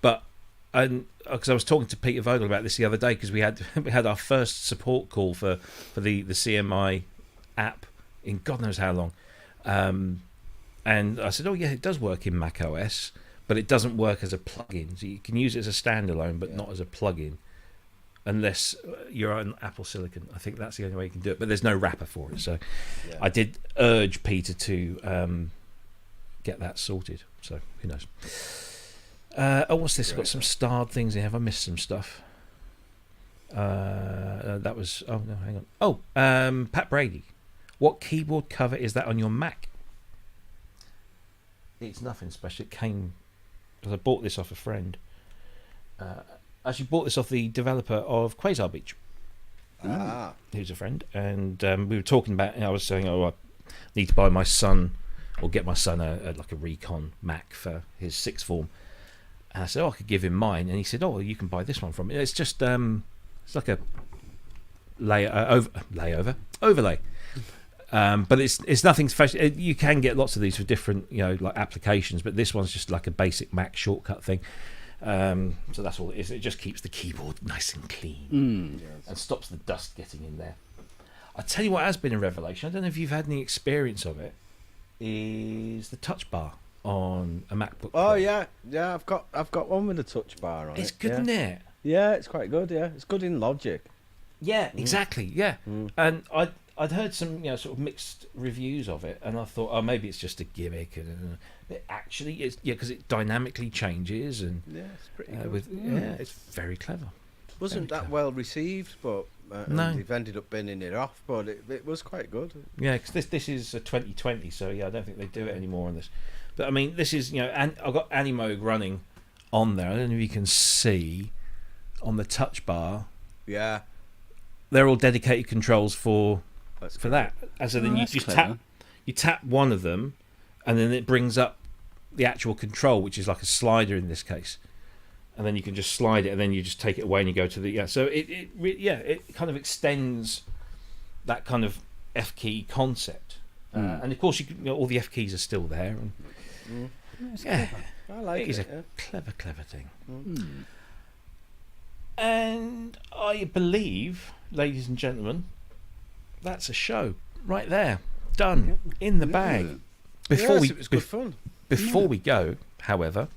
But because I was talking to Peter Vogel about this the other day, because we had our first support call for the CMI app in God knows how long. And I said, oh yeah, it does work in macOS, but it doesn't work as a plugin. So you can use it as a standalone, but not as a plugin, unless you're on Apple Silicon. I think that's the only way you can do it. But there's no wrapper for it. So I did urge Peter to get that sorted. So who knows? What's this? Got some starred things in. Have I missed some stuff? That was. Oh no, hang on. Oh, Pat Brady. What keyboard cover is that on your Mac? It's nothing special. It came because I bought this off a friend. Actually, bought this off the developer of Quasar Beach. Who's a friend, and we were talking about. I was saying, I need to buy my son, or get my son a Recon Mac for his sixth form. And I said, I could give him mine, and he said, you can buy this one from me. It's just it's like a overlay. But it's nothing special. You can get lots of these for different, like applications, but this one's just like a basic Mac shortcut thing. So that's all it is. It just keeps the keyboard nice and clean and stops the dust getting in there. I tell you what has been a revelation. I don't know if you've had any experience of it. Is the touch bar on a MacBook Pro. Oh yeah. I've got one with a touch bar on it. It's good, isn't it? Yeah, it's quite good. Yeah, it's good in Logic. Yeah, exactly. Yeah, and I'd heard some sort of mixed reviews of it, and I thought, maybe it's just a gimmick, and it actually is. Yeah, because it dynamically changes, and it's pretty good. it's very clever. Wasn't that well received, but no, they've ended up binning it off. But it was quite good. Yeah, because this is a 2020, so I don't think they do it anymore on this. But I mean, this is and I've got Animoog running on there. I don't know if you can see on the touch bar. Yeah, they're all dedicated controls for that. And so then you just tap one of them, and then it brings up the actual control, which is like a slider in this case. And then you can just slide it, and then you just take it away, and you go to the So it kind of extends that kind of F key concept, and of course all the F keys are still there. And I like it. It is a clever thing. And I believe, ladies and gentlemen, that's a show right there, done in the bag. Before it was good fun. Before we go, however,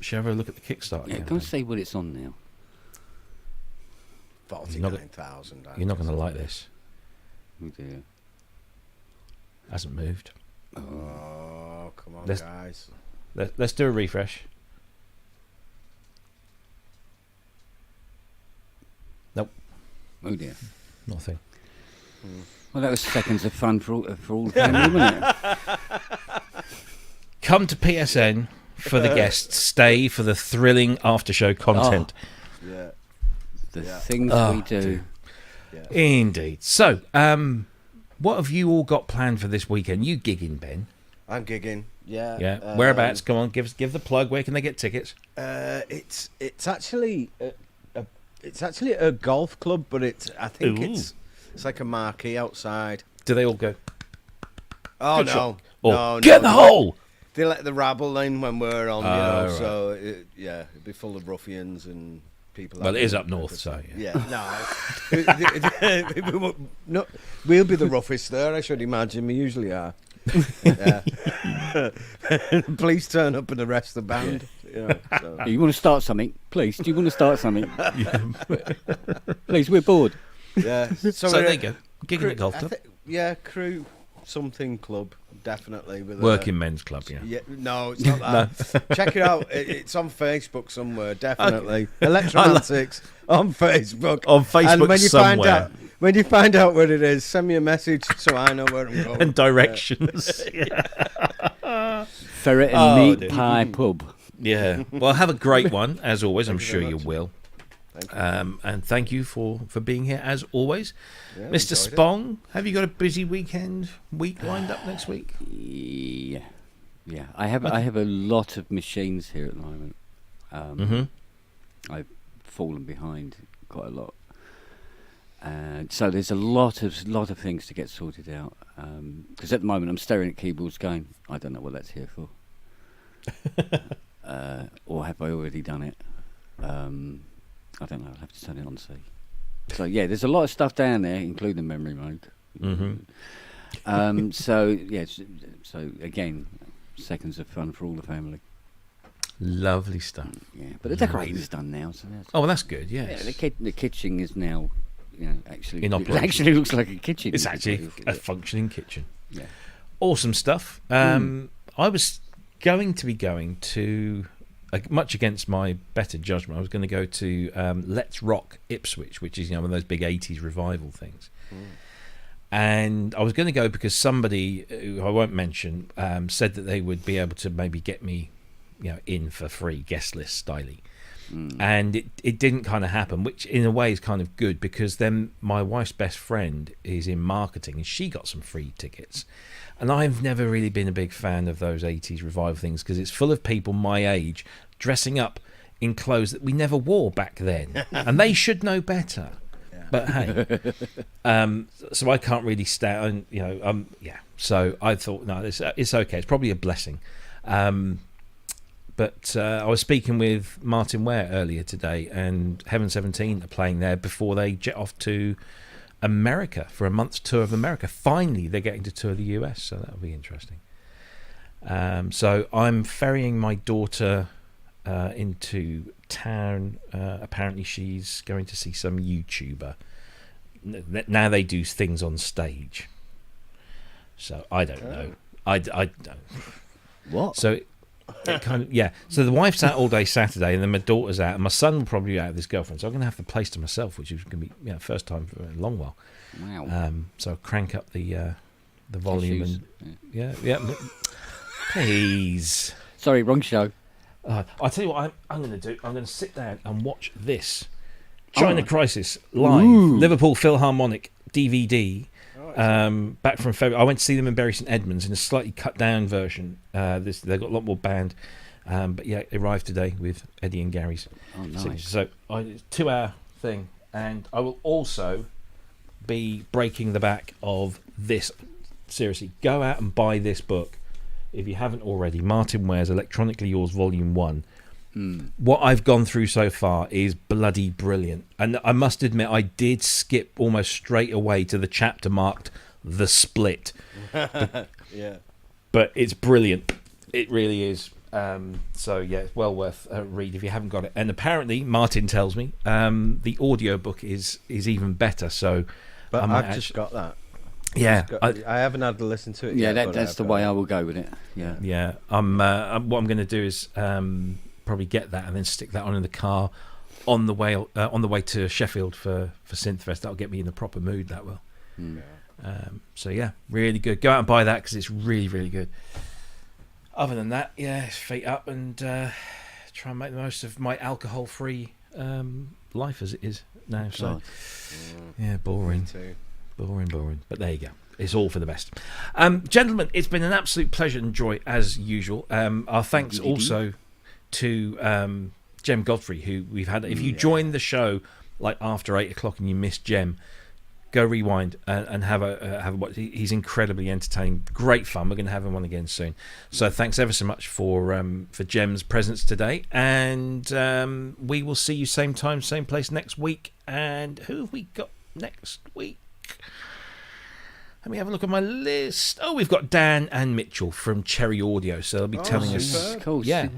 shall we have a look at the Kickstarter? Yeah, go and see what it's on now. 49,000. You're not going to like this. Oh dear. Hasn't moved. Oh, come on, guys. Let's do a refresh. Nope. Oh dear. Nothing. Well, that was seconds of fun for all the family, wasn't it? Come to PSN for the guests. Stay for the thrilling after-show content. Yeah. The things we do. Yeah. Indeed. So, what have you all got planned for this weekend? You gigging, Ben? I'm gigging. Yeah. Yeah. Whereabouts? Come on, give the plug. Where can they get tickets? It's actually a golf club, but I think it's like a marquee outside. Do they all go? Oh Good no! shot. No, get in the hole. They let the rabble in when we're on, Right. so it'd be full of ruffians and people. Well, it is up north, so no, we'll be the roughest there. I should imagine. We usually are. Police turn up and arrest the band. So. You want to start something, please? Do you want to start something? Please, we're bored. Yeah. So there you go. Gigging at golf club. Crew something club, definitely. With Working men's club, no, it's not that. Check it out. It's on Facebook somewhere, definitely. Okay. Electromantics on Facebook. On Facebook and when you somewhere. When you find out what it is, send me a message so I know where I'm going. And directions. Ferret and Meat Pie Pub. Yeah. Well, have a great one, as always. I'm sure you will. And thank you for being here, as always. Yeah, Mr. Spong, have you got a busy week lined up next week? Yeah. I have a lot of machines here at the moment. I've fallen behind quite a lot. So there's a lot of things to get sorted out. Because at the moment I'm staring at keyboards going, I don't know what that's here for. Or have I already done it? I don't know. I'll have to turn it on and see. So yeah, there's a lot of stuff down there, including memory mode. So yes, so again, seconds of fun for all the family. Lovely stuff. Yeah, but the decorating's done now, so that's, Oh, well, that's good. Yes. yeah, the kitchen is now, actually In it operation. actually looks like a kitchen. It's actually a functioning kitchen. Yeah. Awesome stuff. I was going to, much against my better judgment, I was going to go to Let's Rock Ipswich, which is one of those big 80s revival things. And I was going to go because somebody, who I won't mention, said that they would be able to maybe get me in for free, guest list styly. And it didn't kind of happen, which in a way is kind of good, because then my wife's best friend is in marketing and she got some free tickets. And I've never really been a big fan of those 80s revival things because it's full of people my age dressing up in clothes that we never wore back then. And they should know better. But hey, so I can't really stand, So I thought, no, it's okay. It's probably a blessing. But I was speaking with Martin Ware earlier today, and Heaven 17 are playing there before they jet off to America for a month's tour of America. Finally, they're getting to tour the US, so that'll be interesting. So I'm ferrying my daughter into town. Apparently she's going to see some YouTuber. Now they do things on stage, so I don't know. I don't. What? So it kind of, so the wife's out all day Saturday, and then my daughter's out, and my son will probably be out with his girlfriend, so I'm going to have the place to myself, which is going to be first time for a long while. Wow. So I'll crank up the volume Tissues. and yeah. Please. Sorry, wrong show. I'll tell you what I'm going to do. I'm going to sit down and watch this China Crisis live, Liverpool Philharmonic DVD. Back from February. I went to see them in Bury St Edmunds in a slightly cut down version. They've got a lot more band, but yeah, it arrived today with Eddie and Gary's. Oh, nice. signature. So it's a 2-hour thing, and I will also be breaking the back of this. Seriously, go out and buy this book if you haven't already. Martin Ware's Electronically Yours Volume 1. What I've gone through so far is bloody brilliant, and I must admit I did skip almost straight away to the chapter marked The Split. Yeah, but it's brilliant, it really is. So yeah, it's well worth a read if you haven't got it. And apparently Martin tells me the audiobook is even better, so but I've just got that. Yeah, I haven't had to listen to it yet. Yeah, that's the way I will go with it. Yeah. what I'm going to do is probably get that and then stick that on in the car on the way to Sheffield for Synthfest. That'll get me in the proper mood, that will. So yeah, really good. Go out and buy that because it's really, really good. Other than that, yeah, feet up and try and make the most of my alcohol-free life as it is now. So yeah, boring. Boring. But there you go. It's all for the best. Gentlemen, it's been an absolute pleasure and joy as usual. Our thanks also to Jem Godfrey, who we've had. If you joined the show like after 8 o'clock and you missed Jem, go rewind and have a watch. He's incredibly entertaining, great fun. We're going to have him on again soon. So thanks ever so much for Jem's presence today, and we will see you same time, same place next week. And who have we got next week? Let me have a look at my list. Oh, we've got Dan and Mitchell from Cherry Audio, so they'll be telling us. Cool. Yeah.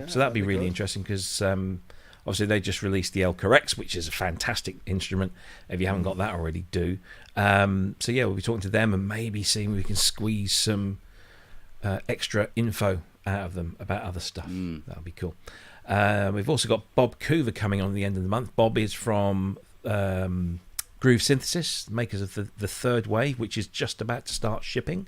So that'd be really interesting because obviously they just released the Elcar-X, which is a fantastic instrument. If you haven't got that already, do. So yeah, we'll be talking to them and maybe seeing if we can squeeze some extra info out of them about other stuff. That'll be cool. We've also got Bob Coover coming on at the end of the month. Bob is from Groove Synthesis, makers of the Third Wave, which is just about to start shipping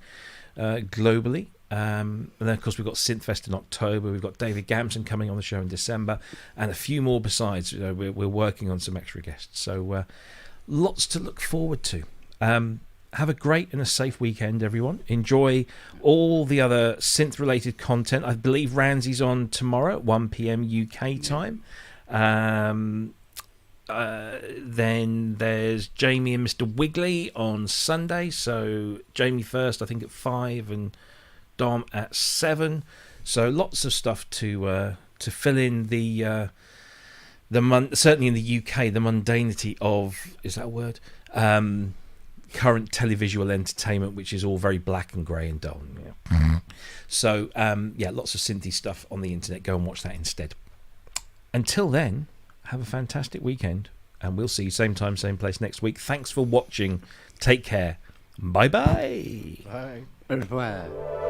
globally. And then, of course, we've got Synthfest in October. We've got David Gamson coming on the show in December, and a few more besides. We're working on some extra guests. So lots to look forward to. Have a great and a safe weekend, everyone. Enjoy all the other synth-related content. I believe Ramsey's on tomorrow at 1 p.m. UK time. Then there's Jamie and Mr. Wiggly on Sunday. So Jamie first, I think at 5, and Dom at 7. So lots of stuff to fill in the certainly in the UK, the mundanity of, is that a word? current televisual entertainment, which is all very black and grey and dull. Yeah. So, lots of synthy stuff on the internet. Go and watch that instead. Until then, have a fantastic weekend, and we'll see you same time, same place next week. Thanks for watching. Take care. Bye-bye. Bye. Au revoir.